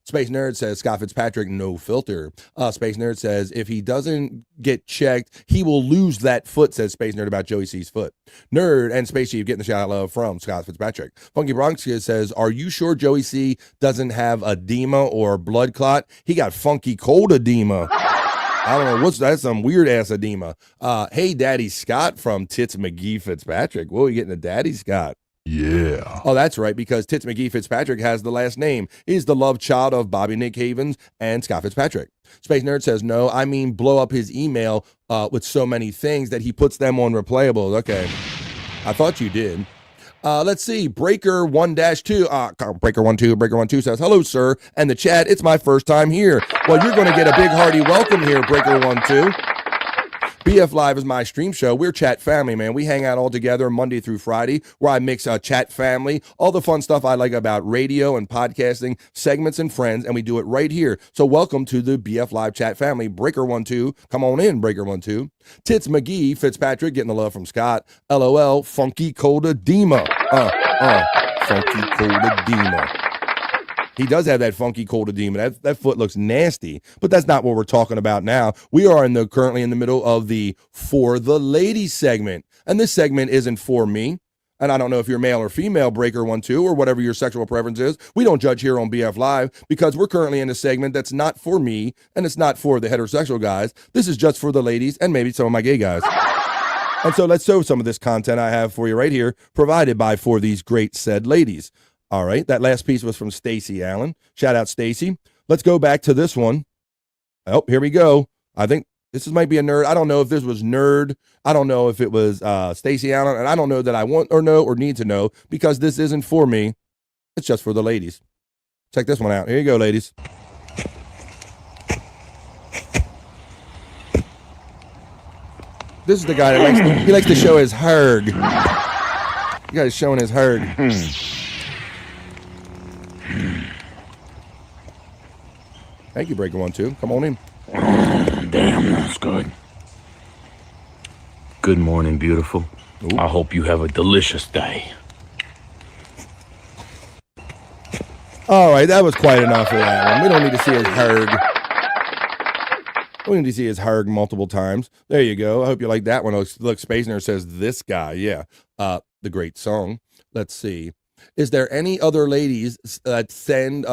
Space Nerd says, Scott Fitzpatrick, no filter. Space Nerd says, if he doesn't get checked, he will lose that foot, says Space Nerd about Joey C's foot. Nerd and Space Chief getting the shout out love from Scott Fitzpatrick. Funky Bronx says, are you sure Joey C doesn't have edema or blood clot? He got funky cold edema. I don't know. That's some weird ass edema. Hey, Daddy Scott from Tits McGee Fitzpatrick. Whoa, you getting a Daddy Scott? Yeah. Oh, that's right, because Tits McGee Fitzpatrick has the last name. He's the love child of Bobby Nick Havens and Scott Fitzpatrick. Space Nerd says, no, I mean blow up his email with so many things that he puts them on replayables. Okay. I thought you did. Let's see. Breaker 1-2. Breaker 12 says, hello, sir. And the chat, it's my first time here. Well, you're going to get a big hearty welcome here, Breaker 12. BF Live is my stream show. We're chat family, man. We hang out all together Monday through Friday, where I mix chat family, all the fun stuff I like about radio and podcasting, segments and friends, and we do it right here. So welcome to the BF Live chat family. Breaker 12. Come on in, Breaker 12. Tits McGee Fitzpatrick getting the love from Scott. LOL, funky cold edema. Funky cold edema. He does have that funky cold edema. That foot looks nasty, but that's not what we're talking about now. We are currently in the middle of the For the Ladies segment, and this segment isn't for me. And I don't know if you're male or female, Breaker 12, or whatever your sexual preference is. We don't judge here on BF Live because we're currently in a segment that's not for me, and it's not for the heterosexual guys. This is just for the ladies and maybe some of my gay guys. And so let's show some of this content I have for you right here, provided by for these great said ladies. All right, that last piece was from Stacy Allen. Shout out, Stacy. Let's go back to this one. Oh, here we go. I think this might be a nerd. I don't know if this was nerd. I don't know if it was Stacy Allen, and I don't know that I want or know or need to know because this isn't for me. It's just for the ladies. Check this one out. Here you go, ladies. This is the guy that likes to show his herg. The guy's showing his herg. Thank you, Breaker 12. Come on in. Damn, that's good. Good morning, beautiful. Ooh. I hope you have a delicious day. All right, that was quite enough of that one. We don't need to see his herg. We need to see his herg multiple times. There you go. I hope you like that one. Look, Space Nerd says this guy. Yeah, the great song. Let's see. Is there any other ladies that send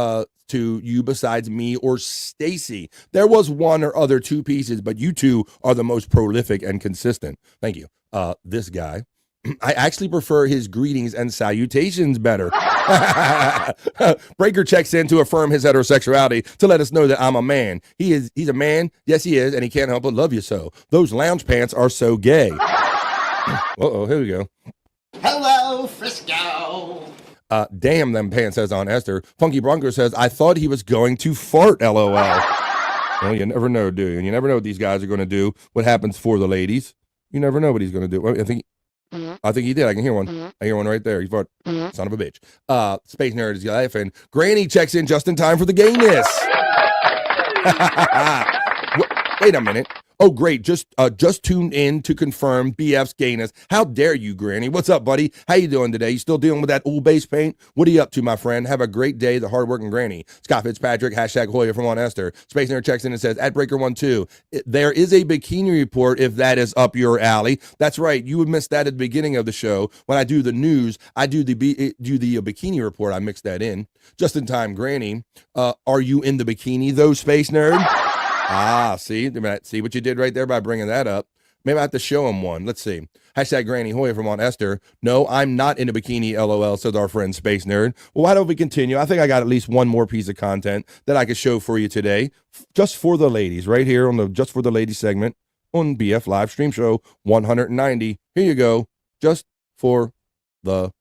to you besides me or Stacy? There was one or other two pieces, but you two are the most prolific and consistent. Thank you. This guy. I actually prefer his greetings and salutations better. Breaker checks in to affirm his heterosexuality to let us know that I'm a man. He's a man. Yes, he is, and he can't help but love you so. Those lounge pants are so gay. Uh-oh, here we go. Hello, Frisco. Damn them pants, says on Esther. Funky Bronco says, I thought he was going to fart, LOL. Well, you never know, do you? You never know what these guys are going to do. What happens for the ladies? You never know what he's going to do. I think he did. I can hear one. I hear one right there. He fart. Son of a bitch. Space Nerd is laughing. Granny checks in just in time for the gayness. Wait a minute. Oh, great. Just tuned in to confirm BF's gayness. How dare you, Granny? What's up, buddy? How you doing today? You still dealing with that old base paint? What are you up to, my friend? Have a great day, the hardworking Granny. Scott Fitzpatrick, hashtag Hoya from on Esther. Space Nerd checks in and says, at Breaker 12, there is a bikini report if that is up your alley. That's right. You would miss that at the beginning of the show. When I do the news, I do the bikini report. I mix that in. Just in time, Granny. Are you in the bikini, though, Space Nerd? See what you did right there by bringing that up. Maybe I have to show him one. Let's see. Hashtag Granny Hoya from on Esther. No, I'm not in a bikini, LOL, says our friend Space Nerd. Well, why don't we continue? I think I got at least one more piece of content that I could show for you today, just for the ladies, right here on the Just for the Ladies segment on BF Live Stream Show 190. Here you go. Just for the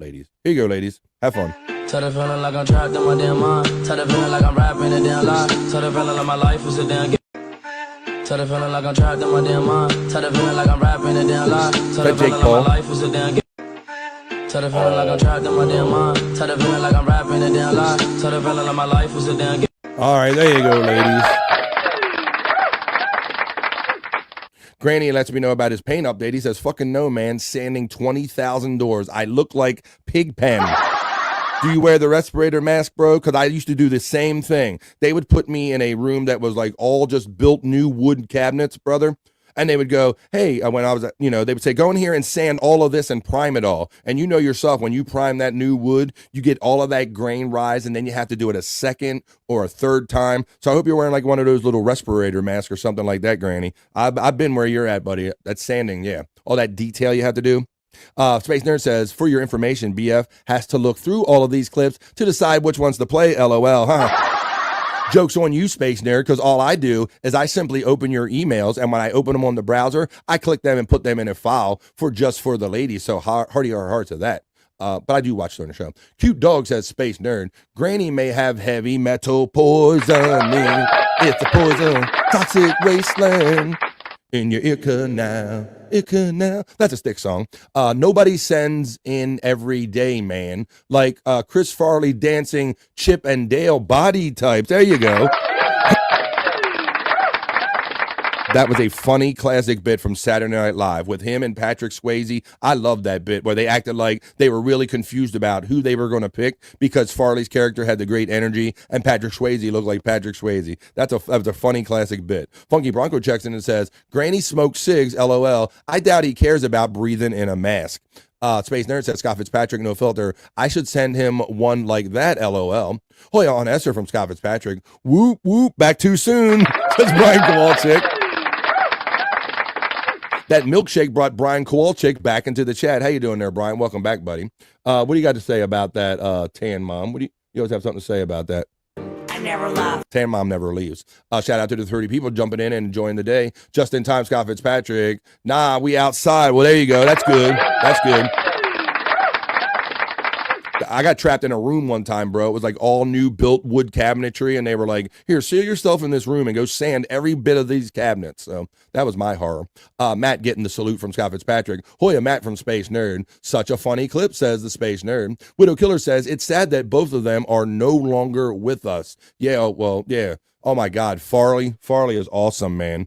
ladies. Here you go, ladies. Have fun. Tell the feeling like I'm trapped in my damn mind. Tell the feeling like I'm rapping a damn lie. Tell the feeling like my life is a damn game. Tell the feeling like I'm trapped in my damn mind. Tell the feeling like I'm rapping a damn lie. Tell the feeling like my life is a damn game. Tell the feeling like I'm trapped in my damn mind. Tell the feeling like I'm rapping a damn lie. Tell the feeling like my life is a damn game. All right, there you go, ladies. Granny lets me know about his paint update. He says, fucking no, man, sanding 20,000 doors. I look like Pigpen. Do you wear the respirator mask, bro? Because I used to do the same thing. They would put me in a room that was like all just built new wood cabinets, brother. And they would go, hey, when I was, they would say, go in here and sand all of this and prime it all. And you know yourself, when you prime that new wood, you get all of that grain rise, and then you have to do it a second or a third time. So I hope you're wearing like one of those little respirator masks or something like that, Granny. I've been where you're at, buddy. That's sanding, yeah. All that detail you have to do. Space Nerd says, for your information, BF has to look through all of these clips to decide which ones to play, LOL, huh? Joke's on you, Space Nerd, because all I do is I simply open your emails, and when I open them on the browser, I click them and put them in a file for just for the ladies, so hearty our hearts of that. But I do watch during the show. Cute Dog says, Space Nerd, Granny may have heavy metal poisoning. It's a poison, toxic wasteland. In your ear canal, ear canal. That's a Stick song. Nobody sends in every day, man. Like Chris Farley dancing Chip and Dale body types. There you go. That was a funny classic bit from Saturday Night Live with him and Patrick Swayze. I love that bit where they acted like they were really confused about who they were going to pick because Farley's character had the great energy and Patrick Swayze looked like Patrick Swayze. That was a funny classic bit. Funky Bronco checks in and says, Granny smokes cigs, LOL. I doubt he cares about breathing in a mask. Space Nerd says, Scott Fitzpatrick, no filter. I should send him one like that, LOL. Hoya on Esther from Scott Fitzpatrick. Whoop, whoop, back too soon, says Brian Kowalczyk. That milkshake brought Brian Kowalczyk back into the chat. How you doing there, Brian? Welcome back, buddy. What do you got to say about that, Tan Mom? You always have something to say about that? I never love. Tan Mom never leaves. Shout out to the 30 people jumping in and enjoying the day. Just in time, Scott Fitzpatrick. Nah, we outside. Well, there you go. That's good. That's good. I got trapped in a room one time, bro. It was like all new built wood cabinetry, and they were like, here, seal yourself in this room and go sand every bit of these cabinets. So that was my horror. Matt getting the salute from Scott Fitzpatrick. Hoya Matt from Space Nerd. Such a funny clip, says the Space Nerd. Widow Killer says, it's sad that both of them are no longer with us. Yeah, well, yeah. Oh my God, Farley is awesome, man.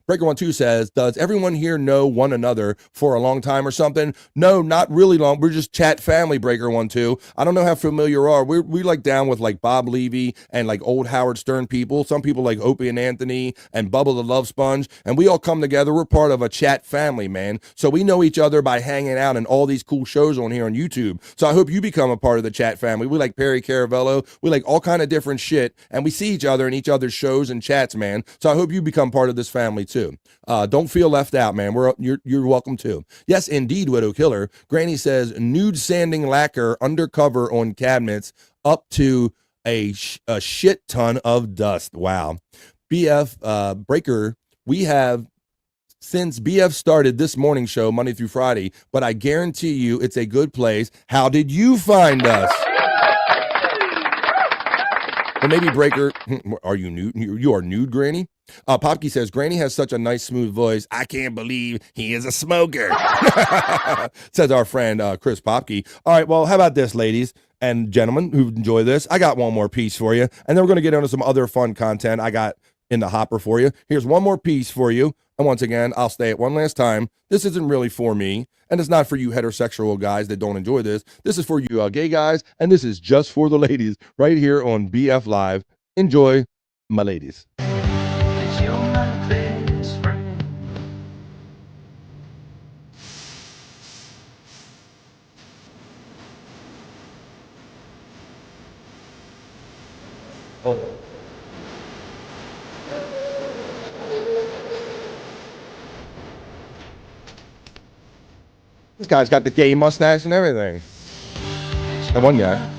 Breaker12 says, does everyone here know one another for a long time or something? No, not really long. We're just chat family, Breaker12. I don't know how familiar you are. We like down with like Bob Levy and like old Howard Stern people. Some people like Opie and Anthony and Bubba the Love Sponge. And we all come together. We're part of a chat family, man. So we know each other by hanging out and all these cool shows on here on YouTube. So I hope you become a part of the chat family. We like Perry Caravello. We like all kind of different shit. And we see each other in each other's shows and chats, man. So I hope you become part of this family too. Don't feel left out, man. You're welcome too. Yes, indeed, Widow Killer. Granny says nude sanding lacquer undercover on cabinets up to a shit ton of dust. Wow. BF Breaker, we have since BF started this morning show Monday through Friday, but I guarantee you it's a good place. How did you find us? Or maybe Breaker, are you nude? You are nude, Granny? Popke says, Granny has such a nice, smooth voice. I can't believe he is a smoker. Says our friend Chris Popke. All right, well, how about this, ladies and gentlemen who enjoy this? I got one more piece for you, and then we're going to get into some other fun content I got in the hopper for you. Here's one more piece for you. And once again, I'll say it one last time. This isn't really for me, and it's not for you heterosexual guys that don't enjoy this. This is for you gay guys, and this is just for the ladies right here on BF Live. Enjoy, my ladies. Oh. This guy's got the gay mustache and everything. That one guy.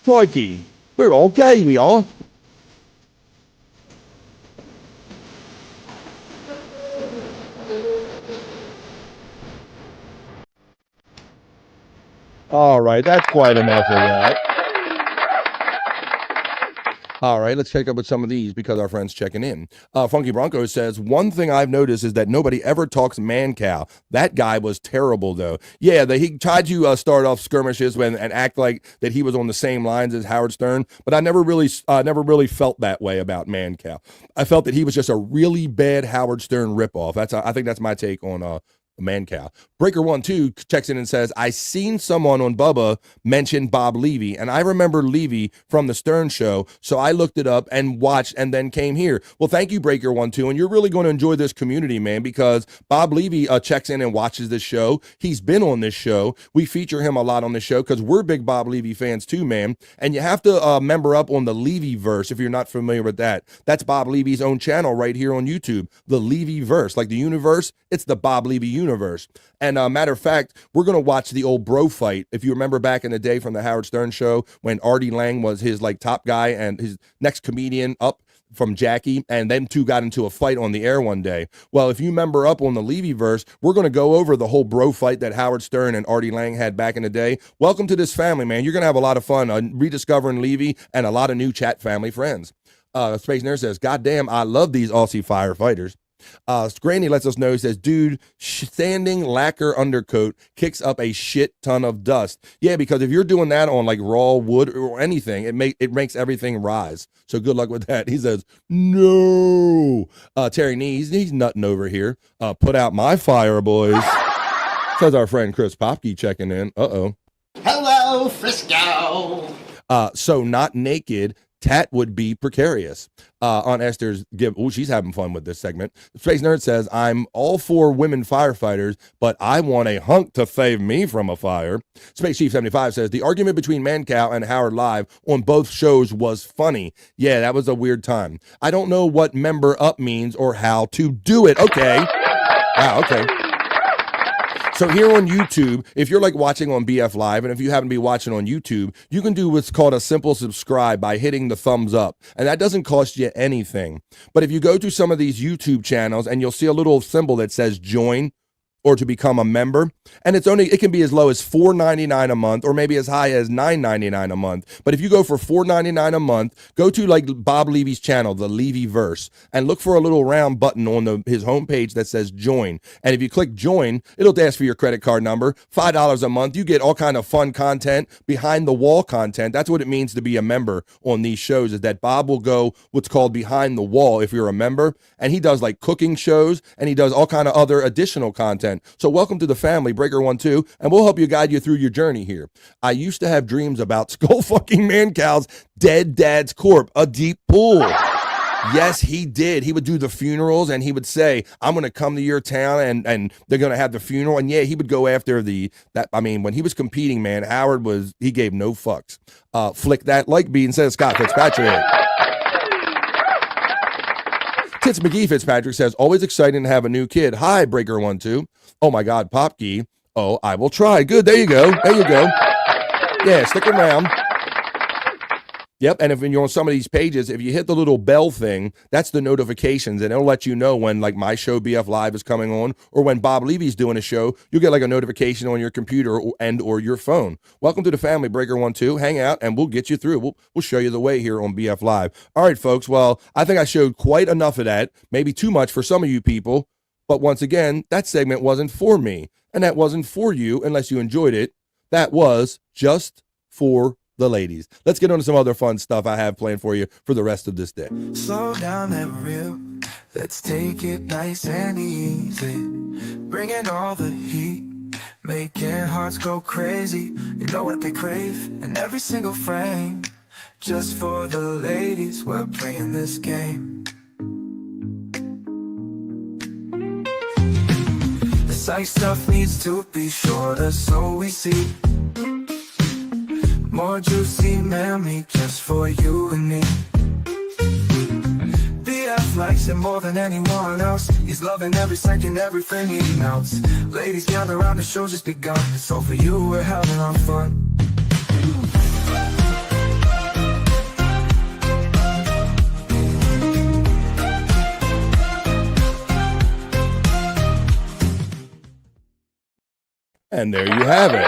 Crikey, we're all gay, we are. All right, that's quite enough of that. All right, let's check up with some of these because our friend's checking in. Funky Bronco says, one thing I've noticed is that nobody ever talks man cow. That guy was terrible, though. Yeah, he tried to start off skirmishes and act like that he was on the same lines as Howard Stern, but I never really felt that way about man cow. I felt that he was just a really bad Howard Stern ripoff. I think that's my take on man cow. Breaker 12 checks in and says, I seen someone on Bubba mention Bob Levy, and I remember Levy from the Stern Show, so I looked it up and watched and then came here. Well, thank you, Breaker 12, and you're really going to enjoy this community, man, because Bob Levy checks in and watches this show. He's been on this show. We feature him a lot on the show because we're big Bob Levy fans too, man, and you have to member up on the Levy-verse if you're not familiar with that. That's Bob Levy's own channel right here on YouTube, the Levy-verse. Like the universe, it's the Bob Levy universe. And matter of fact, we're going to watch the old bro fight. If you remember back in the day from the Howard Stern Show when Artie Lang was his like top guy and his next comedian up from Jackie, and them two got into a fight on the air one day. Well, if you member up on the Levy-verse, we're going to go over the whole bro fight that Howard Stern and Artie Lang had back in the day. Welcome to this family, man. You're going to have a lot of fun rediscovering Levy and a lot of new chat family friends. Space Nerd says, God damn, I love these Aussie firefighters. Granny lets us know, he says, dude, standing lacquer undercoat kicks up a shit ton of dust. Yeah, because if you're doing that on like raw wood or anything, it makes everything rise. So good luck with that. He says, no. Terry Nee, he's nutting over here. Put out my fire, boys. Says our friend Chris Popke checking in. Hello, Frisco. So not naked. Tat would be precarious. Aunt Esther's she's having fun with this segment. Space Nerd says, I'm all for women firefighters, but I want a hunk to save me from a fire. Space Chief 75 says, the argument between Mancow and Howard Live on both shows was funny. Yeah, that was a weird time. I don't know what member up means or how to do it. Okay. Wow, okay. So here on YouTube, if you're like watching on BF Live, and if you happen to be watching on YouTube, you can do what's called a simple subscribe by hitting the thumbs up. And that doesn't cost you anything. But if you go to some of these YouTube channels and you'll see a little symbol that says join or to become a member, and it can be as low as $4.99 a month or maybe as high as $9.99 a month. But if you go for $4.99 a month, go to like Bob Levy's channel, the Levy-verse, and look for a little round button on his homepage that says join. And if you click join, it'll ask for your credit card number. $5 a month. You get all kind of fun content, behind the wall content. That's what it means to be a member on these shows, is that Bob will go what's called behind the wall if you're a member, and he does like cooking shows and he does all kind of other additional content. So welcome to the family, Breaker 12, and we'll help you guide you through your journey here. I used to have dreams about skull fucking Mancow's dead dad's corpse, a deep pool. Yes, he did. He would do the funerals and he would say, I'm going to come to your town and they're going to have the funeral. And yeah, he would go after when he was competing, man, he gave no fucks. Flick that like bean, says Scott Fitzpatrick. Tits McGee Fitzpatrick says, always exciting to have a new kid. Hi, Breaker 12. Oh my God, Popkey. Oh, I will try. Good. There you go. There you go. Yeah, stick around. Yep, and if you're on some of these pages, if you hit the little bell thing, that's the notifications, and it'll let you know when like my show BF Live is coming on, or when Bob Levy's doing a show, you'll get like a notification on your computer or your phone. Welcome to the family, Breaker 12. Hang out, and we'll get you through. We'll show you the way here on BF Live. All right, folks. Well, I think I showed quite enough of that, maybe too much for some of you people, but once again, that segment wasn't for me, and that wasn't for you unless you enjoyed it. That was just for the ladies. Let's get on to some other fun stuff I have planned for you for the rest of this day. Slow down, never real. Let's take it nice and easy. Bringing all the heat, making hearts go crazy. You know what they crave in every single frame. Just for the ladies, we're playing this game. The Cyke stuff needs to be shorter so we see more juicy mammy just for you and me. BF likes it more than anyone else. He's loving every second, everything he melts. Ladies gather around, the show's just begun. So for you, we're having our fun. And there you have it.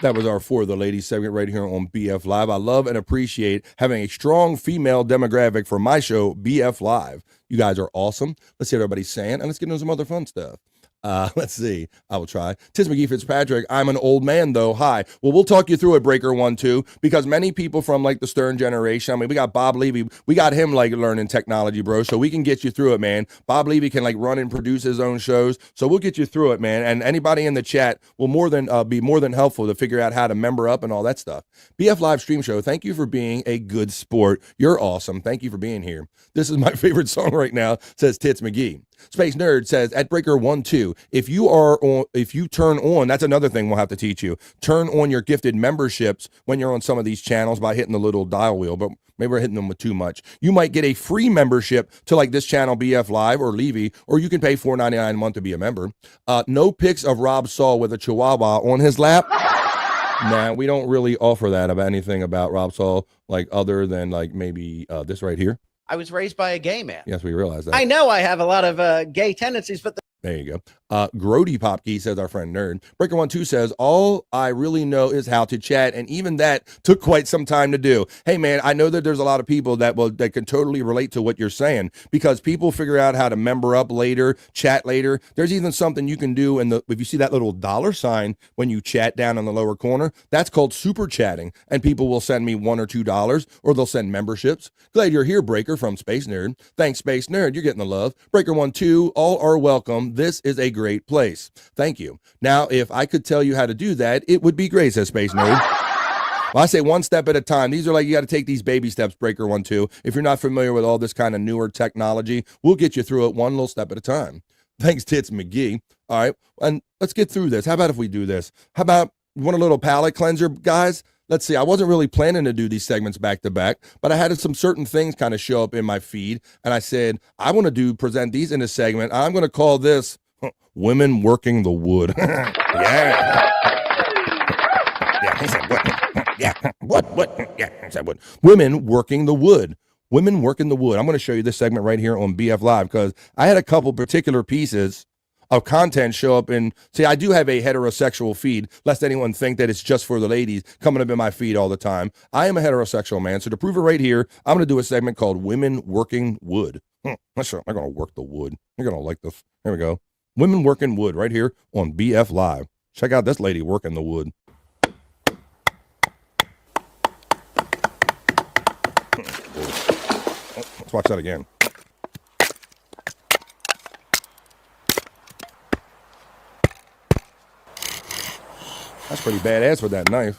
That was our For the Ladies segment right here on BF Live. I love and appreciate having a strong female demographic for my show, BF Live. You guys are awesome. Let's see what everybody's saying, and let's get into some other fun stuff. Let's see. I will try. Tis McGee Fitzpatrick. I'm an old man, though. Hi. Well, we'll talk you through it, Breaker 1-2, because many people from like the Stern generation, I mean, we got Bob Levy. We got him like learning technology, bro. So we can get you through it, man. Bob Levy can like run and produce his own shows. So we'll get you through it, man. And anybody in the chat will be more than helpful to figure out how to member up and all that stuff. BF Live Stream Show. Thank you for being a good sport. You're awesome. Thank you for being here. This is my favorite song right now, says Tits McGee. Space Nerd says at Breaker 1-2, if you turn on, that's another thing we'll have to teach you. Turn on your gifted memberships when you're on some of these channels by hitting the little dial wheel, but maybe we're hitting them with too much. You might get a free membership to like this channel, BF Live or Levy, or you can pay $4.99 a month to be a member. No pics of Rob Saul with a chihuahua on his lap. Nah, we don't really offer that about anything about Rob Saul, like other than like maybe this right here. I was raised by a gay man. Yes, we realize that. I know I have a lot of gay tendencies, but there you go. Grody Popkey says our friend Nerd. Breaker 1-2 says, all I really know is how to chat, and even that took quite some time to do. Hey, man, I know that there's a lot of people that can totally relate to what you're saying, because people figure out how to member up later, chat later. There's even something you can do, if you see that little $sign when you chat down in the lower corner, that's called super chatting, and people will send me $1 or $2, or they'll send memberships. Glad you're here, Breaker from Space Nerd. Thanks, Space Nerd. You're getting the love. Breaker 1-2, all are welcome. This is a great place. Thank you. Now, if I could tell you how to do that, it would be great, says Space Nerd. Well, I say one step at a time. These are like, you got to take these baby steps, Breaker 1-2. If you're not familiar with all this kind of newer technology, we'll get you through it one little step at a time. Thanks, Tits McGee. All right, and let's get through this. How about if we do this? How about, you want a little palate cleanser, guys? Let's see, I wasn't really planning to do these segments back to back, but I had some certain things kind of show up in my feed, and I said, I want to present these in a segment. I'm going to call this Women Working the Wood. Yeah. Yeah, he said what? Yeah, what? Yeah, he said what? Women Working the Wood. Women Working the Wood. I'm going to show you this segment right here on BF Live, because I had a couple particular pieces of content show up in, see, I do have a heterosexual feed, lest anyone think that it's just for the ladies coming up in my feed all the time. I am a heterosexual man, so to prove it right here, I'm going to do a segment called Women Working Wood. Not sure I'm going to work the wood. You're going to like this. Here we go. Women Working Wood right here on BF Live. Check out this lady working the wood. Let's watch that again. That's pretty badass with that knife.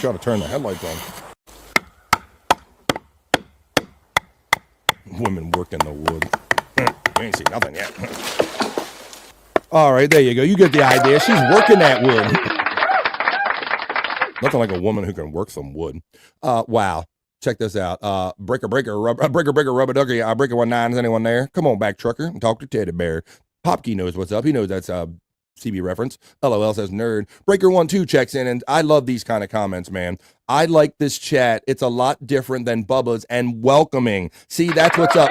Got to turn the headlights on. Women working the wood. You ain't seen nothing yet. All right, there you go. You get the idea. She's working that wood. Nothing like a woman who can work some wood. Wow. Check this out. Breaker, rubber ducky. Breaker 1-9. Is anyone there? Come on back, trucker, and talk to Teddy Bear. Popkey knows what's up. He knows that's CB reference. LOL says nerd. Breaker 1-2 checks in, and I love these kind of comments, man. I like this chat. It's a lot different than Bubba's and welcoming. See, that's what's up,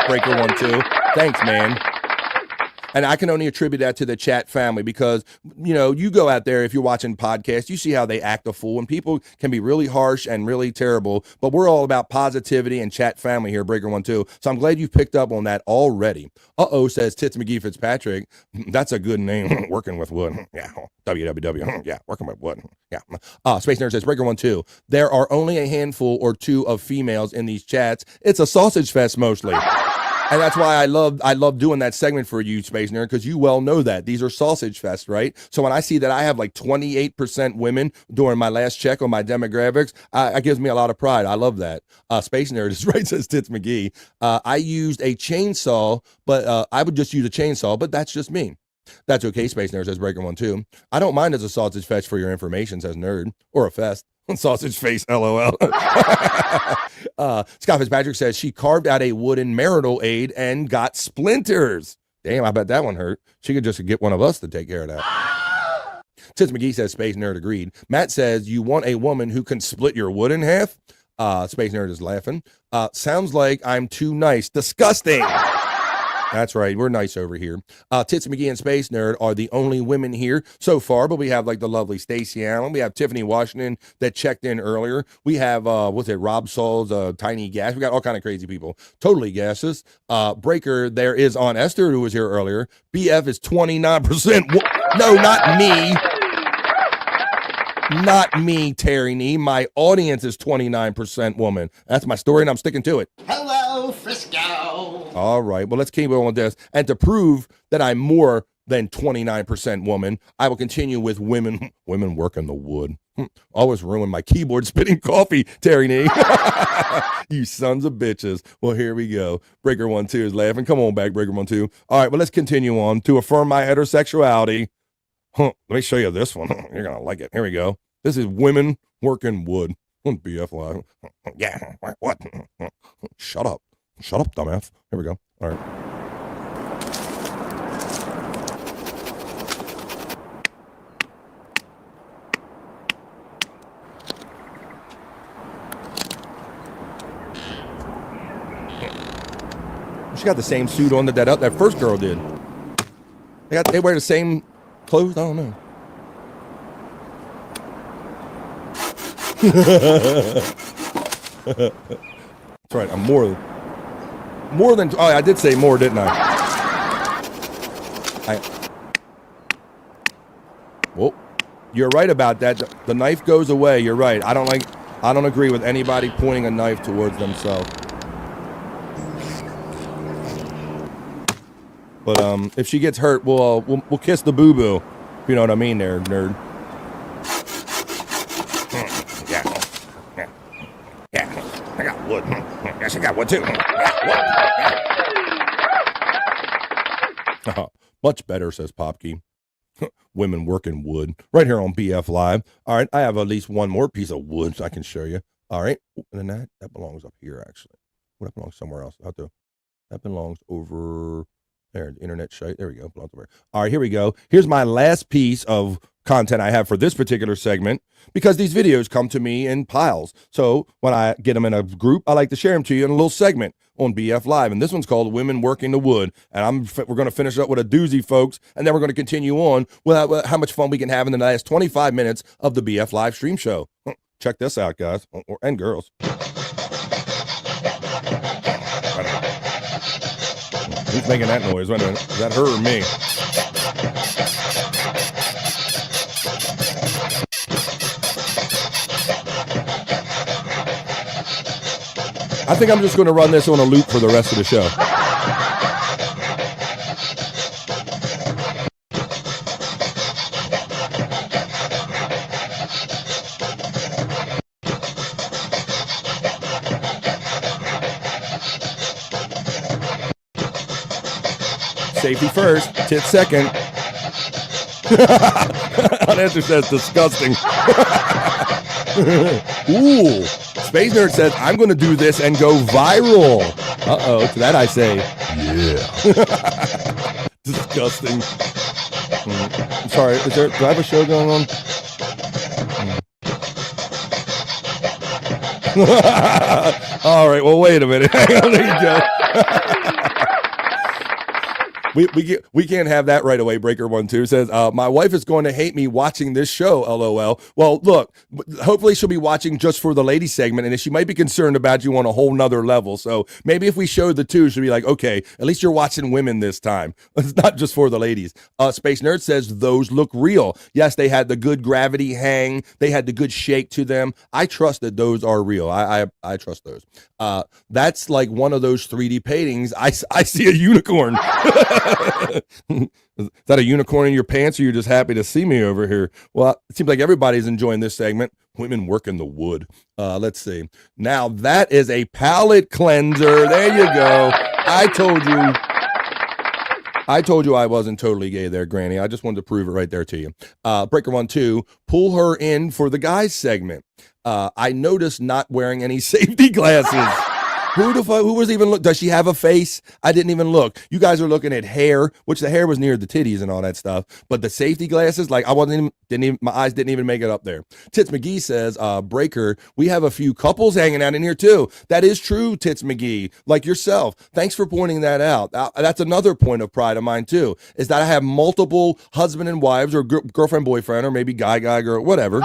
Breaker 1-2. Thanks, man. And I can only attribute that to the chat family because, you know, you go out there, if you're watching podcasts, you see how they act a fool, and people can be really harsh and really terrible, but we're all about positivity and chat family here, Breaker 1-2. So I'm glad you've picked up on that already. Says Tits McGee Fitzpatrick. That's a good name. Working with wood. Yeah. WWW. Yeah. Working with wood. Yeah. Space Nerd says, Breaker 1-2. There are only a handful or two of females in these chats. It's a sausage fest mostly. And that's why I love doing that segment for you, Space Nerd, because you well know that. These are sausage fest, right? So when I see that I have like 28% women during my last check on my demographics, it gives me a lot of pride. I love that. Space Nerd is right, says Tits McGee. I used a chainsaw, but I would just use a chainsaw, but that's just me. That's okay, Space Nerd, says Breaker 1-2. I don't mind as a sausage fest for your information, says Nerd, or a fest. Sausage face, LOL. Scott Fitzpatrick says she carved out a wooden marital aid and got splinters. Damn, I bet that one hurt. She could just get one of us to take care of that. Tits McGee says Space Nerd agreed. Matt says you want a woman who can split your wood in half. Space Nerd is laughing. Sounds like I'm too nice. Disgusting. That's right. We're nice over here. Tits McGee and Space Nerd are the only women here so far, but we have like the lovely Stacey Allen. We have Tiffany Washington that checked in earlier. We have, Rob Saul's Tiny Gas. We got all kind of crazy people. Totally gases. Breaker, there is on Esther, who was here earlier. BF is 29%. No, not me. Not me, Terry Nee. My audience is 29% woman. That's my story, and I'm sticking to it. Hello, Frisco. All right. Well, let's keep on with this. And to prove that I'm more than 29% woman, I will continue with women working the wood. Always ruin my keyboard spitting coffee, Terry Nee. You sons of bitches. Well, here we go. Breaker 1-2 is laughing. Come on back, Breaker 1-2. All right. Well, let's continue on. To affirm my heterosexuality. Let me show you this one. You're going to like it. Here we go. This is women working wood on BF Live. Yeah, what? Shut up. Shut up, dumbass. Here we go. All right. She got the same suit on that first girl did. They wear the same clothes? I don't know. That's right. I'm more than. Oh, I did say more, didn't I? Well, you're right about that. The knife goes away. You're right. I don't agree with anybody pointing a knife towards themselves. But if she gets hurt, we'll kiss the boo boo. If you know what I mean, there, nerd. Yeah. I got wood. Yes, I got wood too. Yeah, wood. Much better, says Popkey. Women working wood right here on BF Live. All right, I have at least one more piece of wood so I can show you. All right, and then that belongs up here actually. Well, that belongs somewhere else. That belongs over there. The internet shite. There we go. Belongs over. All right, here we go. Here's my last piece of content I have for this particular segment, because these videos come to me in piles. So when I get them in a group, I like to share them to you in a little segment on BF Live. And this one's called Women Working the Wood. And we're going to finish up with a doozy, folks. And then we're going to continue on with how much fun we can have in the last 25 minutes of the BF Live stream show. Check this out, guys, and girls. Who's making that noise? Wait a minute. Is that her or me? I think I'm just going to run this on a loop for the rest of the show. Safety first, tits second. Unanswered says disgusting. Ooh. Space Nerd says, I'm going to do this and go viral. Uh-oh. To that I say, yeah. Disgusting. I'm sorry. Do I have a show going on? All right. Well, wait a minute. Hang on. There you go. We can't have that right away. Breaker 1-2 says, my wife is going to hate me watching this show, LOL. Well, look, hopefully she'll be watching just for the lady segment, and she might be concerned about you on a whole nother level. So maybe if we showed the two, she'll be like, okay, at least you're watching women this time. It's not just for the ladies. Space Nerd says, those look real. Yes, they had the good gravity hang. They had the good shake to them. I trust that those are real. I trust those. That's like one of those 3D paintings. I see a unicorn. Is that a unicorn in your pants, or you're just happy to see me over here? Well, it seems like everybody's enjoying this segment. Women working the wood. Let's see. Now that is a palate cleanser. There you go. I told you I wasn't totally gay there, Granny. I just wanted to prove it right there to you. Breaker 1-2, pull her in for the guys segment. I noticed not wearing any safety glasses. Who was even look? Does she have a face? I didn't even look. You guys are looking at hair, which the hair was near the titties and all that stuff. But the safety glasses, like I my eyes didn't even make it up there. Tits McGee says, Breaker, we have a few couples hanging out in here too. That is true, Tits McGee, like yourself. Thanks for pointing that out. That's another point of pride of mine too, is that I have multiple husband and wives or girlfriend, boyfriend, or maybe guy, girl, whatever.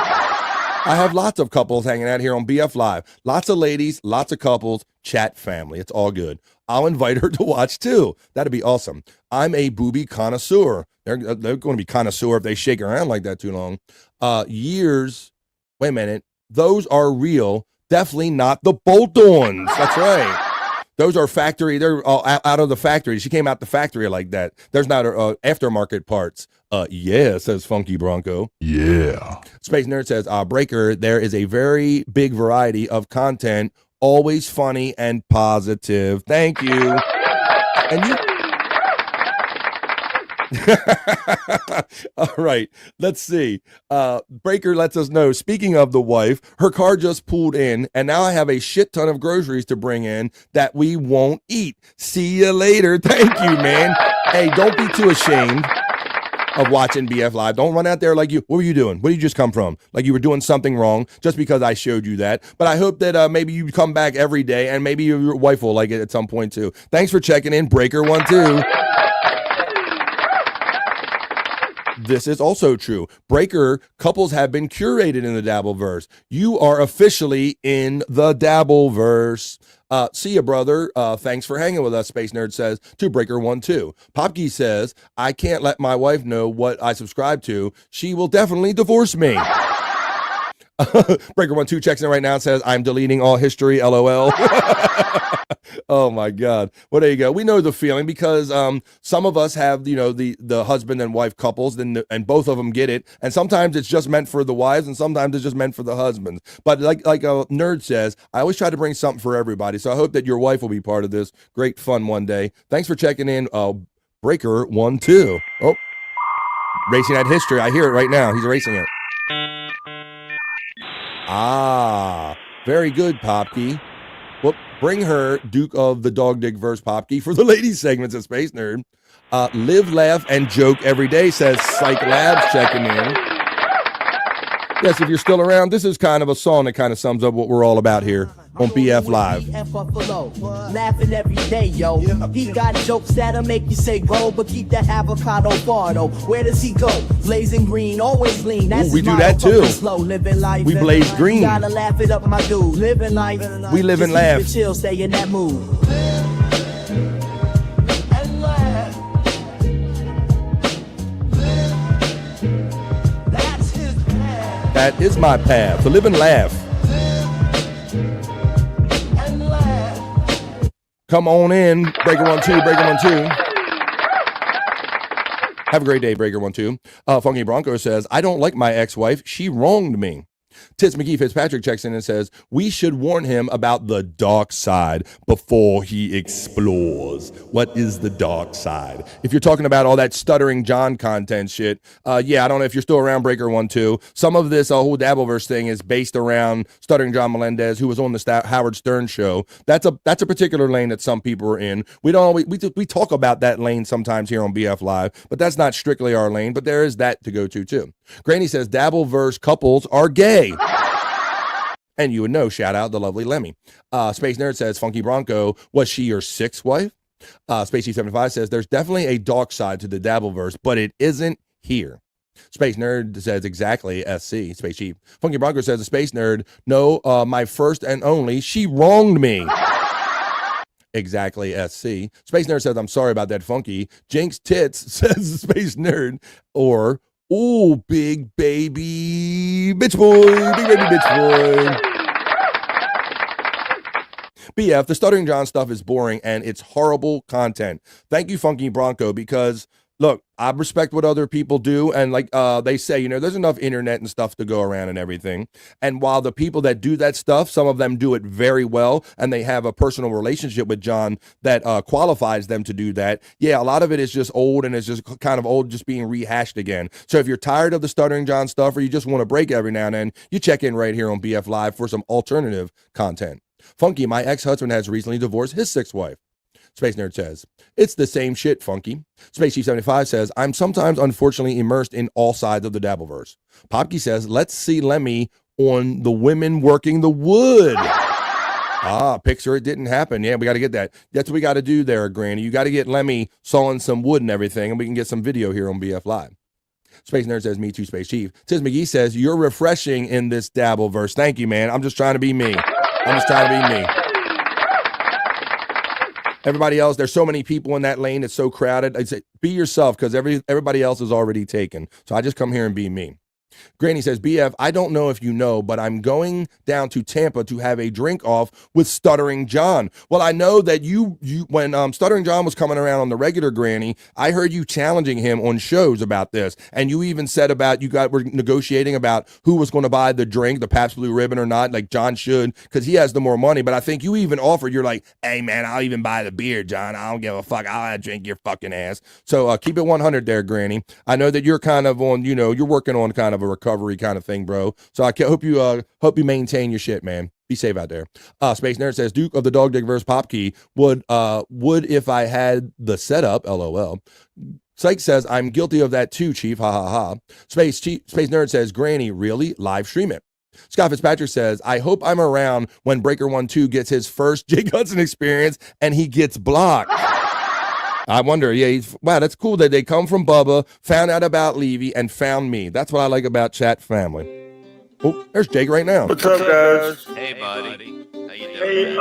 I have lots of couples hanging out here on BF Live. Lots of ladies, lots of couples, chat family. It's all good. I'll invite her to watch too. That'd be awesome. I'm a booby connoisseur. They're going to be connoisseur if they shake around like that too long. Years. Wait a minute. Those are real. Definitely not the bolt-ons. That's right. Those are factory. They're all out of the factory. She came out the factory like that. There's not aftermarket parts. Yeah, says Funky Bronco. Yeah. Space Nerd says, Breaker, there is a very big variety of content, always funny and positive. Thank you. And you. All right, let's see. Breaker lets us know, speaking of the wife, her car just pulled in, and now I have a shit ton of groceries to bring in that we won't eat. See you later. Thank you, man. Hey, don't be too ashamed of watching BF Live. Don't run out there like what were you doing? Where did you just come from? Like you were doing something wrong just because I showed you that. But I hope that maybe you come back every day and maybe your wife will like it at some point too. Thanks for checking in, Breaker12. This is also true. Breaker, couples have been curated in the Dabbleverse. You are officially in the Dabbleverse. See ya, brother. Thanks for hanging with us, Space Nerd says to Breaker12. Popkey says, I can't let my wife know what I subscribe to. She will definitely divorce me. Breaker12 checks in right now and says, I'm deleting all history, LOL. Oh my God. Well, there you go. We know the feeling because some of us have, the husband and wife couples and both of them get it. And sometimes it's just meant for the wives and sometimes it's just meant for the husbands. But like a nerd says, I always try to bring something for everybody. So I hope that your wife will be part of this great fun one day. Thanks for checking in, Breaker12. Oh, racing at history. I hear it right now. He's erasing it. Very good, Popkey. Well, bring her, Duke of the Dog Dig Verse Popkey, for the ladies segments of Space Nerd. Live, laugh, and joke every day, says Cyke Labs checking in. Yes, if you're still around, this is kind of a song that kind of sums up what we're all about here on BF Live. Laughing every day, yo. He got jokes that'll make you say roll, but keep that avocado far, though. Where does he go? Blazing green, always lean. That's we do that too. Slow, living life. We blaze green. Gotta laugh it up, my dude. Living life. We live and laugh. Just keep it chill, stay in that mood. That is my path, to live and laugh. Come on in, Breaker12, Breaker12. Have a great day, Breaker12. Funky Bronco says, I don't like my ex-wife. She wronged me. Tits McGee Fitzpatrick checks in and says, we should warn him about the dark side before he explores. What is the dark side? If you're talking about all that Stuttering John content shit, yeah, I don't know if you're still around, Breaker12. Some of this whole Dabbleverse thing is based around Stuttering John Melendez, who was on the Howard Stern show. That's a particular lane that some people are in. We don't always, we talk about that lane sometimes here on BF Live, but that's not strictly our lane, but there is that to go to too. Granny says Dabbleverse couples are gay. And you would know, shout out the lovely Lemmy. Space Nerd says, Funky Bronco, was she your sixth wife? Space Chief 75 says, there's definitely a dark side to the Dabbleverse, but it isn't here. Space Nerd says, exactly, SC, Space Chief. Funky Bronco says, the Space Nerd, no, my first and only, she wronged me. Exactly, SC. Space Nerd says, I'm sorry about that, Funky. Jinx Tits, says the Space Nerd, or ooh, big baby bitch boy, big baby bitch boy. BF, the Stuttering John stuff is boring and it's horrible content. Thank you, Funky Bronco, because look, I respect what other people do. And like they say, there's enough internet and stuff to go around and everything. And while the people that do that stuff, some of them do it very well and they have a personal relationship with John that qualifies them to do that. Yeah, a lot of it is just old and it's just kind of old, just being rehashed again. So if you're tired of the Stuttering John stuff or you just want to break every now and then, you check in right here on BF Live for some alternative content. Funky, my ex-husband has recently divorced his sixth wife. Space Nerd says, it's the same shit, Funky. Space Chief 75 says, I'm sometimes unfortunately immersed in all sides of the Dabbleverse. Popke says, let's see Lemmy on the women working the wood. Pixar, it didn't happen. Yeah, we got to get that. That's what we got to do there, Granny. You got to get Lemmy sawing some wood and everything, and we can get some video here on BF Live. Space Nerd says, me too, Space Chief. Tiz McGee says, you're refreshing in this Dabbleverse. Thank you, man. I'm just trying to be me. Everybody else, there's so many people in that lane. It's so crowded. I'd say, be yourself, because everybody else is already taken. So I just come here and be me. Granny says, BF, I don't know if you know, but I'm going down to Tampa to have a drink off with Stuttering John. Well, I know that you when Stuttering John was coming around on the regular, Granny, I heard you challenging him on shows about this. And you even said about were negotiating about who was going to buy the drink, the Pabst Blue Ribbon or not, like John should, because he has the more money. But I think you even offered, you're like, hey, man, I'll even buy the beer, John. I don't give a fuck. I'll drink your fucking ass. So keep it 100 there, Granny. I know that you're kind of on, you're working on kind of a recovery kind of thing, bro. So I hope you maintain your shit, man. Be safe out there. Space Nerd says, Duke of the Dog Dig verse Popkey would if I had the setup, LOL. Cyke says, I'm guilty of that too, Chief. Ha ha ha. Space Nerd says, Granny, really? Live stream it. Scott Fitzpatrick says, I hope I'm around when Breaker 1-2 gets his first Jake Hudson experience and he gets blocked. I wonder, wow, that's cool that they come from Bubba, found out about Levy, and found me. That's what I like about chat family. Oh, there's Jake right now. What's up, guys? Hey, buddy. How you doing?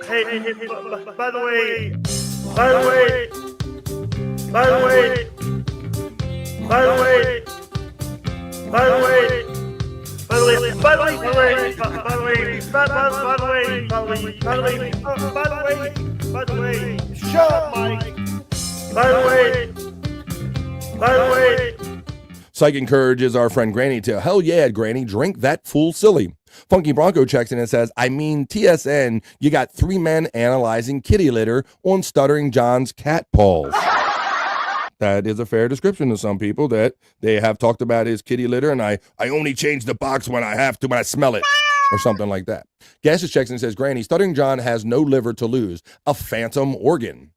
Hey, by the way, shut up, Mike. By the way. Cyke encourages our friend Granny to, hell yeah, Granny, drink that fool silly. Funky Bronco checks in and says, I mean, TSN, you got 3 men analyzing kitty litter on Stuttering John's cat paws. That is a fair description to some people, that they have talked about his kitty litter, and I only change the box when I have to, when I smell it, or something like that. Gaseous checks in and says, Granny, Stuttering John has no liver to lose, a phantom organ.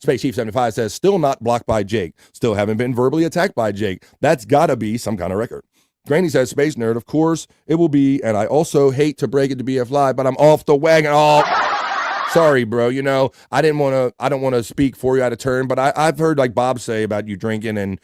Space Chief 75 says, still not blocked by Jake. Still haven't been verbally attacked by Jake. That's gotta be some kind of record. Granny says, Space Nerd, of course it will be, and I also hate to break it to BF Live, but I'm off the wagon. Sorry, bro. I don't want to speak for you out of turn, but I've heard like Bob say about you drinking a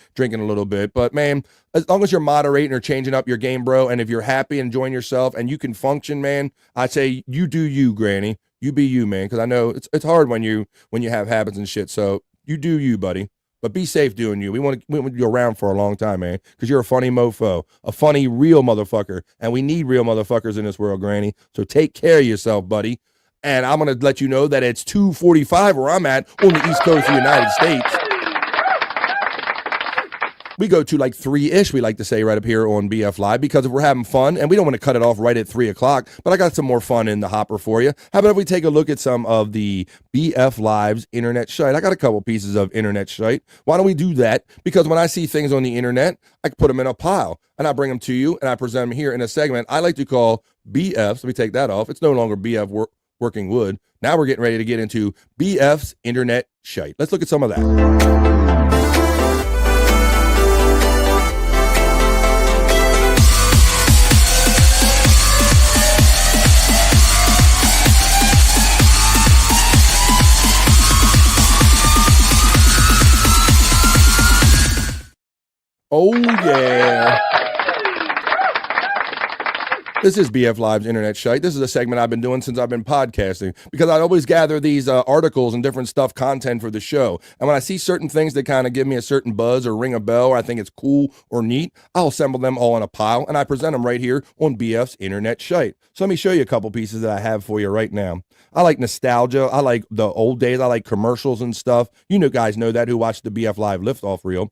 little bit. But man, as long as you're moderating or changing up your game, bro, and if you're happy and enjoying yourself and you can function, man, I say you do you, Granny. You be you, man, because I know it's hard when you have habits and shit. So you do you, buddy. But be safe doing you. We want you around for a long time, man, because you're a funny mofo, a funny real motherfucker, and we need real motherfuckers in this world, Granny. So take care of yourself, buddy. And I'm going to let you know that it's 2:45 where I'm at on the East Coast of the United States. We go to like 3-ish, we like to say right up here on BF Live, because if we're having fun, and we don't want to cut it off right at 3 o'clock, but I got some more fun in the hopper for you. How about if we take a look at some of the BF Live's internet shite? I got a couple pieces of internet shite. Why don't we do that? Because when I see things on the internet, I can put them in a pile, and I bring them to you, and I present them here in a segment I like to call BF's. Let me take that off. It's no longer BF Working Wood. Now we're getting ready to get into BF's internet shite. Let's look at some of that. Oh, yeah. This is BF Live's Internet Shite. This is a segment I've been doing since I've been podcasting, because I always gather these articles and different stuff, content for the show. And when I see certain things that kind of give me a certain buzz or ring a bell, or I think it's cool or neat, I'll assemble them all in a pile, and I present them right here on BF's Internet Shite. So let me show you a couple pieces that I have for you right now. I like nostalgia. I like the old days. I like commercials and stuff. Guys know that who watched the BF Live Liftoff reel.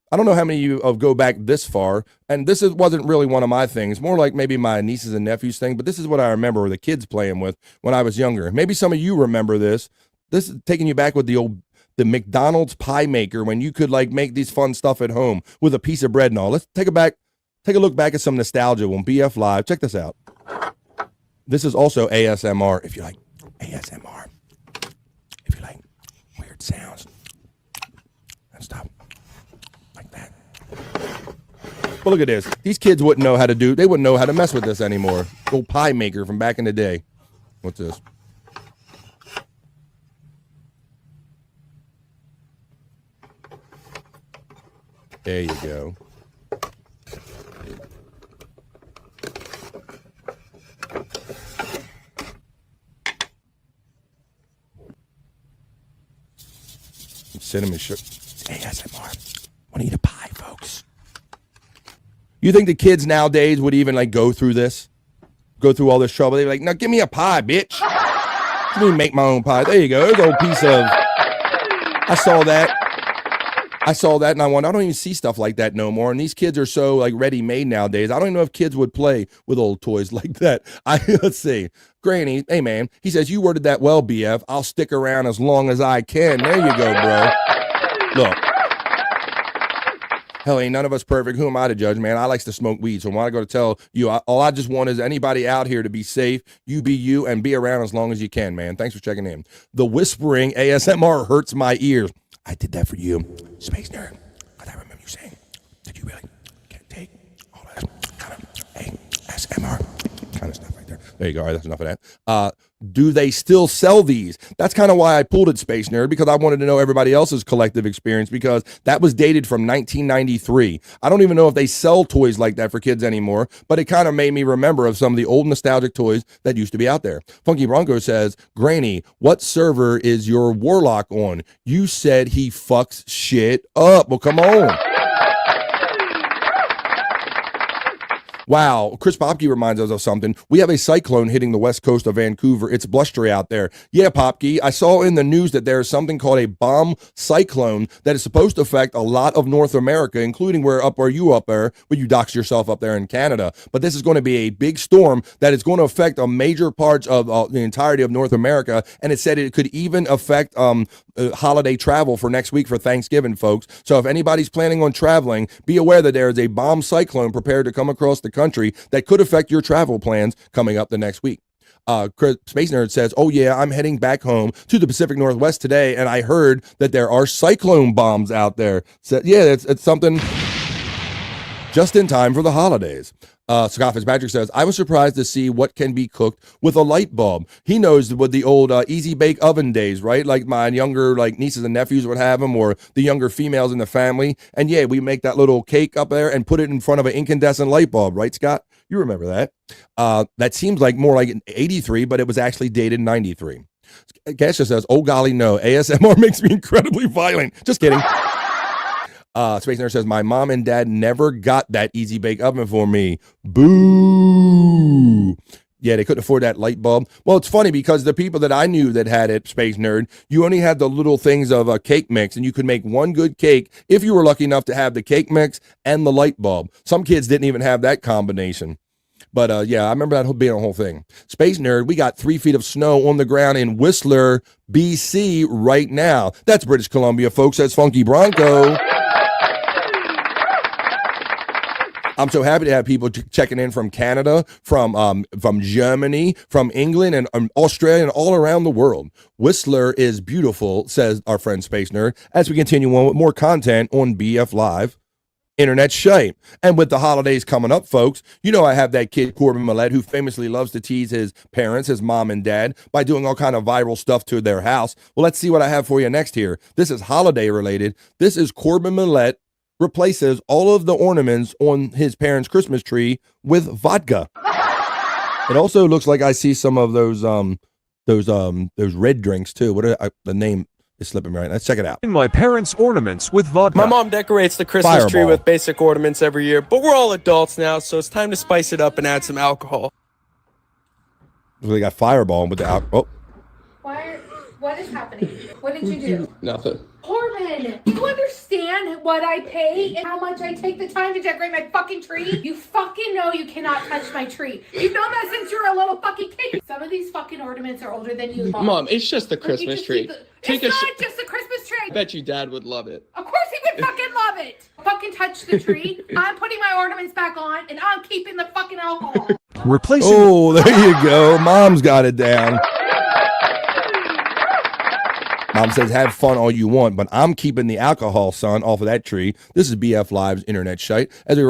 I don't know how many of you go back this far, and this wasn't really one of my things, more like maybe my nieces and nephews thing, but this is what I remember the kids playing with when I was younger. Maybe some of you remember this. This is taking you back with the McDonald's pie maker, when you could like make these fun stuff at home with a piece of bread and all. Let's take a look back at some nostalgia on BF Live. Check this out. This is also ASMR. If you like ASMR, if you like weird sounds and stuff like that. But look at this. These kids wouldn't know how to do. They wouldn't know how to mess with this anymore. Old pie maker from back in the day. What's this? There you go. Cinnamon sugar. ASMR. Want to eat a pie, folks. You think the kids nowadays would even like go through this? Go through all this trouble? They'd be like, no, give me a pie, bitch. Let me make my own pie. There you go. There's a little piece of... I saw that and I wonder, I don't even see stuff like that no more. And these kids are so like ready-made nowadays. I don't even know if kids would play with old toys like that. Let's see. Granny, hey man, he says, you worded that well, BF. I'll stick around as long as I can. There you go, bro. Look. Hell, ain't none of us perfect. Who am I to judge, man? I likes to smoke weed, so when I go to tell you, all I just want is anybody out here to be safe. You be you and be around as long as you can, man. Thanks for checking in. The whispering ASMR hurts my ears. I did that for you, Space Nerd, because I remember you saying, did you really can't take all that kind of ASMR kind of stuff right there? There you go. All right, that's enough of that. Do they still sell these? That's kind of why I pulled it, Space Nerd, because I wanted to know everybody else's collective experience, because that was dated from 1993. I don't even know if they sell toys like that for kids anymore, but it kind of made me remember of some of the old nostalgic toys that used to be out there. Funky Bronco says, Granny, what server is your warlock on? You said he fucks shit up. Well, come on. Wow, Chris Popke reminds us of something. We have a cyclone hitting the west coast of Vancouver. It's blustery out there. Yeah, Popke, I saw in the news that there is something called a bomb cyclone that is supposed to affect a lot of North America, including where you up there, where you dox yourself up there in Canada. But this is going to be a big storm that is going to affect a major parts of the entirety of North America. And it said it could even affect holiday travel for next week for Thanksgiving, folks. So if anybody's planning on traveling, be aware that there is a bomb cyclone prepared to come across the country that could affect your travel plans coming up the next week. Space Nerd says, oh yeah, I'm heading back home to the Pacific Northwest today, and I heard that there are cyclone bombs out there. So yeah, it's something just in time for the holidays. Scott Fitzpatrick says, I was surprised to see what can be cooked with a light bulb. He knows what the old easy bake oven days, right? Like my younger nieces and nephews would have them, or the younger females in the family. And yeah, we make that little cake up there and put it in front of an incandescent light bulb, right, Scott? You remember that. That seems like more like 83, but it was actually dated 93. Kesha says, oh golly, no, ASMR makes me incredibly violent. Just kidding. Space Nerd says, my mom and dad never got that easy bake oven for me. Boo. Yeah, they couldn't afford that light bulb. Well, it's funny because the people that I knew that had it, Space Nerd, you only had the little things of a cake mix, and you could make one good cake if you were lucky enough to have the cake mix and the light bulb. Some kids didn't even have that combination. But yeah, I remember that being a whole thing. Space Nerd, we got 3 feet of snow on the ground in Whistler, BC right now. That's British Columbia, folks. That's Funky Bronco. I'm so happy to have people checking in from Canada, from Germany, from England, and Australia, and all around the world. Whistler is beautiful, says our friend Space Nerd, as we continue on with more content on BF Live. Internet shite. And with the holidays coming up, folks, you know I have that kid, Corbin Millette, who famously loves to tease his parents, his mom and dad, by doing all kind of viral stuff to their house. Well, let's see what I have for you next here. This is holiday related. This is Corbin Millette replaces all of the ornaments on his parents' Christmas tree with vodka. It also looks like I see some of those red drinks too. What are the name is slipping me right. Let's check it out. My parents' ornaments with vodka. My mom decorates the Christmas tree with basic ornaments every year, but we're all adults now, so it's time to spice it up and add some alcohol. So they got Fireball with the alcohol. What is happening? What did you do? Nothing. Corbin, do you understand what I pay and how much I take the time to decorate my fucking tree? You fucking know you cannot touch my tree. You've known that since you were a little fucking kid. Some of these fucking ornaments are older than you. Mom, it's just the Christmas tree. It's not just a Christmas tree. I bet you Dad would love it. Of course he would fucking love it. Fucking touch the tree. I'm putting my ornaments back on and I'm keeping the fucking alcohol. Replacing. Oh, there you go. Mom's got it down. Mom says, have fun all you want, but I'm keeping the alcohol, son, off of that tree. This is BF Live's internet shite. As we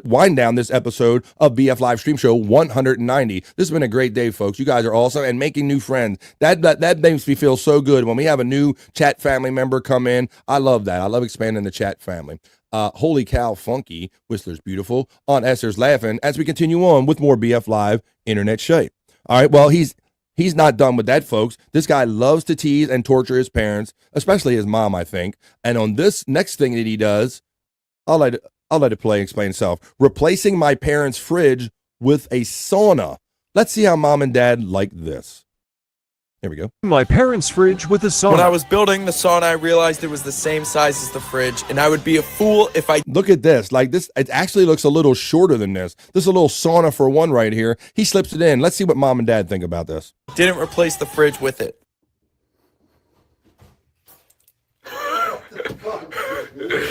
wind down this episode of BF Live Stream Show 190. This has been a great day, folks. You guys are awesome and making new friends. That makes me feel so good when we have a new chat family member come in. I love that. I love expanding the chat family. Holy cow, funky. Whistler's beautiful. Aunt Esther's laughing as we continue on with more BF Live internet shite. All right, well, He's not done with that, folks. This guy loves to tease and torture his parents, especially his mom, I think. And on this next thing that he does, I'll let it play and explain itself. Replacing my parents' fridge with a sauna. Let's see how mom and dad like this. Here we go. My parents' fridge with a sauna. When I was building the sauna, I realized it was the same size as the fridge, and I would be a fool if I... Look at this. Like this, it actually looks a little shorter than this. This is a little sauna for one right here. He slips it in. Let's see what mom and dad think about this. Didn't replace the fridge with it.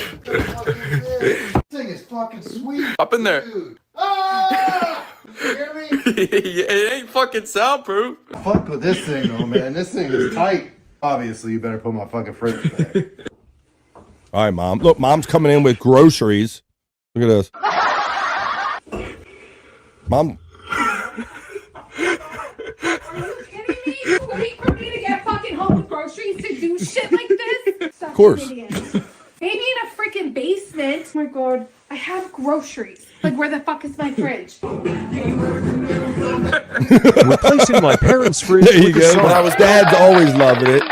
This thing is fucking sweet. Up in there. Dude. Ah! You hear me? It ain't fucking soundproof. Fuck with this thing though, man. This thing is tight. Obviously, you better put my fucking fridge back. All right, mom. Look, mom's coming in with groceries. Look at this. Mom. Wait for me to get fucking home with groceries to do shit like this? Of course. Maybe in a freaking basement. Oh my god, I have groceries. Like, where the fuck is my fridge? Replacing my parents' fridge There you with a go. sauna. Dad's always loving it.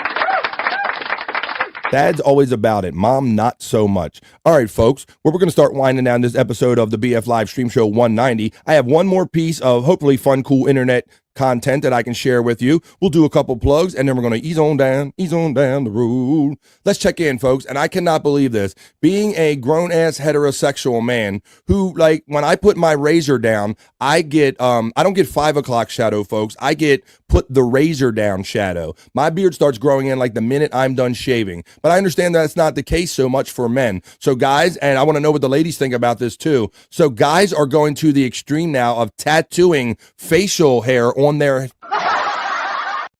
Dad's always about it. Mom, not so much. All right, folks. We're going to start winding down this episode of the BF Live Stream Show 190. I have one more piece of hopefully fun, cool internet content that I can share with you. We'll do a couple plugs, and then we're going to ease on down the road. Let's check in, folks. And I cannot believe this. Being a grown-ass heterosexual man who, like, when I put my razor down, I get, I don't get 5 o'clock shadow, folks. I get put the razor down shadow. My beard starts growing in like the minute I'm done shaving. But I understand that's not the case so much for men. So guys, and I want to know what the ladies think about this too. So guys are going to the extreme now of tattooing facial hair on their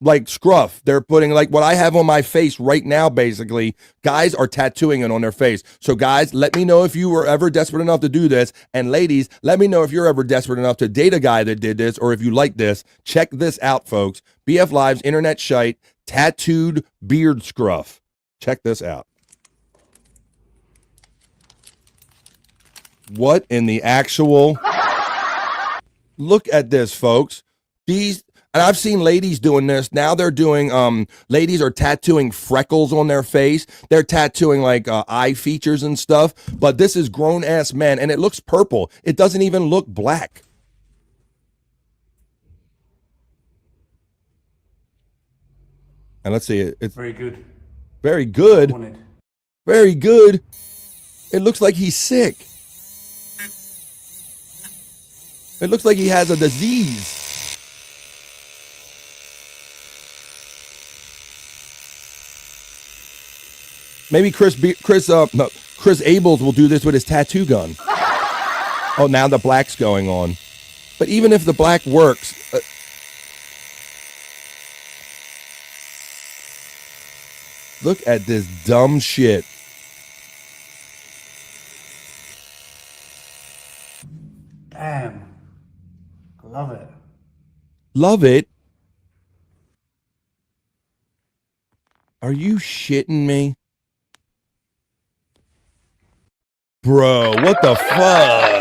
like scruff. They're putting like what I have on my face right now, basically. Guys are tattooing it on their face. So guys, let me know if you were ever desperate enough to do this. And ladies, let me know if you're ever desperate enough to date a guy that did this, or if you like this. Check this out, folks. BF Live's internet shite, tattooed beard scruff. Check this out. What in the actual... Look at this, folks. These, and I've seen ladies doing this. Now they're doing, ladies are tattooing freckles on their face. They're tattooing like eye features and stuff. But this is grown ass men, and it looks purple. It doesn't even look black. And let's see it. It's very good. Very good. Very good. It looks like he's sick. It looks like he has a disease. Maybe Chris Abels will do this with his tattoo gun. Oh, now the black's going on. But even if the black works, look at this dumb shit. Damn. Love it. Love it? Are you shitting me? Bro, what the fuck?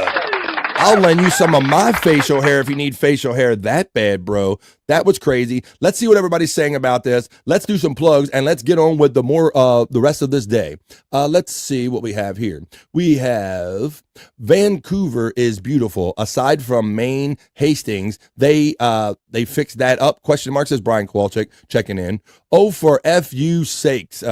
I'll lend you some of my facial hair if you need facial hair that bad, bro. That was crazy. Let's see what everybody's saying about this. Let's do some plugs and let's get on with the rest of this day. Let's see what we have here. We have Vancouver is beautiful. Aside from Maine, Hastings, they fixed that up. Question mark, says Brian Kowalczyk checking in. Oh, for FU sakes,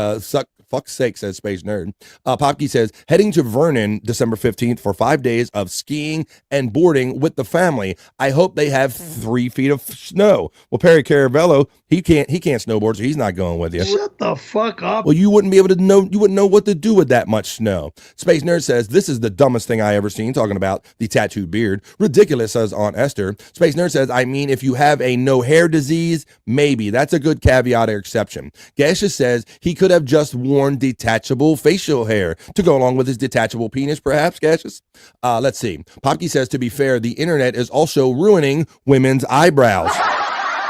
fuck's sake, says Space Nerd. Popke says, heading to Vernon December 15th for 5 days of skiing and boarding with the family. I hope they have 3 feet of snow. Well, Perry Caravello, He can't snowboard, so he's not going with you. Shut the fuck up. Well, you wouldn't be able to know. You wouldn't know what to do with that much snow. Space Nerd says, this is the dumbest thing I ever seen, talking about the tattooed beard. Ridiculous, says Aunt Esther. Space Nerd says, I mean, if you have a no hair disease, maybe. That's a good caveat or exception. Gaseous says he could have just worn detachable facial hair to go along with his detachable penis, perhaps, Gaseous. Let's see. Popke says, to be fair, the internet is also ruining women's eyebrows.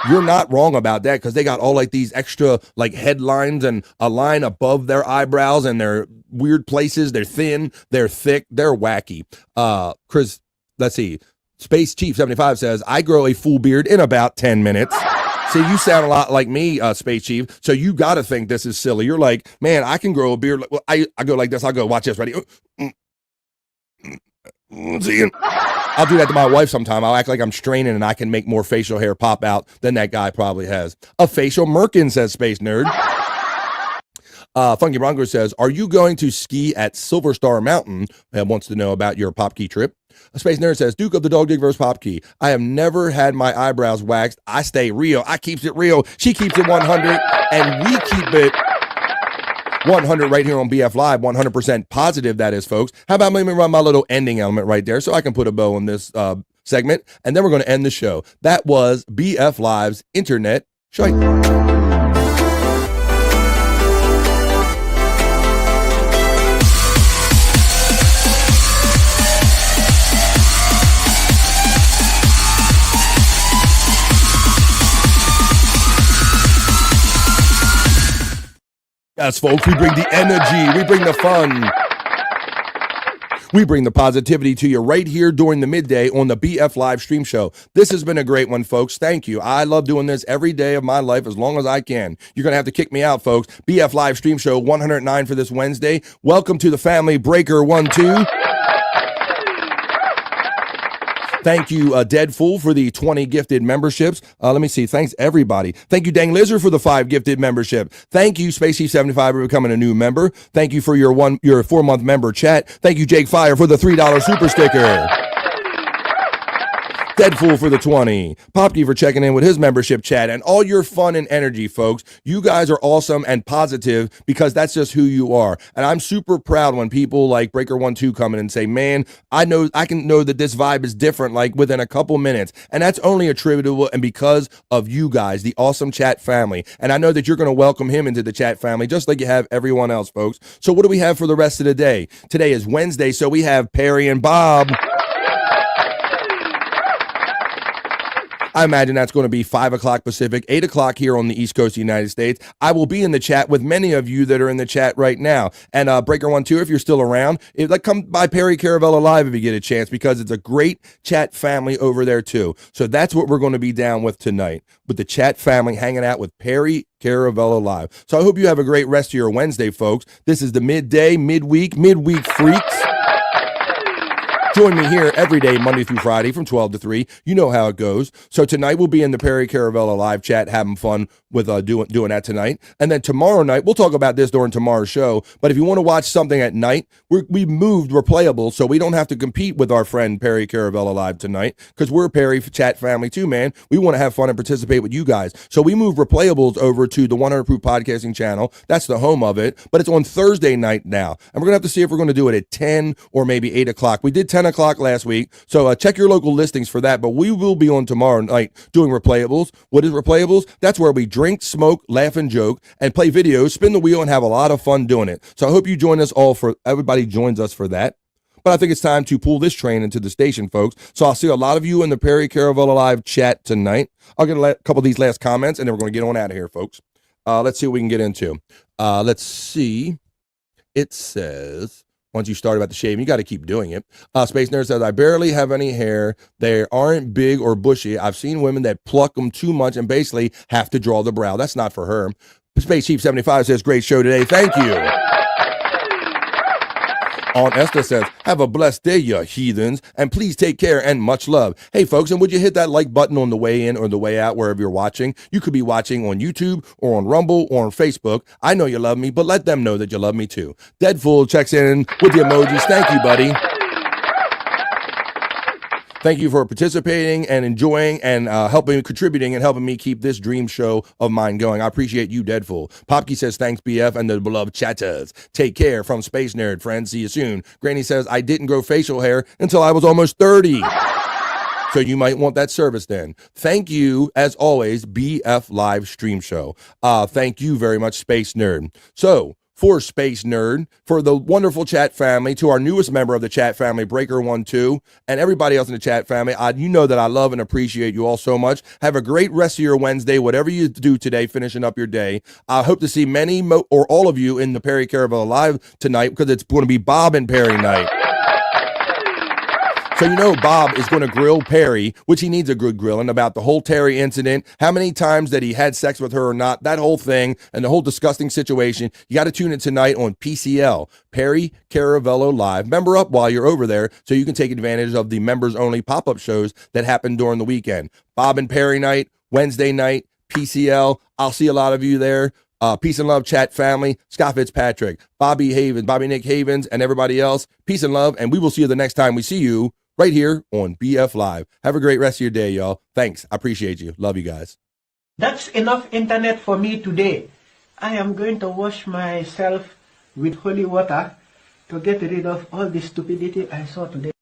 You're not wrong about that, because they got all like these extra like headlines and a line above their eyebrows, and they're weird places. They're thin, they're thick, they're wacky. Chris, let's see. Space Chief 75 says, I grow a full beard in about 10 minutes. See, you sound a lot like me, Space Chief. So you got to think this is silly. You're like, man, I can grow a beard. Well, I go like this. I'll go, watch this. Ready? See? I'll do that to my wife sometime. I'll act like I'm straining and I can make more facial hair pop out than that guy probably has. A facial merkin, says Space Nerd. Funky Bronco says, are you going to ski at Silver Star Mountain? Wants to know about your Popkey trip. Space Nerd says, Duke of the Dog Dig vs. Popkey. I have never had my eyebrows waxed. I stay real. I keeps it real. She keeps it 100, and we keep it 100 right here on BF Live, 100% positive, that is, folks. How about let me run my little ending element right there so I can put a bow on this segment, and then we're going to end the show. That was BF Live's Internet Shite. Yes, folks, we bring the energy, we bring the fun, we bring the positivity to you right here during the midday on the BF Live stream show. This has been a great one, folks. Thank you. I love doing this every day of my life as long as I can. You're going to have to kick me out, folks. BF Live stream show 109 for this Wednesday. Welcome to the family, Breaker 1-2. Thank you, Dead Fool, for the 20 gifted memberships. Let me see. Thanks, everybody. Thank you, Dang Lizard, for the 5 gifted membership. Thank you, Spacey75, for becoming a new member. Thank you for your 4-month member chat. Thank you, Jake Fire, for the $3 super sticker. Deadpool for the 20. Popkey for checking in with his membership chat, and all your fun and energy, folks. You guys are awesome and positive because that's just who you are. And I'm super proud when people like Breaker12 come in and say, man, I can know that this vibe is different like within a couple minutes. And that's only attributable and because of you guys, the awesome chat family. And I know that you're going to welcome him into the chat family just like you have everyone else, folks. So what do we have for the rest of the day? Today is Wednesday, so we have Perry and Bob. I imagine that's going to be 5 o'clock Pacific, 8 o'clock here on the East Coast of the United States. I will be in the chat with many of you that are in the chat right now. And Breaker12, if you're still around, come by Perry Caravella Live if you get a chance, because it's a great chat family over there too. So that's what we're going to be down with tonight, with the chat family hanging out with Perry Caravella Live. So I hope you have a great rest of your Wednesday, folks. This is the midweek freaks. Join me here every day, Monday through Friday from 12 to 3. You know how it goes. So tonight we'll be in the Perry Caravella live chat having fun with doing that tonight. And then tomorrow night, we'll talk about this during tomorrow's show. But if you want to watch something at night, we moved Replayables so we don't have to compete with our friend Perry Caravella Live tonight, because we're Perry chat family too, man. We want to have fun and participate with you guys. So we moved Replayables over to the 100 Proof Podcasting channel. That's the home of it. But it's on Thursday night now. And we're going to have to see if we're going to do it at 10 or maybe 8 o'clock. We did 10 o'clock last week, so check your local listings for that. But we will be on tomorrow night doing Replayables. What is Replayables? That's where we drink, smoke, laugh, and joke, and play videos, spin the wheel, and have a lot of fun doing it. So I hope you join us all everybody joins us for that. But I think it's time to pull this train into the station, folks. So I'll see a lot of you in the Perry Caravella Live chat tonight. I'll get a couple of these last comments, and then we're going to get on out of here, folks. Let's see what we can get into. Let's see. It says, once you start about the shaving, you got to keep doing it. Space Nerd says, I barely have any hair. They aren't big or bushy. I've seen women that pluck them too much and basically have to draw the brow. That's not for her. Space Chief 75 says, great show today. Thank you. Aunt Esther says, have a blessed day, you heathens, and please take care and much love. Hey, folks, and would you hit that like button on the way in or the way out, wherever you're watching? You could be watching on YouTube or on Rumble or on Facebook. I know you love me, but let them know that you love me too. Deadful checks in with the emojis. Thank you, buddy. Thank you for participating and enjoying and contributing and helping me keep this dream show of mine going. I appreciate you, Deadful. Popke says, thanks, BF, and the beloved chatters. Take care from Space Nerd, friends. See you soon. Granny says, I didn't grow facial hair until I was almost 30. So you might want that service then. Thank you, as always, BF Live Stream Show. Thank you very much, Space Nerd. So, for Space Nerd, for the wonderful chat family, to our newest member of the chat family, Breaker12, and everybody else in the chat family, you know that I love and appreciate you all so much. Have a great rest of your Wednesday, whatever you do today, finishing up your day. I hope to see many or all of you in the Perry Caravel Live tonight, because it's going to be Bob and Perry night. So you know Bob is going to grill Perry, which he needs a good grilling, about the whole Terry incident, how many times that he had sex with her or not, that whole thing, and the whole disgusting situation. You got to tune in tonight on PCL, Perry Caravello Live. Member up while you're over there so you can take advantage of the members-only pop-up shows that happen during the weekend. Bob and Perry night, Wednesday night, PCL. I'll see a lot of you there. Peace and love, chat family. Scott Fitzpatrick, Bobby Nick Havens, and everybody else. Peace and love, and we will see you the next time we see you right here on BF Live. Have a great rest of your day, y'all. Thanks. I appreciate you. Love you guys. That's enough internet for me today. I am going to wash myself with holy water to get rid of all the stupidity I saw today.